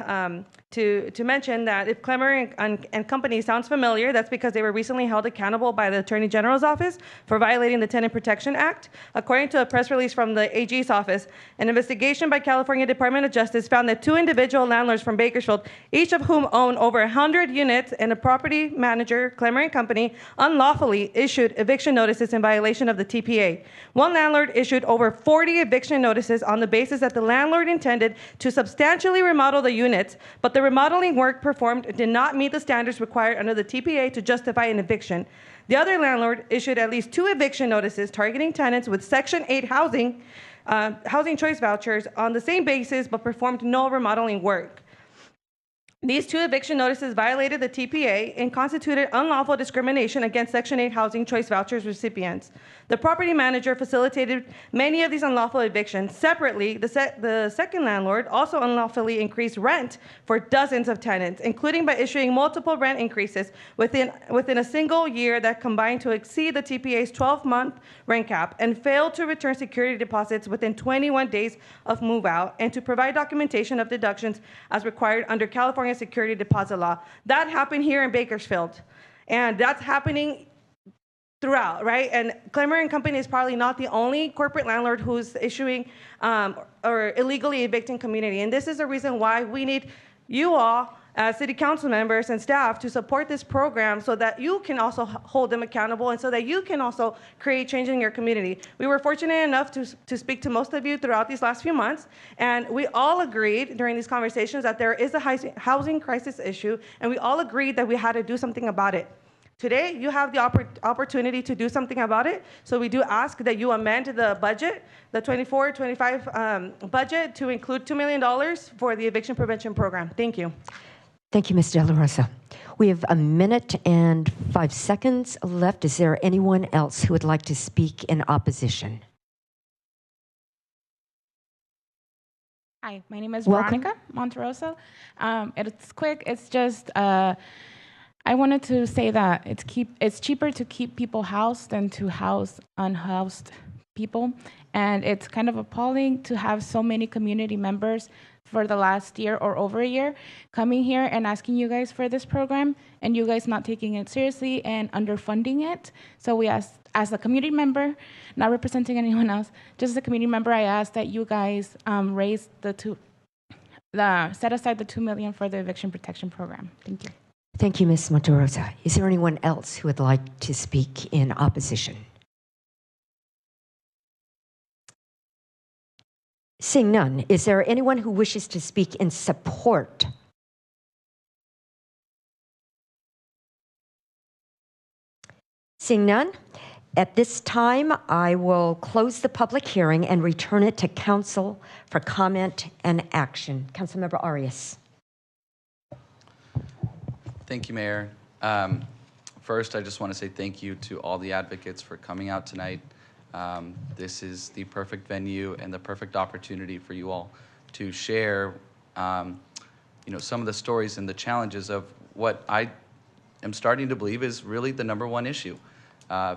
to mention that if Clemmer and Company sounds familiar, that's because they were recently held accountable by the Attorney General's office for violating the Tenant Protection Act. According to a press release from the AG's office, an investigation by California Department of Justice found that 2 individual landlords from Bakersfield, each of whom own over 100 units, and a property manager, Clemmer and Company, unlawfully issued eviction notices in violation of the TPA. One landlord issued over 40 eviction notices on the basis that the landlord intended to substantially remodel the units, but the remodeling work performed did not meet the standards required under the TPA to justify an eviction. The other landlord issued at least 2 eviction notices targeting tenants with Section 8 housing choice vouchers on the same basis, but performed no remodeling work. These 2 eviction notices violated the TPA and constituted unlawful discrimination against Section 8 housing choice vouchers recipients. The property manager facilitated many of these unlawful evictions. Separately, the second landlord also unlawfully increased rent for dozens of tenants, including by issuing multiple rent increases within a single year that combined to exceed the TPA's 12-month rent cap, and failed to return security deposits within 21 days of move-out, and to provide documentation of deductions as required under California security deposit law. That happened here in Bakersfield, and that's happening throughout, right? And Clemmer and Company is probably not the only corporate landlord who's issuing or illegally evicting community. And this is the reason why we need you all, as city council members and staff, to support this program so that you can also hold them accountable and so that you can also create change in your community. We were fortunate enough to speak to most of you throughout these last few months, and we all agreed during these conversations that there is a housing crisis issue, and we all agreed that we had to do something about it. Today, you have the opportunity to do something about it, so we do ask that you amend the budget, the 24-25 budget, to include $2 million for the eviction prevention program. Thank you. Thank you, Ms. De La Rosa. We have 1 minute and 5 seconds left. Is there anyone else who would like to speak in opposition? Hi, my name is Welcome. Veronica Monteroso. It's quick. It's just I wanted to say that it's cheaper to keep people housed than to house unhoused people, and it's kind of appalling to have so many community members for the last year or over a year coming here and asking you guys for this program, and you guys not taking it seriously and underfunding it. So we asked, as a community member, not representing anyone else, just as a community member, I asked that you guys raise set aside the $2 million for the eviction protection program. Thank you. Thank you, Ms. Monterosa. Is there anyone else who would like to speak in opposition? Seeing none, is there anyone who wishes to speak in support? Seeing none, at this time, I will close the public hearing and return it to council for comment and action. Councilmember Arias. Thank you, Mayor. First, I just want to say thank you to all the advocates for coming out tonight. This is the perfect venue and the perfect opportunity for you all to share, some of the stories and the challenges of what I am starting to believe is really the #1 issue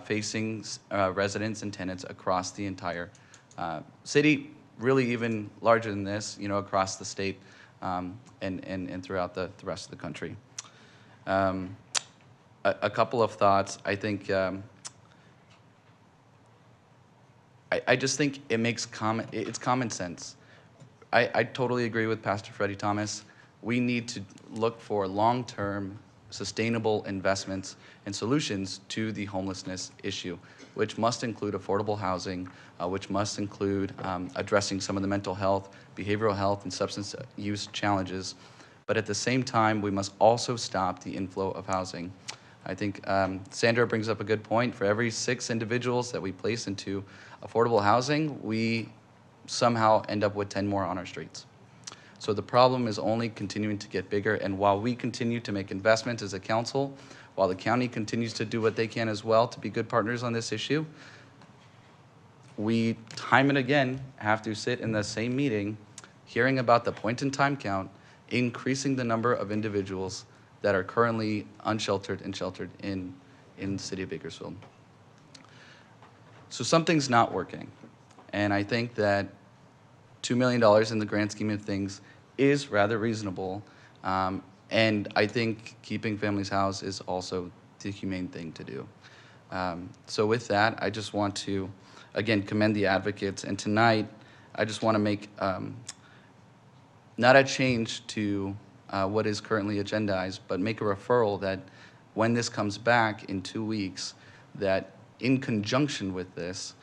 facing residents and tenants across the entire city, really even larger than this, across the state and throughout the rest of the country. A couple of thoughts. I think I just think it makes it's common sense. I totally agree with Pastor Freddie Thomas. We need to look for long-term, sustainable investments and solutions to the homelessness issue, which must include affordable housing, which must include addressing some of the mental health, behavioral health, and substance use challenges. But at the same time, we must also stop the inflow of housing. I think Sandra brings up a good point. For every 6 individuals that we place into affordable housing, we somehow end up with 10 more on our streets. So the problem is only continuing to get bigger, and while we continue to make investments as a council, while the county continues to do what they can as well to be good partners on this issue, we time and again have to sit in the same meeting hearing about the point-in-time count, increasing the number of individuals that are currently unsheltered and sheltered in the city of Bakersfield. So something's not working. And I think that $2 million in the grand scheme of things is rather reasonable. And I think keeping families housed is also the humane thing to do. So with that, I just want to, again, commend the advocates. And tonight, I just want to make not a change to what is currently agendized, but make a referral that when this comes back in 2 weeks, that in conjunction with this,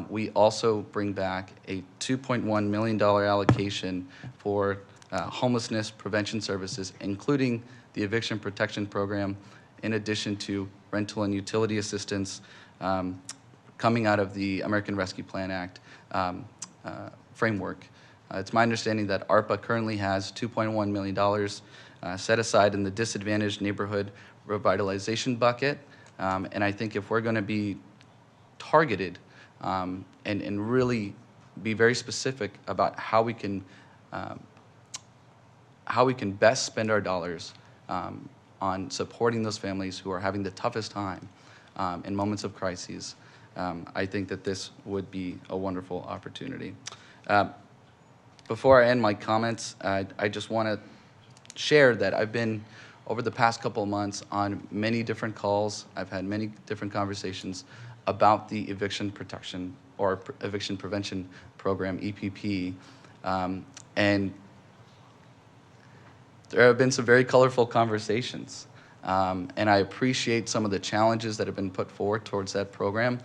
we also bring back a $2.1 million allocation for homelessness prevention services, including the eviction protection program, in addition to rental and utility assistance coming out of the American Rescue Plan Act framework. It's my understanding that ARPA currently has $2.1 million set aside in the disadvantaged neighborhood revitalization bucket. And I think if we're going to be targeted and really be very specific about how we can best spend our dollars on supporting those families who are having the toughest time in moments of crises, I think that this would be a wonderful opportunity. Before I end my comments, I just want to share that I've been, over the past couple of months, on many different calls. I've had many different conversations about the eviction protection or eviction prevention program, EPP. And there have been some very colorful conversations. And I appreciate some of the challenges that have been put forward towards that program.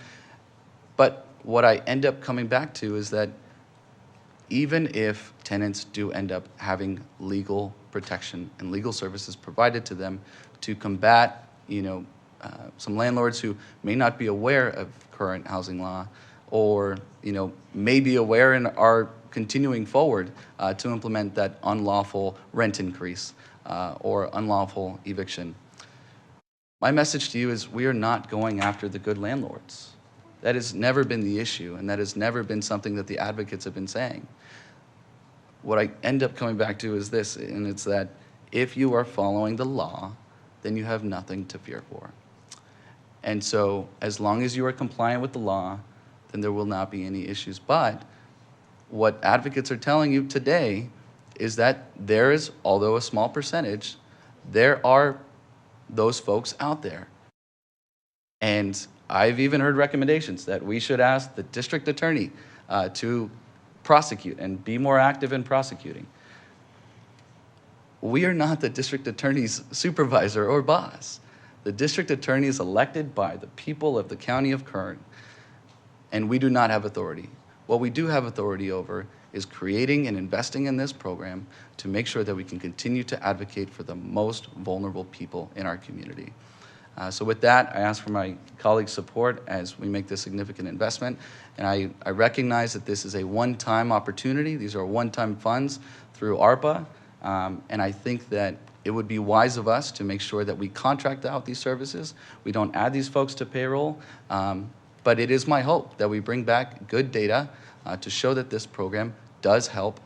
But what I end up coming back to is that even if tenants do end up having legal protection and legal services provided to them to combat, some landlords who may not be aware of current housing law, or may be aware and are continuing forward to implement that unlawful rent increase or unlawful eviction. My message to you is we are not going after the good landlords. That has never been the issue, and that has never been something that the advocates have been saying. What I end up coming back to is this, and it's that if you are following the law, then you have nothing to fear for. And so as long as you are compliant with the law, then there will not be any issues. But what advocates are telling you today is that there is, although a small percentage, there are those folks out there. And I've even heard recommendations that we should ask the district attorney to prosecute and be more active in prosecuting. We are not the district attorney's supervisor or boss. The district attorney is elected by the people of the county of Kern, and we do not have authority. What we do have authority over is creating and investing in this program to make sure that we can continue to advocate for the most vulnerable people in our community. So with that, I ask for my colleagues' support as we make this significant investment. And I recognize that this is a one-time opportunity. These are one-time funds through ARPA. And I think that it would be wise of us to make sure that we contract out these services. We don't add these folks to payroll. But it is my hope that we bring back good data to show that this program does help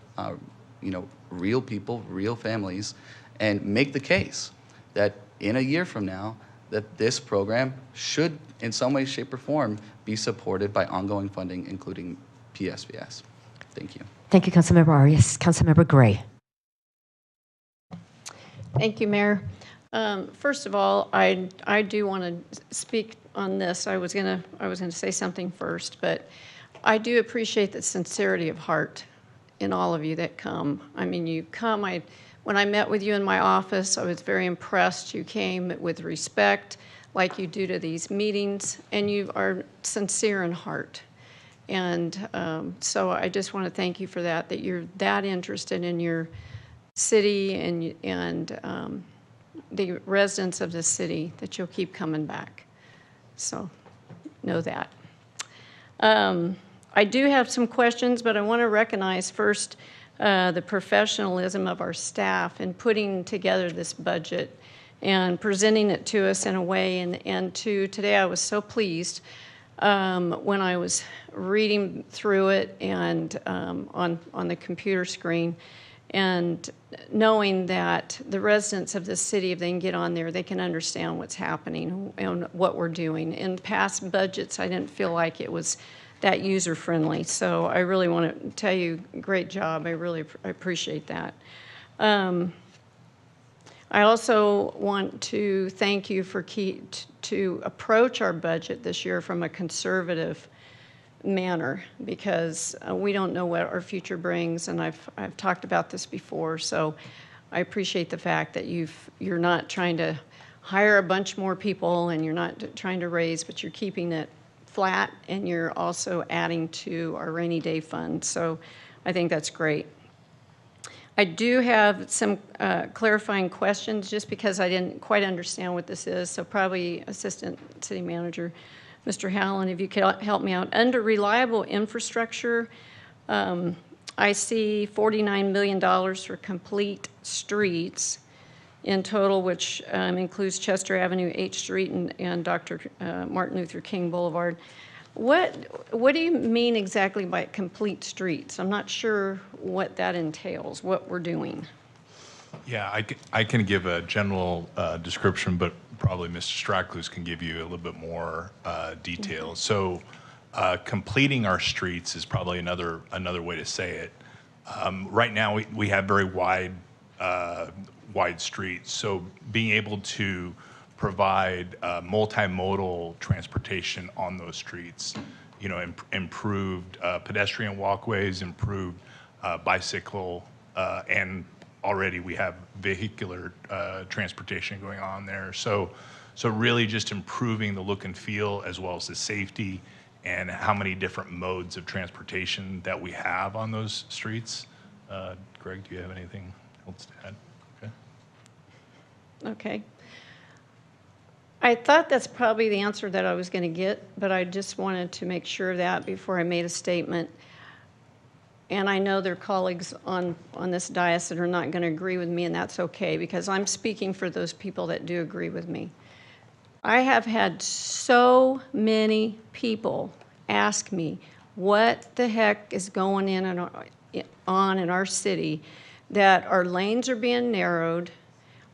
real people, real families, and make the case that in a year from now, that this program should, in some way, shape, or form, be supported by ongoing funding, including PSVS. Thank you. Thank you, Councilmember Arias. Councilmember Gray. Thank you, Mayor. First of all, I do want to speak on this. I was gonna say something first, but I do appreciate the sincerity of heart in all of you that come. I mean, you come. When I met with you in my office, I was very impressed. You came with respect, like you do to these meetings, and you are sincere in heart. And so I just want to thank you for that, that you're that interested in your city and the residents of the city, that you'll keep coming back. So know that. I do have some questions, but I want to recognize first the professionalism of our staff in putting together this budget and presenting it to us in a way. And today I was so pleased when I was reading through it and on the computer screen, and knowing that the residents of this city, if they can get on there, they can understand what's happening and what we're doing. In past budgets, I didn't feel like it was that user-friendly. So I really want to tell you, great job. I really appreciate that. I also want to thank you for to approach our budget this year from a conservative manner, because we don't know what our future brings, and I've talked about this before. So I appreciate the fact that you're not trying to hire a bunch more people, and you're not trying to raise, but you're keeping it flat, and you're also adding to our rainy day fund. So I think that's great. I do have some clarifying questions, just because I didn't quite understand what this is. So probably Assistant City Manager Mr. Howland, if you could help me out. Under reliable infrastructure, I see $49 million for complete streets in total, which includes Chester Avenue, H Street, and Dr. Martin Luther King Boulevard. What do you mean exactly by complete streets? I'm not sure what that entails, what we're doing. Yeah, I can give a general description, but probably Mr. Stracklus can give you a little bit more detail. So completing our streets is probably another way to say it. Right now, we have very wide streets. So being able to provide multimodal transportation on those streets, improved pedestrian walkways, improved bicycle, and already we have vehicular transportation going on there. So really just improving the look and feel, as well as the safety and how many different modes of transportation that we have on those streets. Greg, do you have anything else to add? Okay. I thought that's probably the answer that I was going to get, but I just wanted to make sure of that before I made a statement. And I know there are colleagues on this dais that are not going to agree with me, and that's okay, because I'm speaking for those people that do agree with me. I have had so many people ask me what the heck is going on in our city, that our lanes are being narrowed.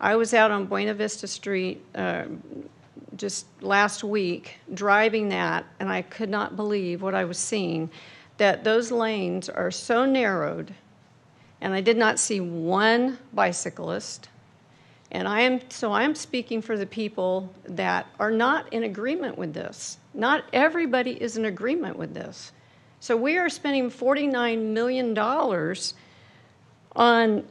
I was out on Buena Vista Street just last week driving that, and I could not believe what I was seeing, that those lanes are so narrowed, and I did not see one bicyclist. And I am speaking for the people that are not in agreement with this. Not everybody is in agreement with this. So we are spending $49 million on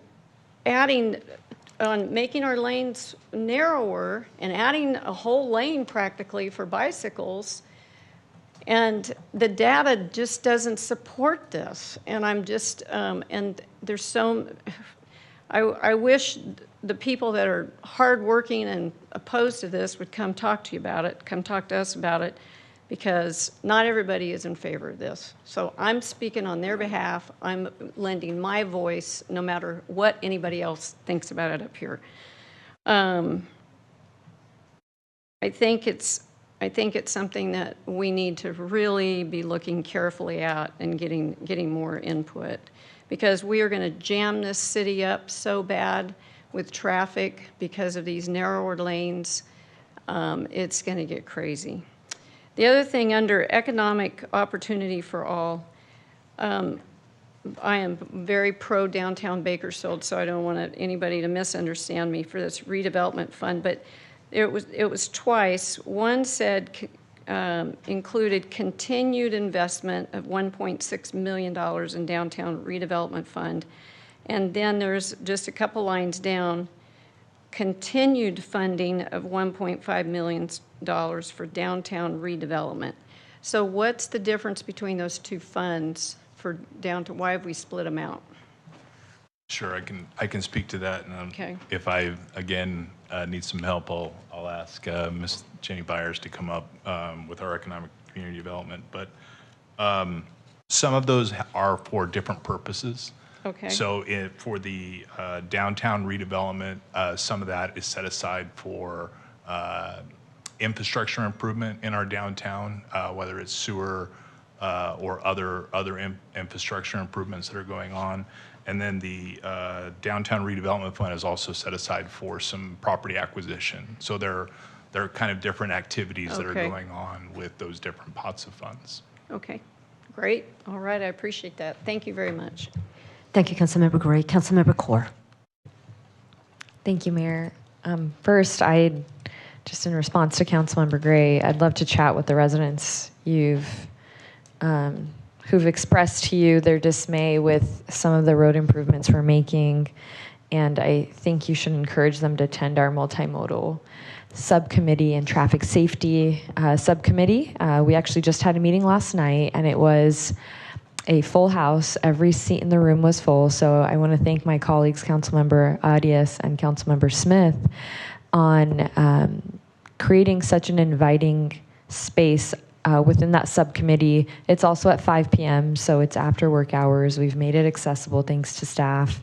making our lanes narrower and adding a whole lane practically for bicycles. And the data just doesn't support this. And I'm just, and there's so, I wish the people that are hardworking and opposed to this would come talk to you about it, come talk to us about it, because not everybody is in favor of this. So I'm speaking on their behalf. I'm lending my voice, no matter what anybody else thinks about it up here. I think it's something that we need to really be looking carefully at and getting more input, because we are going to jam this city up so bad with traffic because of these narrower lanes. It's going to get crazy. The other thing, under economic opportunity for all, I am very pro downtown Bakersfield, so I don't want anybody to misunderstand me for this redevelopment fund, but it was twice. One said included continued investment of $1.6 million in downtown redevelopment fund, and then there's just a couple lines down, continued funding of $1.5 million for downtown redevelopment. So what's the difference between those two funds for downtown? Why have we split them out? Sure, I can speak to that. And okay. If I again need some help, I'll ask Ms. Jenny Byers to come up with our economic community development. But some of those are for different purposes. Okay. So for the downtown redevelopment, some of that is set aside for infrastructure improvement in our downtown, whether it's sewer or other infrastructure improvements that are going on. And then the downtown redevelopment fund is also set aside for some property acquisition. So there are kind of different activities that are Okay. going on with those different pots of funds. Okay, great. All right, I appreciate that. Thank you very much. Thank you, Councilmember Gray. Councilmember Core. Thank you, Mayor. First, just in response to Councilmember Gray, I'd love to chat with the residents who've expressed to you their dismay with some of the road improvements we're making, and I think you should encourage them to attend our multimodal subcommittee and traffic safety subcommittee. We actually just had a meeting last night, and it was a full house. Every seat in the room was full. So I want to thank my colleagues, Councilmember Arias and Councilmember Smith, on creating such an inviting space within that subcommittee. It's also at 5 p.m., so it's after work hours. We've made it accessible thanks to staff.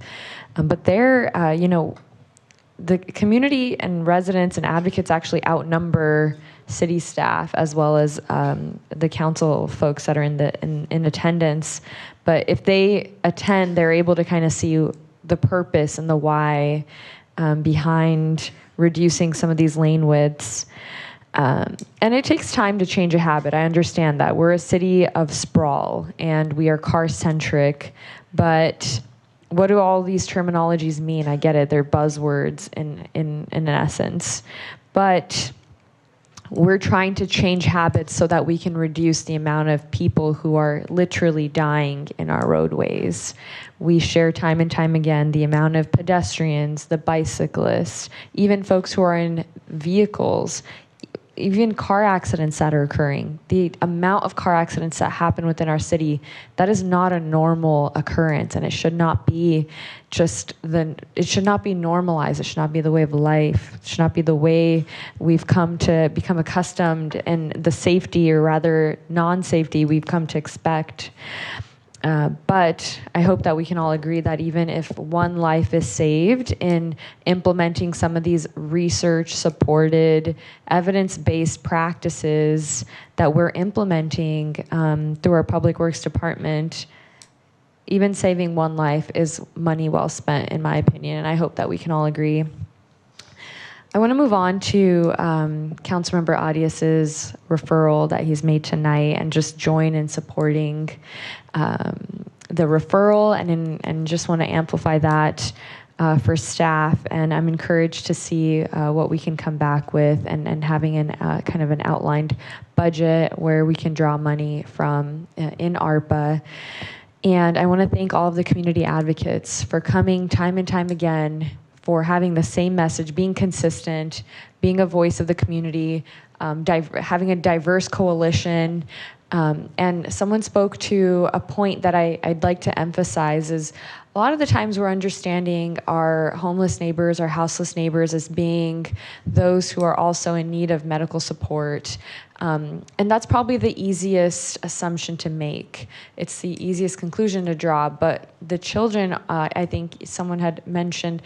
But there, the community and residents and advocates actually outnumber city staff as well as the council folks that are in attendance. But if they attend, they're able to kind of see the purpose and the why behind reducing some of these lane widths. And it takes time to change a habit. I understand that. We're a city of sprawl and we are car-centric, but what do all these terminologies mean? I get it. They're buzzwords in essence. But we're trying to change habits so that we can reduce the amount of people who are literally dying in our roadways. We share time and time again the amount of pedestrians, the bicyclists, even folks who are in vehicles, even car accidents that are occurring. The amount of car accidents that happen within our city, that is not a normal occurrence, and it should not be it should not be normalized. It should not be the way of life. It should not be the way we've come to become accustomed, and the safety, or rather non-safety, we've come to expect. But I hope that we can all agree that even if one life is saved in implementing some of these research-supported, evidence-based practices that we're implementing through our Public Works Department, even saving one life is money well spent, in my opinion, and I hope that we can all agree. I want to move on to Councilmember Arias's referral that he's made tonight, and just join in supporting the referral, and just want to amplify that for staff. And I'm encouraged to see what we can come back with, and having kind of an outlined budget where we can draw money from in ARPA. And I want to thank all of the community advocates for coming time and time again, for having the same message, being consistent, being a voice of the community, having a diverse coalition. And someone spoke to a point that I'd like to emphasize is a lot of the times we're understanding our homeless neighbors, our houseless neighbors as being those who are also in need of medical support. And that's probably the easiest assumption to make. It's the easiest conclusion to draw. But the children, I think someone had mentioned,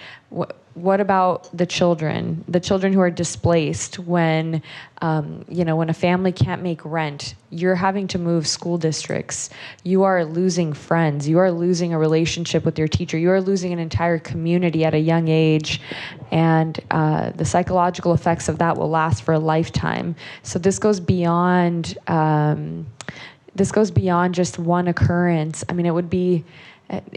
what about the children who are displaced when, when a family can't make rent, you're having to move school districts, you are losing friends, you are losing a relationship with your teacher, you are losing an entire community at a young age, and the psychological effects of that will last for a lifetime. So this goes beyond just one occurrence. I mean, it would be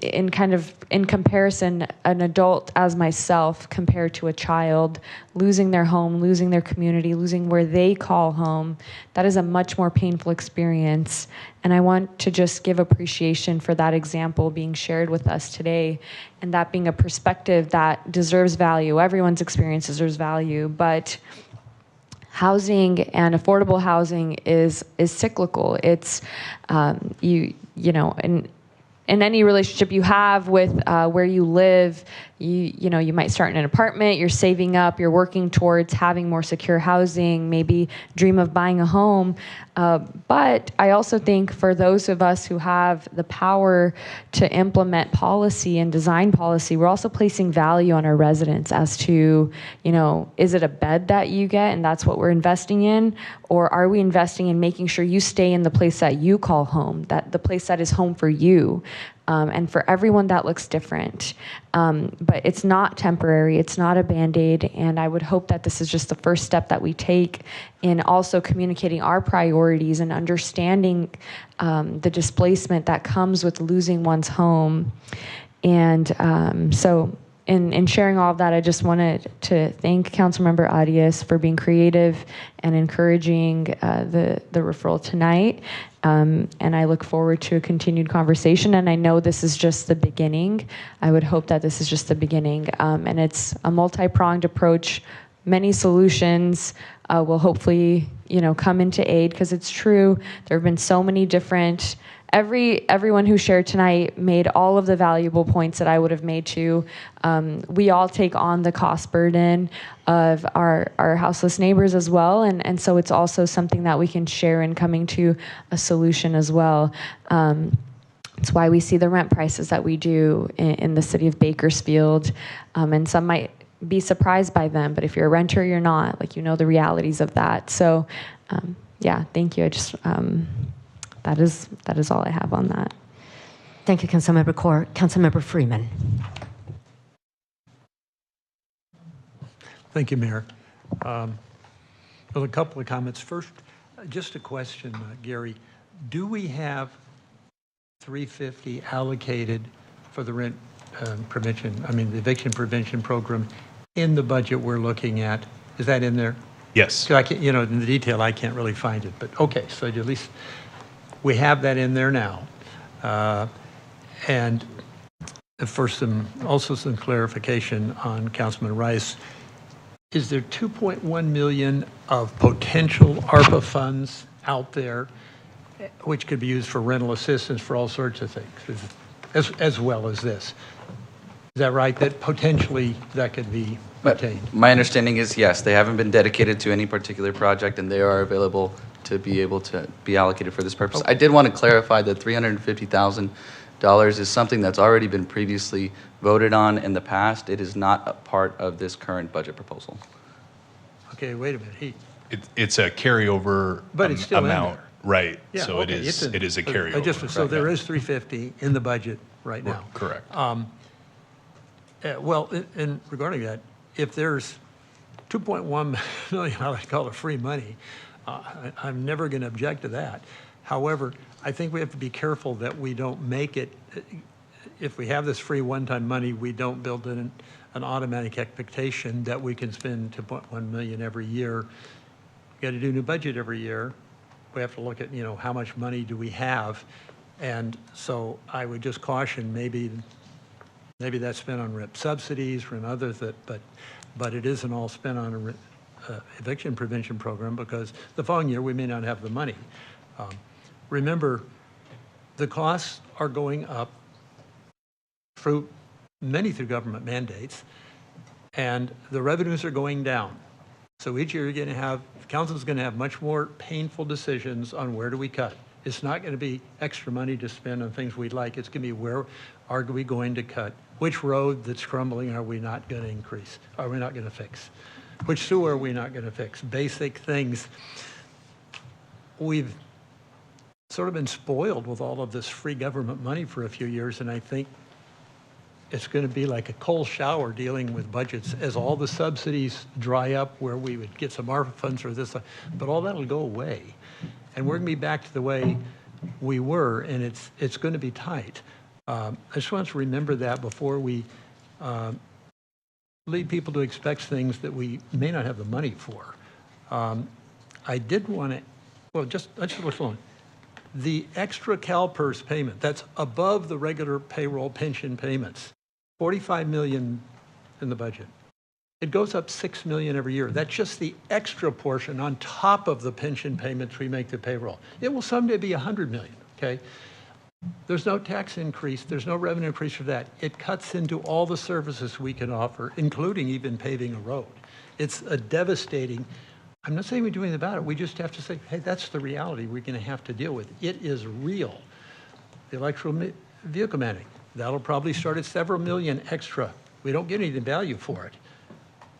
in comparison, an adult as myself compared to a child losing their home, losing their community, losing where they call home. That is a much more painful experience. And I want to just give appreciation for that example being shared with us today, and that being a perspective that deserves value. Everyone's experience deserves value, but housing and affordable housing is cyclical. It's and in any relationship you have with where you live, you might start in an apartment, you're saving up, you're working towards having more secure housing, maybe dream of buying a home. But I also think for those of us who have the power to implement policy and design policy, we're also placing value on our residents as to, is it a bed that you get and that's what we're investing in? Or are we investing in making sure you stay in the place that you call home, that the place that is home for you? And for everyone, that looks different. But it's not temporary. It's not a Band-Aid. And I would hope that this is just the first step that we take in also communicating our priorities and understanding the displacement that comes with losing one's home. And so in sharing all of that, I just wanted to thank Councilmember Arias for being creative and encouraging the referral tonight. And I look forward to a continued conversation. And I know this is just the beginning. I would hope that this is just the beginning. And it's a multi-pronged approach. Many solutions will hopefully, come into aid, because it's true. There have been so many different. Everyone who shared tonight made all of the valuable points that I would have made too. We all take on the cost burden of our houseless neighbors as well, and so it's also something that we can share in coming to a solution as well. It's why we see the rent prices that we do in the city of Bakersfield, and some might be surprised by them, but if you're a renter, you're not. The realities of that. So, yeah, thank you. I just. That is all I have on that. Thank you, Councilmember Kaur. Councilmember Freeman. Thank you, Mayor. Well, a couple of comments. First, just a question, Gary. Do we have $350 allocated for the rent prevention, the eviction prevention program in the budget we're looking at? Is that in there? Yes. I can't, in the detail, I can't really find it, but okay, so at least we have that in there now. And for some clarification on Councilman Rice, is there 2.1 million of potential ARPA funds out there which could be used for rental assistance for all sorts of things, as well as this? Is that right, that potentially that could be obtained? My understanding is yes, they haven't been dedicated to any particular project and they are available to be able to be allocated for this purpose. I did want to clarify that $350,000 is something that's already been previously voted on in the past. It is not a part of this current budget proposal. Okay, wait a minute. It's a carryover but it's still amount. In there. Right. Yeah, so okay, it is a carryover. So there is $350 in the budget right now. Correct. Well, and regarding that, if there's 2.1 million, I would call it free money, I'm never going to object to that. However, I think we have to be careful that we don't make it, if we have this free one-time money, we don't build in an automatic expectation that we can spend 2.1 million every year. We got to do a new budget every year. We have to look at, how much money do we have? And so I would just caution maybe that's spent on rent subsidies from others, but it isn't all spent on a eviction prevention program, because the following year we may not have the money. Remember, the costs are going up through government mandates, and the revenues are going down. So each year you're going to have, council's going to have much more painful decisions on where do we cut. It's not going to be extra money to spend on things we'd like. It's going to be where are we going to cut? Which road that's crumbling are we not going to increase? Are we not going to fix? Which sewer are we not going to fix? Basic things. We've sort of been spoiled with all of this free government money for a few years, and I think it's going to be like a cold shower dealing with budgets as all the subsidies dry up where we would get some ARPA funds or this, but all that will go away. And we're going to be back to the way we were, and it's going to be tight. I just want us to remember that before we lead people to expect things that we may not have the money for. I did want to, well, just look on. The extra CalPERS payment, that's above the regular payroll pension payments, $45 million in the budget. It goes up $6 million every year. That's just the extra portion on top of the pension payments we make to payroll. It will someday be $100 million, okay? There's no tax increase, there's no revenue increase for that. It cuts into all the services we can offer, including even paving a road. It's a devastating, I'm not saying we do anything about it, we just have to say, hey, that's the reality we're gonna have to deal with. It is real. The electrical vehicle mandate, that'll probably start at several million extra. We don't get any value for it.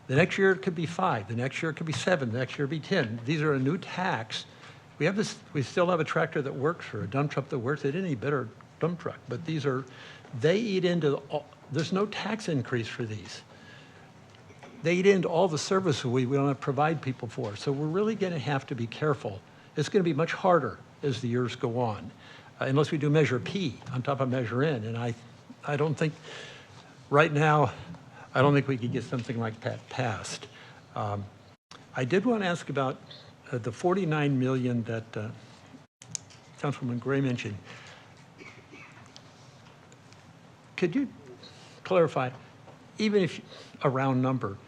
The next year it could be 5, the next year it could be 7, the next year it'll be 10. These are a new tax. We still have a tractor that works or a dump truck that works. They didn't need better dump truck, but they eat into, there's no tax increase for these. They eat into all the services we want to provide people for. So we're really going to have to be careful. It's going to be much harder as the years go on, unless we do Measure P on top of Measure N. And I don't think, right now, I don't think we could get something like that passed. I did want to ask about the 49 million that Councilwoman Gray mentioned. Could you clarify, even if a round number,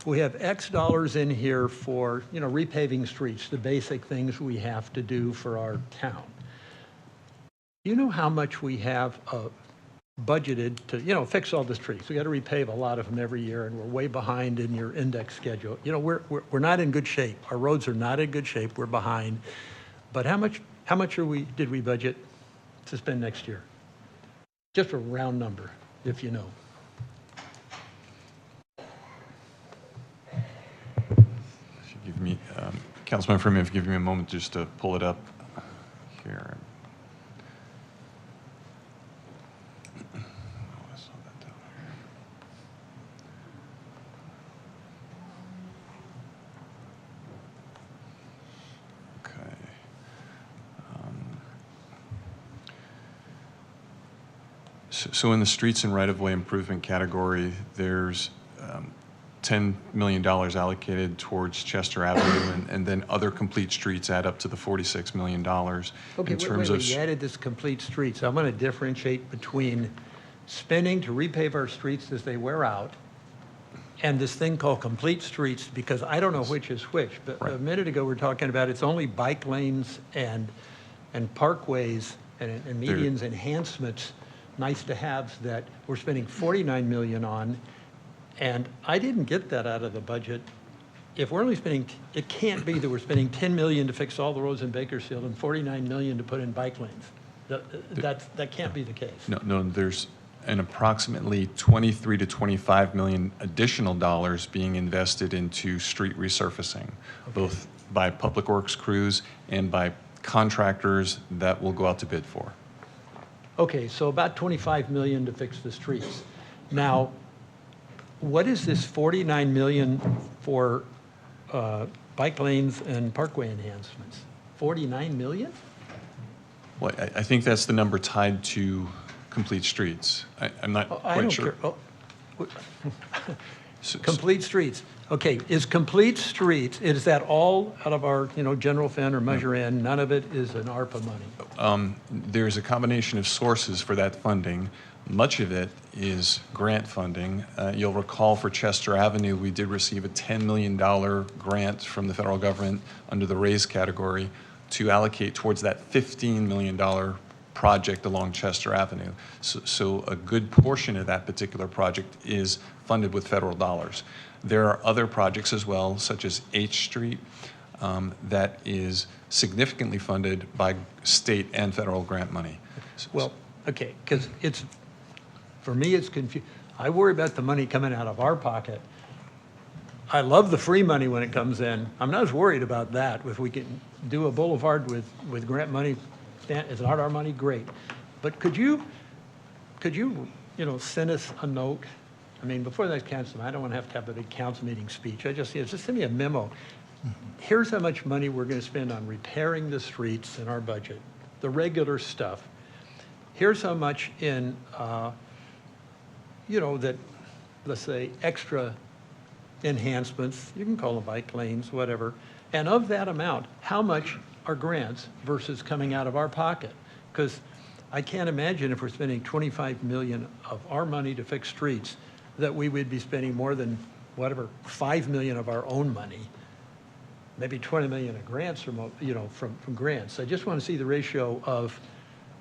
we have X dollars in here for, repaving streets, the basic things we have to do for our town. You know how much we have budgeted to, fix all the streets? We got to repave a lot of them every year, and we're way behind in your index schedule. We're not in good shape. Our roads are not in good shape. We're behind. But how much did we budget to spend next year? Just a round number, if you know. Give me, Councilman Freeman, if you give me a moment just to pull it up here. So in the streets and right-of-way improvement category, there's $10 million allocated towards Chester Avenue, and then other complete streets add up to the $46 million. Okay, in terms of you added this complete streets. I want to differentiate between spending to repave our streets as they wear out and this thing called complete streets, because I don't know which is which. But a minute ago, we were talking about it's only bike lanes and parkways and medians enhancements, nice to haves, that we're spending 49 million on. And I didn't get that out of the budget. If we're only spending, it can't be that we're spending 10 million to fix all the roads in Bakersfield and 49 million to put in bike lanes. That can't be the case. No, there's an approximately 23 to 25 million additional dollars being invested into street resurfacing, both by public works crews and by contractors that will go out to bid for. Okay, so about 25 million to fix the streets. Now, what is this 49 million for bike lanes and parkway enhancements? 49 million? Well, I think that's the number tied to complete streets. I'm not quite sure. Complete streets. Okay, is complete streets, is that all out of our, general fund or Measure N? None of it is an ARPA money? There's a combination of sources for that funding. Much of it is grant funding. You'll recall for Chester Avenue, we did receive a $10 million grant from the federal government under the RAISE category to allocate towards that $15 million project along Chester Avenue. So a good portion of that particular project is funded with federal dollars. There are other projects as well, such as H Street, that is significantly funded by state and federal grant money. Well, okay, because for me, it's confusing. I worry about the money coming out of our pocket. I love the free money when it comes in. I'm not as worried about that. If we can do a boulevard with grant money, it's not our money, great. But could you send us a note? I mean, before the next council, I don't want to have a big council meeting speech. Just send me a memo. Here's how much money we're going to spend on repairing the streets in our budget, the regular stuff. Here's how much in, let's say, extra enhancements, you can call them bike lanes, whatever. And of that amount, how much are grants versus coming out of our pocket? Because I can't imagine if we're spending 25 million of our money to fix streets, that we would be spending more than, 5 million of our own money, maybe 20 million of grants from grants. I just want to see the ratio of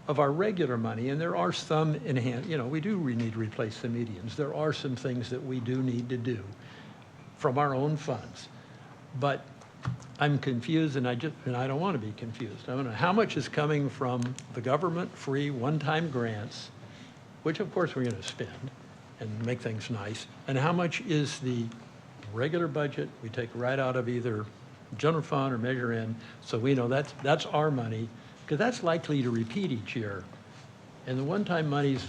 of our regular money, and there are some we do need to replace some medians. There are some things that we do need to do from our own funds. But I'm confused, and I don't want to be confused. I want to know how much is coming from the government-free one-time grants, which of course we're going to spend and make things nice, and how much is the regular budget we take right out of either general fund or Measure N, so we know that's our money, because that's likely to repeat each year. And the one-time monies,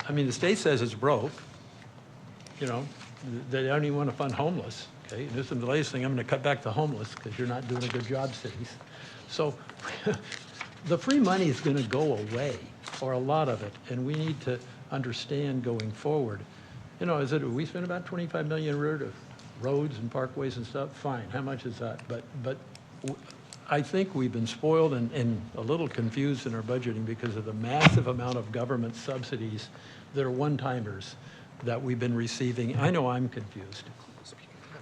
I mean, the state says it's broke. They don't even want to fund homeless. Okay, and this is the latest thing. I'm going to cut back the homeless because you're not doing a good job, cities. So the free money is going to go away, or a lot of it, and we need to understand going forward. We spend about 25 million of roads and parkways and stuff. Fine, how much is that? But I think we've been spoiled and a little confused in our budgeting because of the massive amount of government subsidies that are one-timers that we've been receiving. I know I'm confused.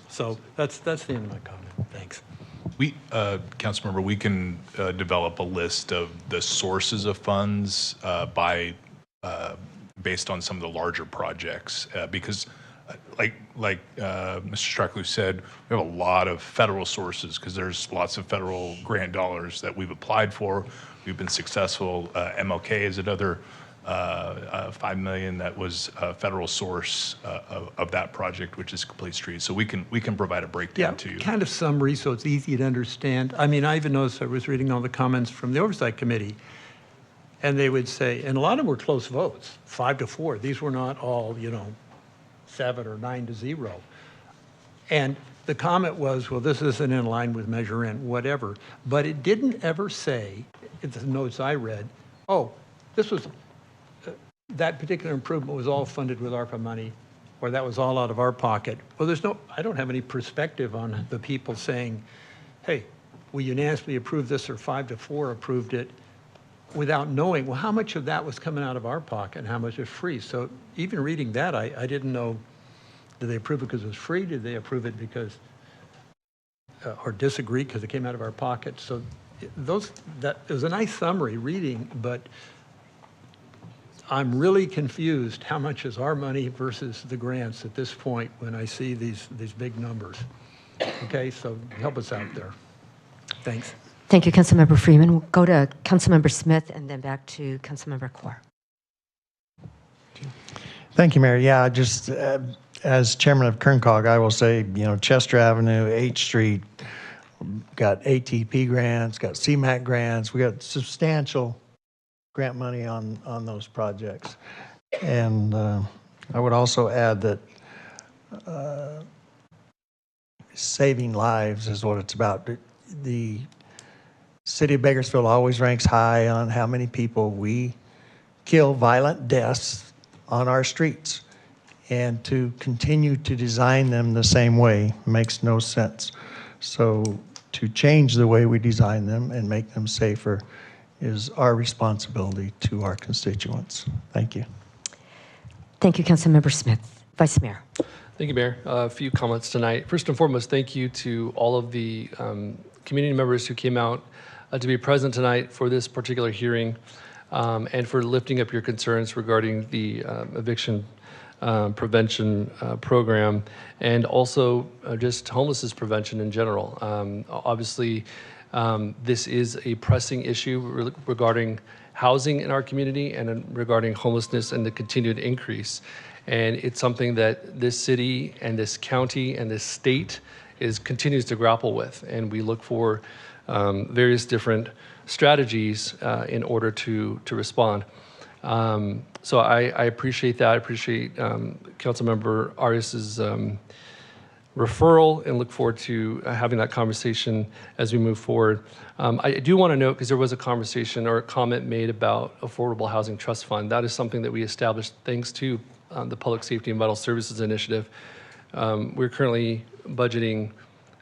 So that's the end of my comment. Thanks. Councilmember, we can develop a list of the sources of funds based on some of the larger projects because like Mr. Strackley said, we have a lot of federal sources because there's lots of federal grant dollars that we've applied for. We've been successful. MLK is another $5 million that was a federal source of that project, which is Complete Streets. So we can provide a breakdown to you. Kind of summary so it's easy to understand. I mean, I even noticed I was reading all the comments from the Oversight Committee, and they would say, and a lot of them were close votes, 5-4. These were not all, 7 or 9-0. And the comment was, well, this isn't in line with Measure N, whatever. But it didn't ever say, in the notes I read, oh, this was, that particular improvement was all funded with ARPA money, or that was all out of our pocket. Well, I don't have any perspective on the people saying, hey, we unanimously approved this, or 5-4 approved it, without knowing, well, how much of that was coming out of our pocket and how much is free? So even reading that, I didn't know, did they approve it because it was free? Did they approve it because, or disagree because it came out of our pocket? So it was a nice summary reading, but I'm really confused how much is our money versus the grants at this point when I see these big numbers. Okay, so help us out there. Thanks. Thank you, Councilmember Freeman. We'll go to Councilmember Smith and then back to Councilmember Kaur. Thank you, Mayor. Yeah, just as chairman of KernCog, I will say, Chester Avenue, H Street, got ATP grants, got CMAQ grants. We got substantial grant money on those projects. And I would also add that saving lives is what it's about. The City of Bakersfield always ranks high on how many people we kill, violent deaths on our streets. And to continue to design them the same way makes no sense. So to change the way we design them and make them safer is our responsibility to our constituents. Thank you. Thank you, Councilmember Smith. Vice Mayor. Thank you, Mayor. A few comments tonight. First and foremost, thank you to all of the community members who came out to be present tonight for this particular hearing and for lifting up your concerns regarding the eviction prevention program and also just homelessness prevention in general. Obviously, this is a pressing issue regarding housing in our community and regarding homelessness and the continued increase. And it's something that this city and this county and this state continues to grapple with. And we look for various different strategies in order to respond. So I appreciate that. I appreciate Councilmember Arias's referral and look forward to having that conversation as we move forward. I do want to note, because there was a conversation or a comment made about Affordable Housing Trust Fund. That is something that we established thanks to the Public Safety and Vital Services Initiative. We're currently budgeting,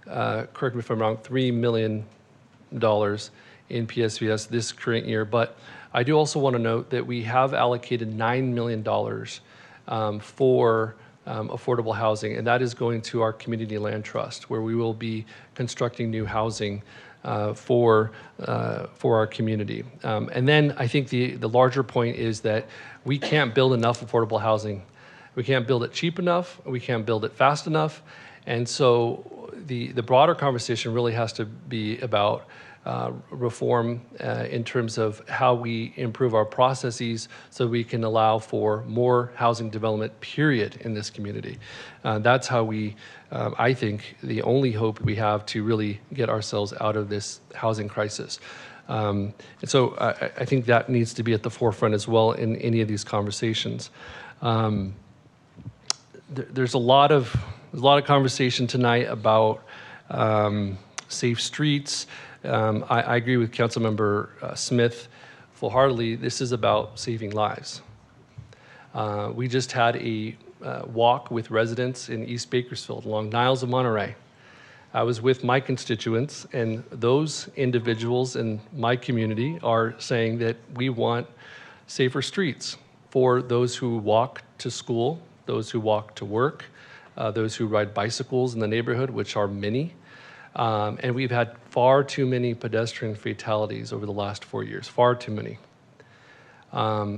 correct me if I'm wrong, $3 million in PSVS this current year. But I do also want to note that we have allocated $9 million for affordable housing, and that is going to our community land trust, where we will be constructing new housing for our community. And then I think the larger point is that we can't build enough affordable housing. We can't build it cheap enough. We can't build it fast enough. And so the broader conversation really has to be about reform in terms of how we improve our processes so we can allow for more housing development, period, in this community. That's how we, I think, the only hope we have to really get ourselves out of this housing crisis. And so I think that needs to be at the forefront as well in any of these conversations. There's a lot of conversation tonight about safe streets. I agree with Councilmember Smith full-heartedly. This is about saving lives. We just had a walk with residents in East Bakersfield along Niles of Monterey. I was with my constituents, and those individuals in my community are saying that we want safer streets for those who walk to school, those who walk to work, those who ride bicycles in the neighborhood, which are many. And we've had far too many pedestrian fatalities over the last 4 years, far too many.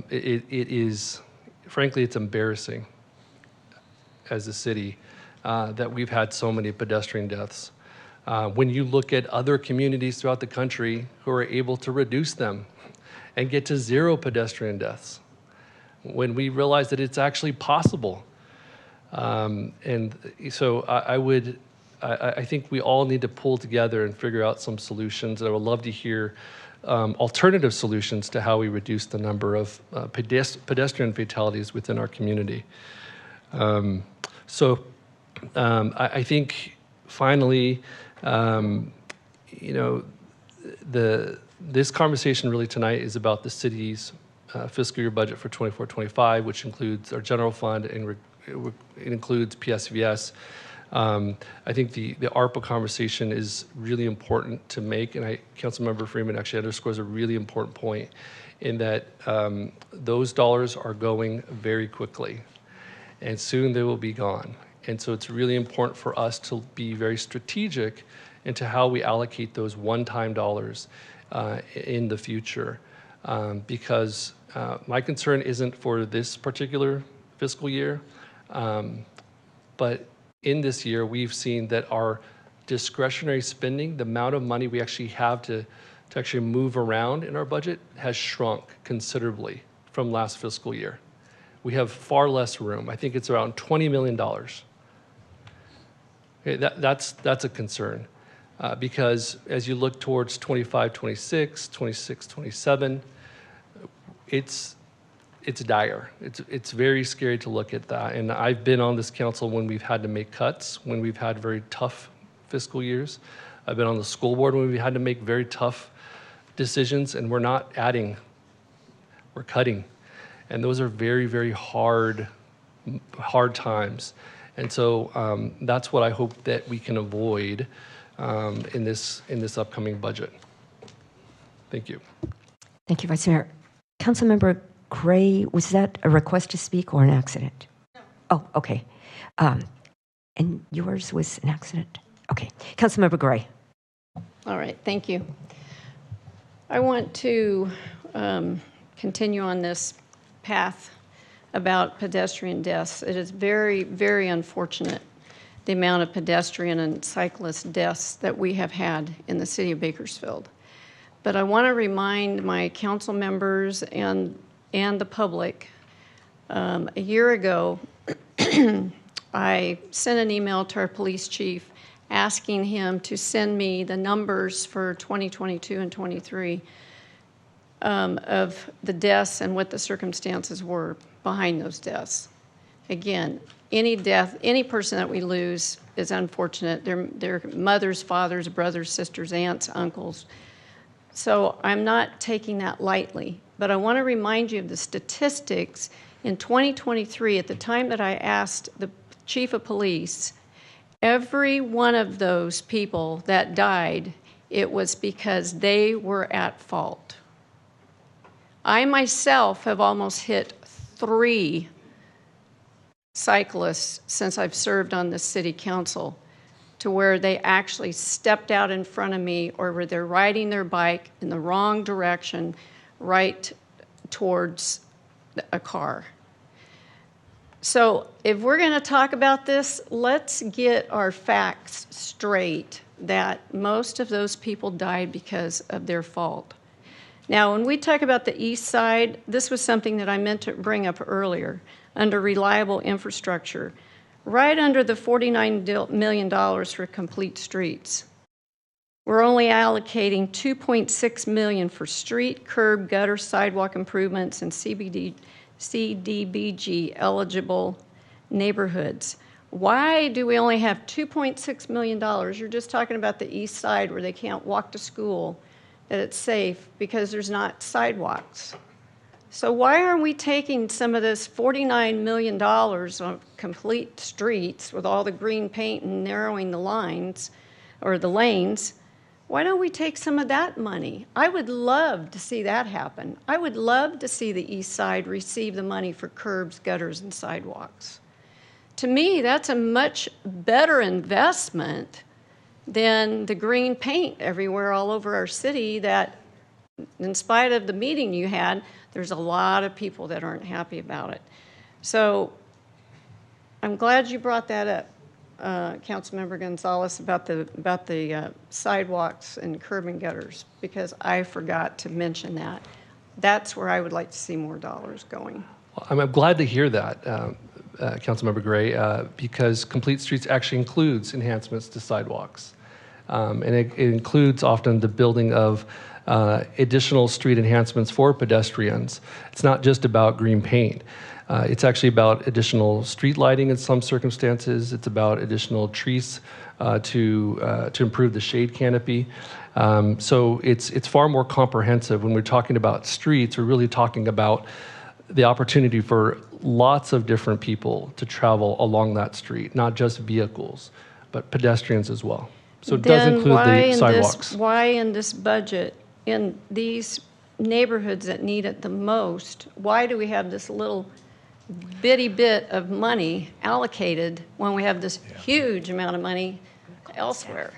It is, frankly, it's embarrassing as a city that we've had so many pedestrian deaths. When you look at other communities throughout the country who are able to reduce them and get to 0 pedestrian deaths, when we realize that it's actually possible. And so I think we all need to pull together and figure out some solutions. I would love to hear alternative solutions to how we reduce the number of pedestrian fatalities within our community. I think finally, this conversation really tonight is about the city's fiscal year budget for 24-25, which includes our general fund and it includes PSVS. I think the ARPA conversation is really important to make, and Councilmember Freeman actually underscores a really important point in that those dollars are going very quickly, and soon they will be gone. And so it's really important for us to be very strategic into how we allocate those one-time dollars in the future, because my concern isn't for this particular fiscal year, but in this year, we've seen that our discretionary spending, the amount of money we actually have to actually move around in our budget, has shrunk considerably from last fiscal year. We have far less room. I think it's around $20 million. Okay, that's a concern because as you look towards 25, 26, 26, 27, it's dire. It's very scary to look at that. And I've been on this council when we've had to make cuts, when we've had very tough fiscal years. I've been on the school board when we've had to make very tough decisions, and we're not adding, we're cutting. And those are very, very hard times. And so that's what I hope that we can avoid in this upcoming budget. Thank you. Thank you, Vice Mayor. Councilmember Gray, was that a request to speak or an accident? No. Oh, okay. And yours was an accident? Okay. Councilmember Gray. All right, thank you. I want to continue on this path about pedestrian deaths. It is very, very unfortunate, the amount of pedestrian and cyclist deaths that we have had in the city of Bakersfield. But I want to remind my council members and the public, a year ago, I sent an email to our police chief asking him to send me the numbers for 2022 and 23 of the deaths and what the circumstances were behind those deaths. Again, any death, any person that we lose is unfortunate. They're mothers, fathers, brothers, sisters, aunts, uncles. So I'm not taking that lightly, but I want to remind you of the statistics in 2023. At the time that I asked the chief of police, every one of those people that died, it was because they were at fault. I myself have almost hit 3 cyclists since I've served on the city council, to where they actually stepped out in front of me, or where they're riding their bike in the wrong direction right towards a car. So if we're going to talk about this, let's get our facts straight that most of those people died because of their fault. Now, when we talk about the east side, this was something that I meant to bring up earlier, under reliable infrastructure, right under the $49 million for complete streets. We're only allocating $2.6 million for street, curb, gutter, sidewalk improvements, and CDBG eligible neighborhoods. Why do we only have $2.6 million? You're just talking about the east side where they can't walk to school, that it's safe because there's not sidewalks. So why aren't we taking some of this $49 million on complete streets with all the green paint and narrowing the lines or the lanes? Why don't we take some of that money? I would love to see that happen. I would love to see the east side receive the money for curbs, gutters, and sidewalks. To me, that's a much better investment than the green paint everywhere all over our city that, in spite of the meeting you had, there's a lot of people that aren't happy about it. So I'm glad you brought that up, Councilmember Gonzalez, about the sidewalks and curb and gutters, because I forgot to mention that. That's where I would like to see more dollars going. Well, I'm glad to hear that, Councilmember Gray, because Complete Streets actually includes enhancements to sidewalks. And it includes often the building of additional street enhancements for pedestrians. It's not just about green paint. It's actually about additional street lighting in some circumstances. It's about additional trees to improve the shade canopy. So it's far more comprehensive. When we're talking about streets, we're really talking about the opportunity for lots of different people to travel along that street, not just vehicles, but pedestrians as well. So it does include the sidewalks. Why in this budget, in these neighborhoods that need it the most, why do we have this little bitty bit of money allocated when we have this huge amount of money elsewhere?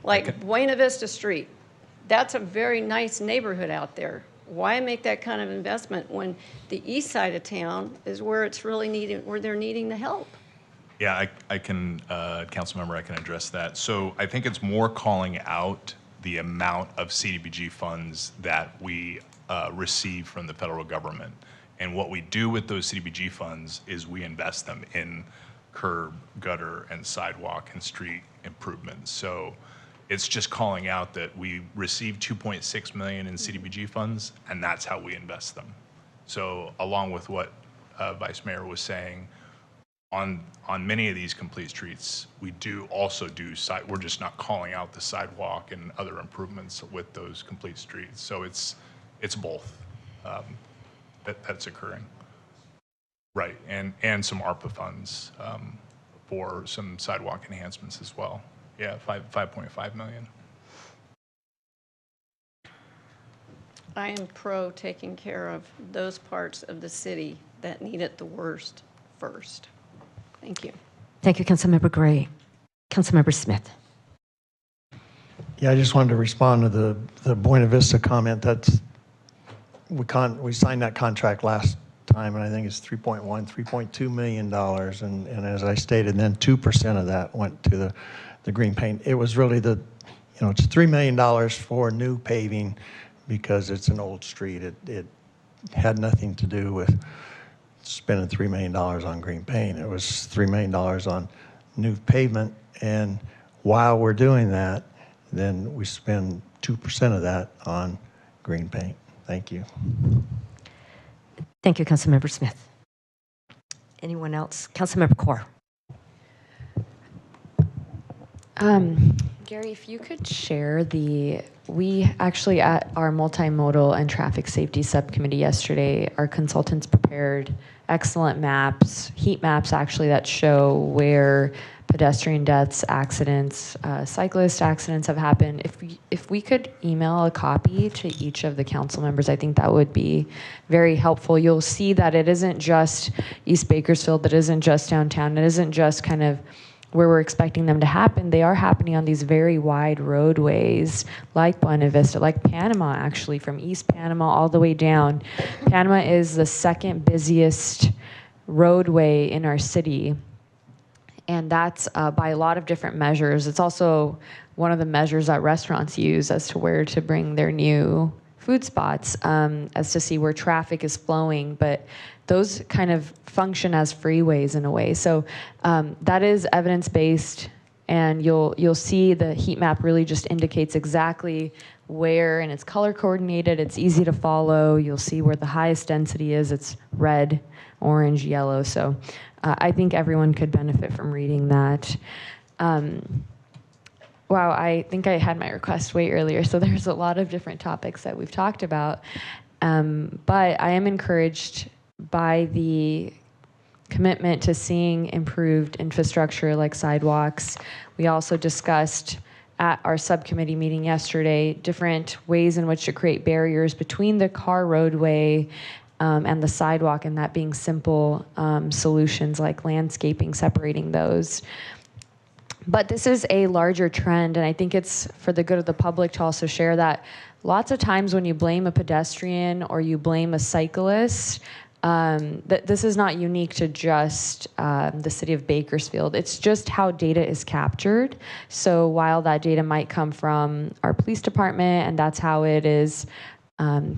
Like Buena Vista Street. That's a very nice neighborhood out there. Why make that kind of investment when the east side of town is where it's really needed, where they're needing the help? Yeah, I can, Councilmember, I can address that. So I think it's more calling out the amount of CDBG funds that we receive from the federal government. And what we do with those CDBG funds is we invest them in curb, gutter, and sidewalk and street improvements. So it's just calling out that we receive $2.6 million in CDBG funds, and that's how we invest them. So along with what Vice Mayor was saying, on many of these complete streets, we do also do we're just not calling out the sidewalk and other improvements with those complete streets. So it's both that's occurring. Right, and some ARPA funds for some sidewalk enhancements as well. Yeah, 5.5 million. I am pro taking care of those parts of the city that need it the worst first. Thank you. Thank you, Councilmember Gray. Councilmember Smith. Yeah, I just wanted to respond to the Buena Vista comment. We signed that contract last time, and I think it's $3.2 million. And as I stated, then 2% of that went to the green paint. It was really it's $3 million for new paving because it's an old street. It had nothing to do with spending $3 million on green paint. It was $3 million on new pavement. And while we're doing that, then we spend 2% of that on green paint. Thank you. Thank you, Councilmember Smith. Anyone else? Councilmember Kaur. Gary, if you could share we actually at our multimodal and traffic safety subcommittee yesterday, our consultants prepared excellent maps, heat maps actually, that show where pedestrian deaths, accidents, cyclist accidents have happened. If we could email a copy to each of the council members, I think that would be very helpful. You'll see that it isn't just East Bakersfield, it isn't just downtown, it isn't just kind of where we're expecting them to happen. They are happening on these very wide roadways like Buena Vista, like Panama, actually, from East Panama all the way down. Panama is the second busiest roadway in our city, and that's by a lot of different measures. It's also one of the measures that restaurants use as to where to bring their new food spots, as to see where traffic is flowing, but those kind of function as freeways in a way. So that is evidence-based, and you'll see the heat map really just indicates exactly where, and it's color coordinated, it's easy to follow. You'll see where the highest density is. It's red, orange, yellow. So I think everyone could benefit from reading that. Wow, I think I had my request way earlier, so there's a lot of different topics that we've talked about. But I am encouraged by the commitment to seeing improved infrastructure like sidewalks. We also discussed at our subcommittee meeting yesterday different ways in which to create barriers between the car roadway and the sidewalk, and that being simple solutions like landscaping, separating those. But this is a larger trend, and I think it's for the good of the public to also share that lots of times when you blame a pedestrian or you blame a cyclist, this is not unique to just the city of Bakersfield. It's just how data is captured. So while that data might come from our police department, and that's how it is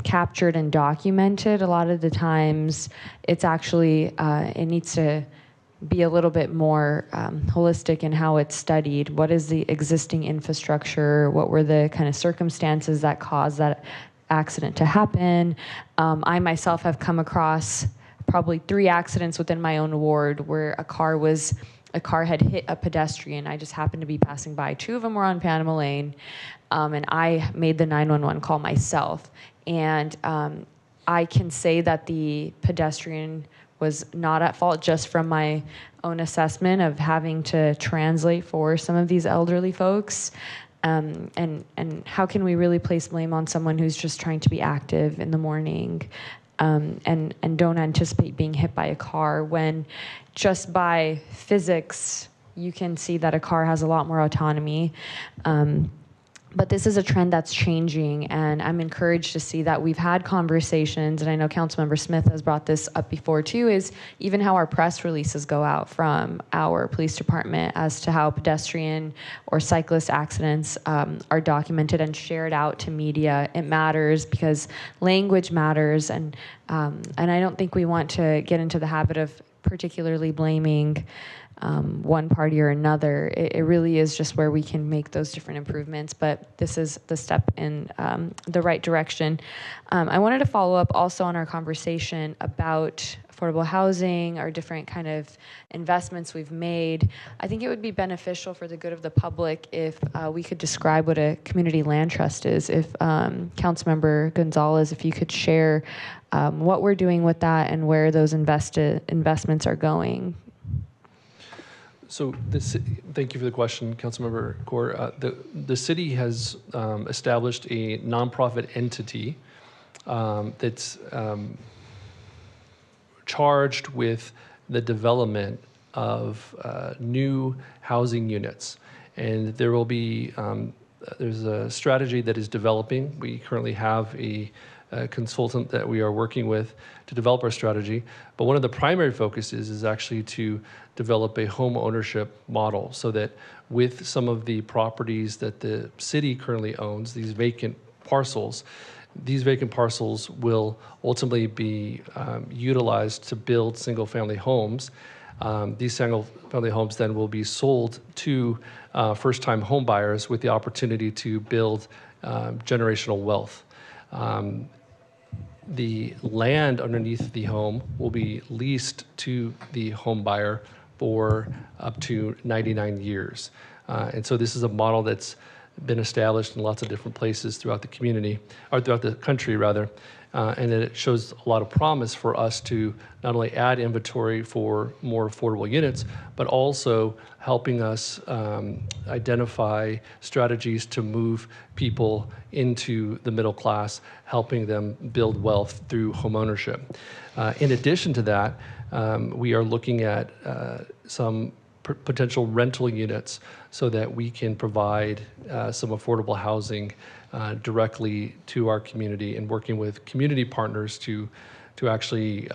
captured and documented, a lot of the times it's actually, it needs to be a little bit more holistic in how it's studied. What is the existing infrastructure? What were the kind of circumstances that caused that accident to happen? I myself have come across probably 3 accidents within my own ward where a car had hit a pedestrian. I just happened to be passing by. 2 of them were on Panama Lane, and I made the 911 call myself. And I can say that the pedestrian was not at fault just from my own assessment of having to translate for some of these elderly folks. And how can we really place blame on someone who's just trying to be active in the morning and don't anticipate being hit by a car when just by physics, you can see that a car has a lot more autonomy. But this is a trend that's changing, and I'm encouraged to see that we've had conversations, and I know Councilmember Smith has brought this up before too, is even how our press releases go out from our police department as to how pedestrian or cyclist accidents are documented and shared out to media. It matters because language matters, and I don't think we want to get into the habit of particularly blaming one party or another. It really is just where we can make those different improvements, but this is the step in the right direction. I wanted to follow up also on our conversation about affordable housing, our different kind of investments we've made. I think it would be beneficial for the good of the public if we could describe what a community land trust is. If Councilmember Gonzalez, if you could share what we're doing with that and where those investments are going. So thank you for the question, Councilmember Gore. The city has established a nonprofit entity that's charged with the development of new housing units. And there will be, there's a strategy that is developing. We currently have a consultant that we are working with to develop our strategy. But one of the primary focuses is actually to develop a home ownership model so that with some of the properties that the city currently owns, these vacant parcels will ultimately be utilized to build single-family homes. These single-family homes then will be sold to first-time home buyers with the opportunity to build generational wealth. The land underneath the home will be leased to the home buyer for up to 99 years. And so this is a model that's been established in lots of different places throughout the community, or throughout the country rather, and that it shows a lot of promise for us to not only add inventory for more affordable units, but also helping us identify strategies to move people into the middle class, helping them build wealth through homeownership. In addition to that, we are looking at some potential rental units so that we can provide some affordable housing directly to our community, and working with community partners to actually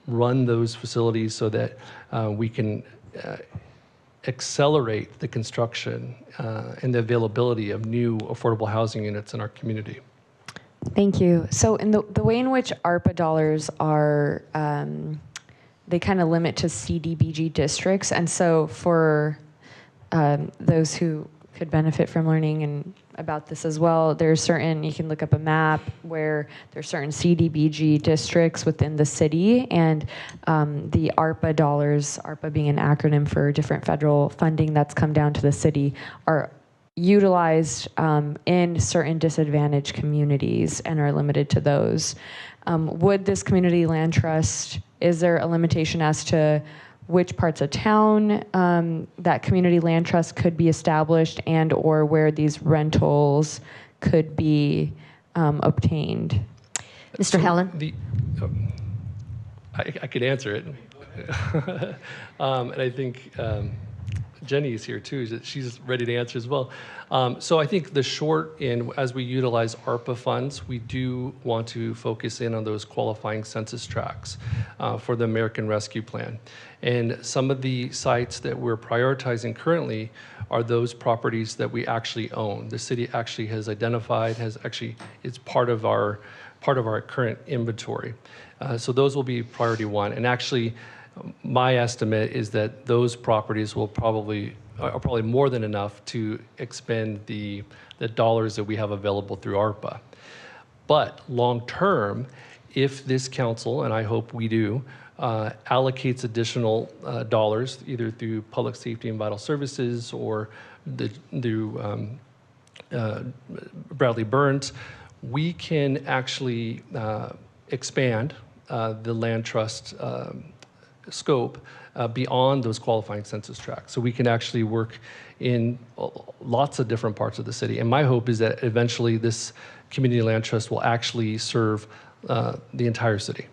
run those facilities so that we can accelerate the construction and the availability of new affordable housing units in our community. Thank you. So in the way in which ARPA dollars are, they kind of limit to CDBG districts. And so for those who could benefit from learning and about this as well, there's certain, you can look up a map where there's certain CDBG districts within the city, and the ARPA dollars, ARPA being an acronym for different federal funding that's come down to the city, are utilized in certain disadvantaged communities and are limited to those. Would this community land trust, is there a limitation as to which parts of town that community land trust could be established, and or where these rentals could be obtained? Mr. Helen? I could answer it. And I think Jenny is here too. She's ready to answer as well. So I think the short end, as we utilize ARPA funds, we do want to focus in on those qualifying census tracts for the American Rescue Plan. And some of the sites that we're prioritizing currently are those properties that we actually own. The city actually has identified, it's part of our current inventory. So those will be priority one. And actually, my estimate is that those properties will probably more than enough to expend the dollars that we have available through ARPA. But long term, if this council, and I hope we do, allocates additional dollars, either through public safety and vital services or through Bradley Burns, we can actually expand the land trust scope beyond those qualifying census tracts. So we can actually work in lots of different parts of the city. And my hope is that eventually this community land trust will actually serve the entire city.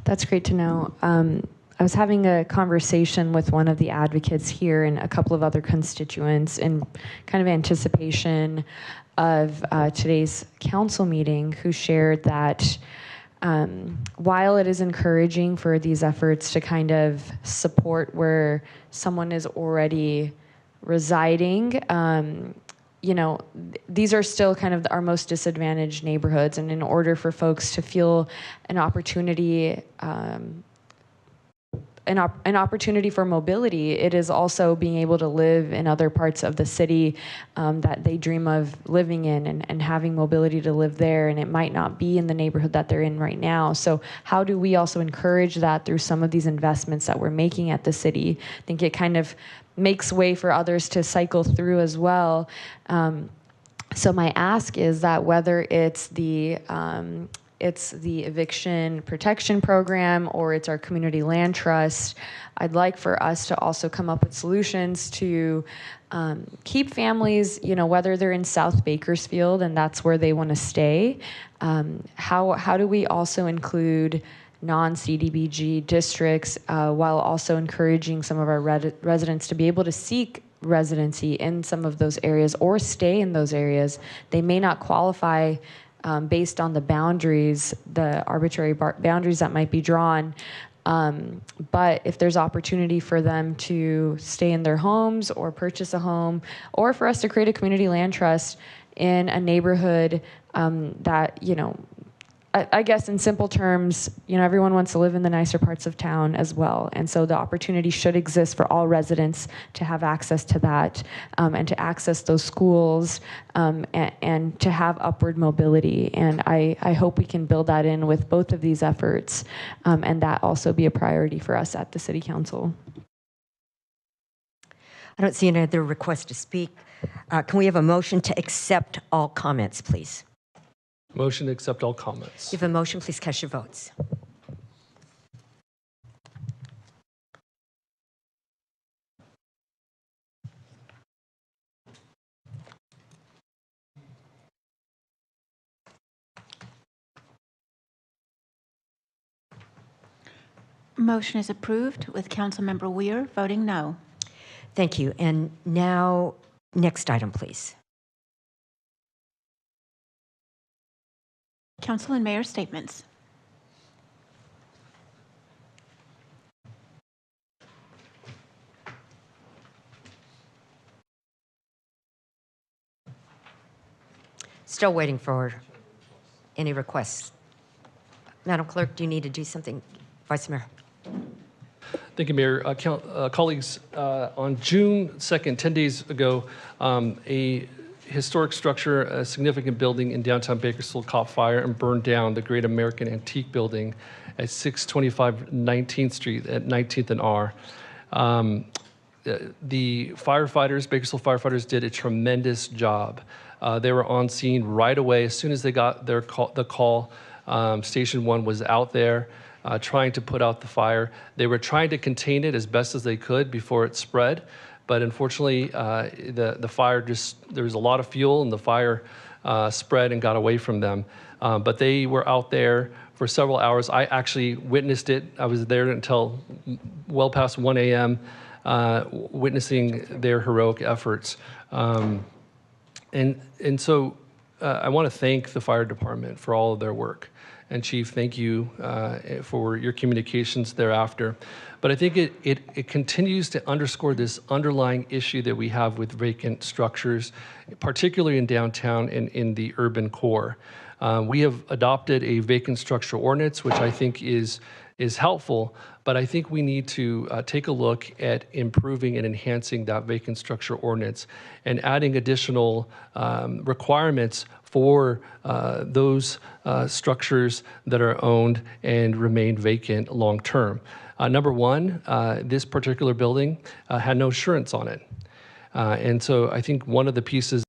That's great to know. I was having a conversation with one of the advocates here and a couple of other constituents in kind of anticipation of today's council meeting, who shared that while it is encouraging for these efforts to kind of support where someone is already residing, you know, these are still kind of our most disadvantaged neighborhoods. And in order for folks to feel an opportunity, an opportunity for mobility, it is also being able to live in other parts of the city that they dream of living in, and having mobility to live there, and it might not be in the neighborhood that they're in right now. So how do we also encourage that through some of these investments that we're making at the city? I think it kind of makes way for others to cycle through as well. So my ask is that whether it's the eviction protection program or it's our community land trust, I'd like for us to also come up with solutions to keep families, you know, whether they're in South Bakersfield and that's where they want to stay, how do we also include non-CDBG districts while also encouraging some of our residents to be able to seek residency in some of those areas or stay in those areas. They may not qualify based on the boundaries, the arbitrary boundaries that might be drawn. But if there's opportunity for them to stay in their homes or purchase a home, or for us to create a community land trust in a neighborhood that, you know, I guess in simple terms, you know, everyone wants to live in the nicer parts of town as well. And so the opportunity should exist for all residents to have access to that, and to access those schools, and to have upward mobility. And I hope we can build that in with both of these efforts, and that also be a priority for us at the City Council. I don't see any other requests to speak. Can we have a motion to accept all comments, please? Motion to accept all comments. If a motion, please cast your votes. Motion is approved with Councilmember Weir voting no. Thank you. And now, next item, please. Council and Mayor statements. Still waiting for any requests. Madam Clerk, do you need to do something? Vice Mayor. Thank you, Mayor. Colleagues, on June 2nd, 10 days ago, a historic structure, a significant building in downtown Bakersfield caught fire and burned down, the Great American Antique Building at 625 19th Street at 19th and R. The firefighters, Bakersfield firefighters, did a tremendous job. They were on scene right away. As soon as they got the call, Station 1 was out there trying to put out the fire. They were trying to contain it as best as they could before it spread. But unfortunately, the fire there was a lot of fuel and the fire spread and got away from them. But they were out there for several hours. I actually witnessed it. I was there until well past 1 a.m., witnessing their heroic efforts. And so I want to thank the fire department for all of their work. And Chief, thank you for your communications thereafter. But I think it continues to underscore this underlying issue that we have with vacant structures, particularly in downtown and in the urban core. We have adopted a vacant structure ordinance, which I think is helpful, but I think we need to take a look at improving and enhancing that vacant structure ordinance and adding additional requirements for those structures that are owned and remain vacant long term. Number one, this particular building had no insurance on it. And so I think one of the pieces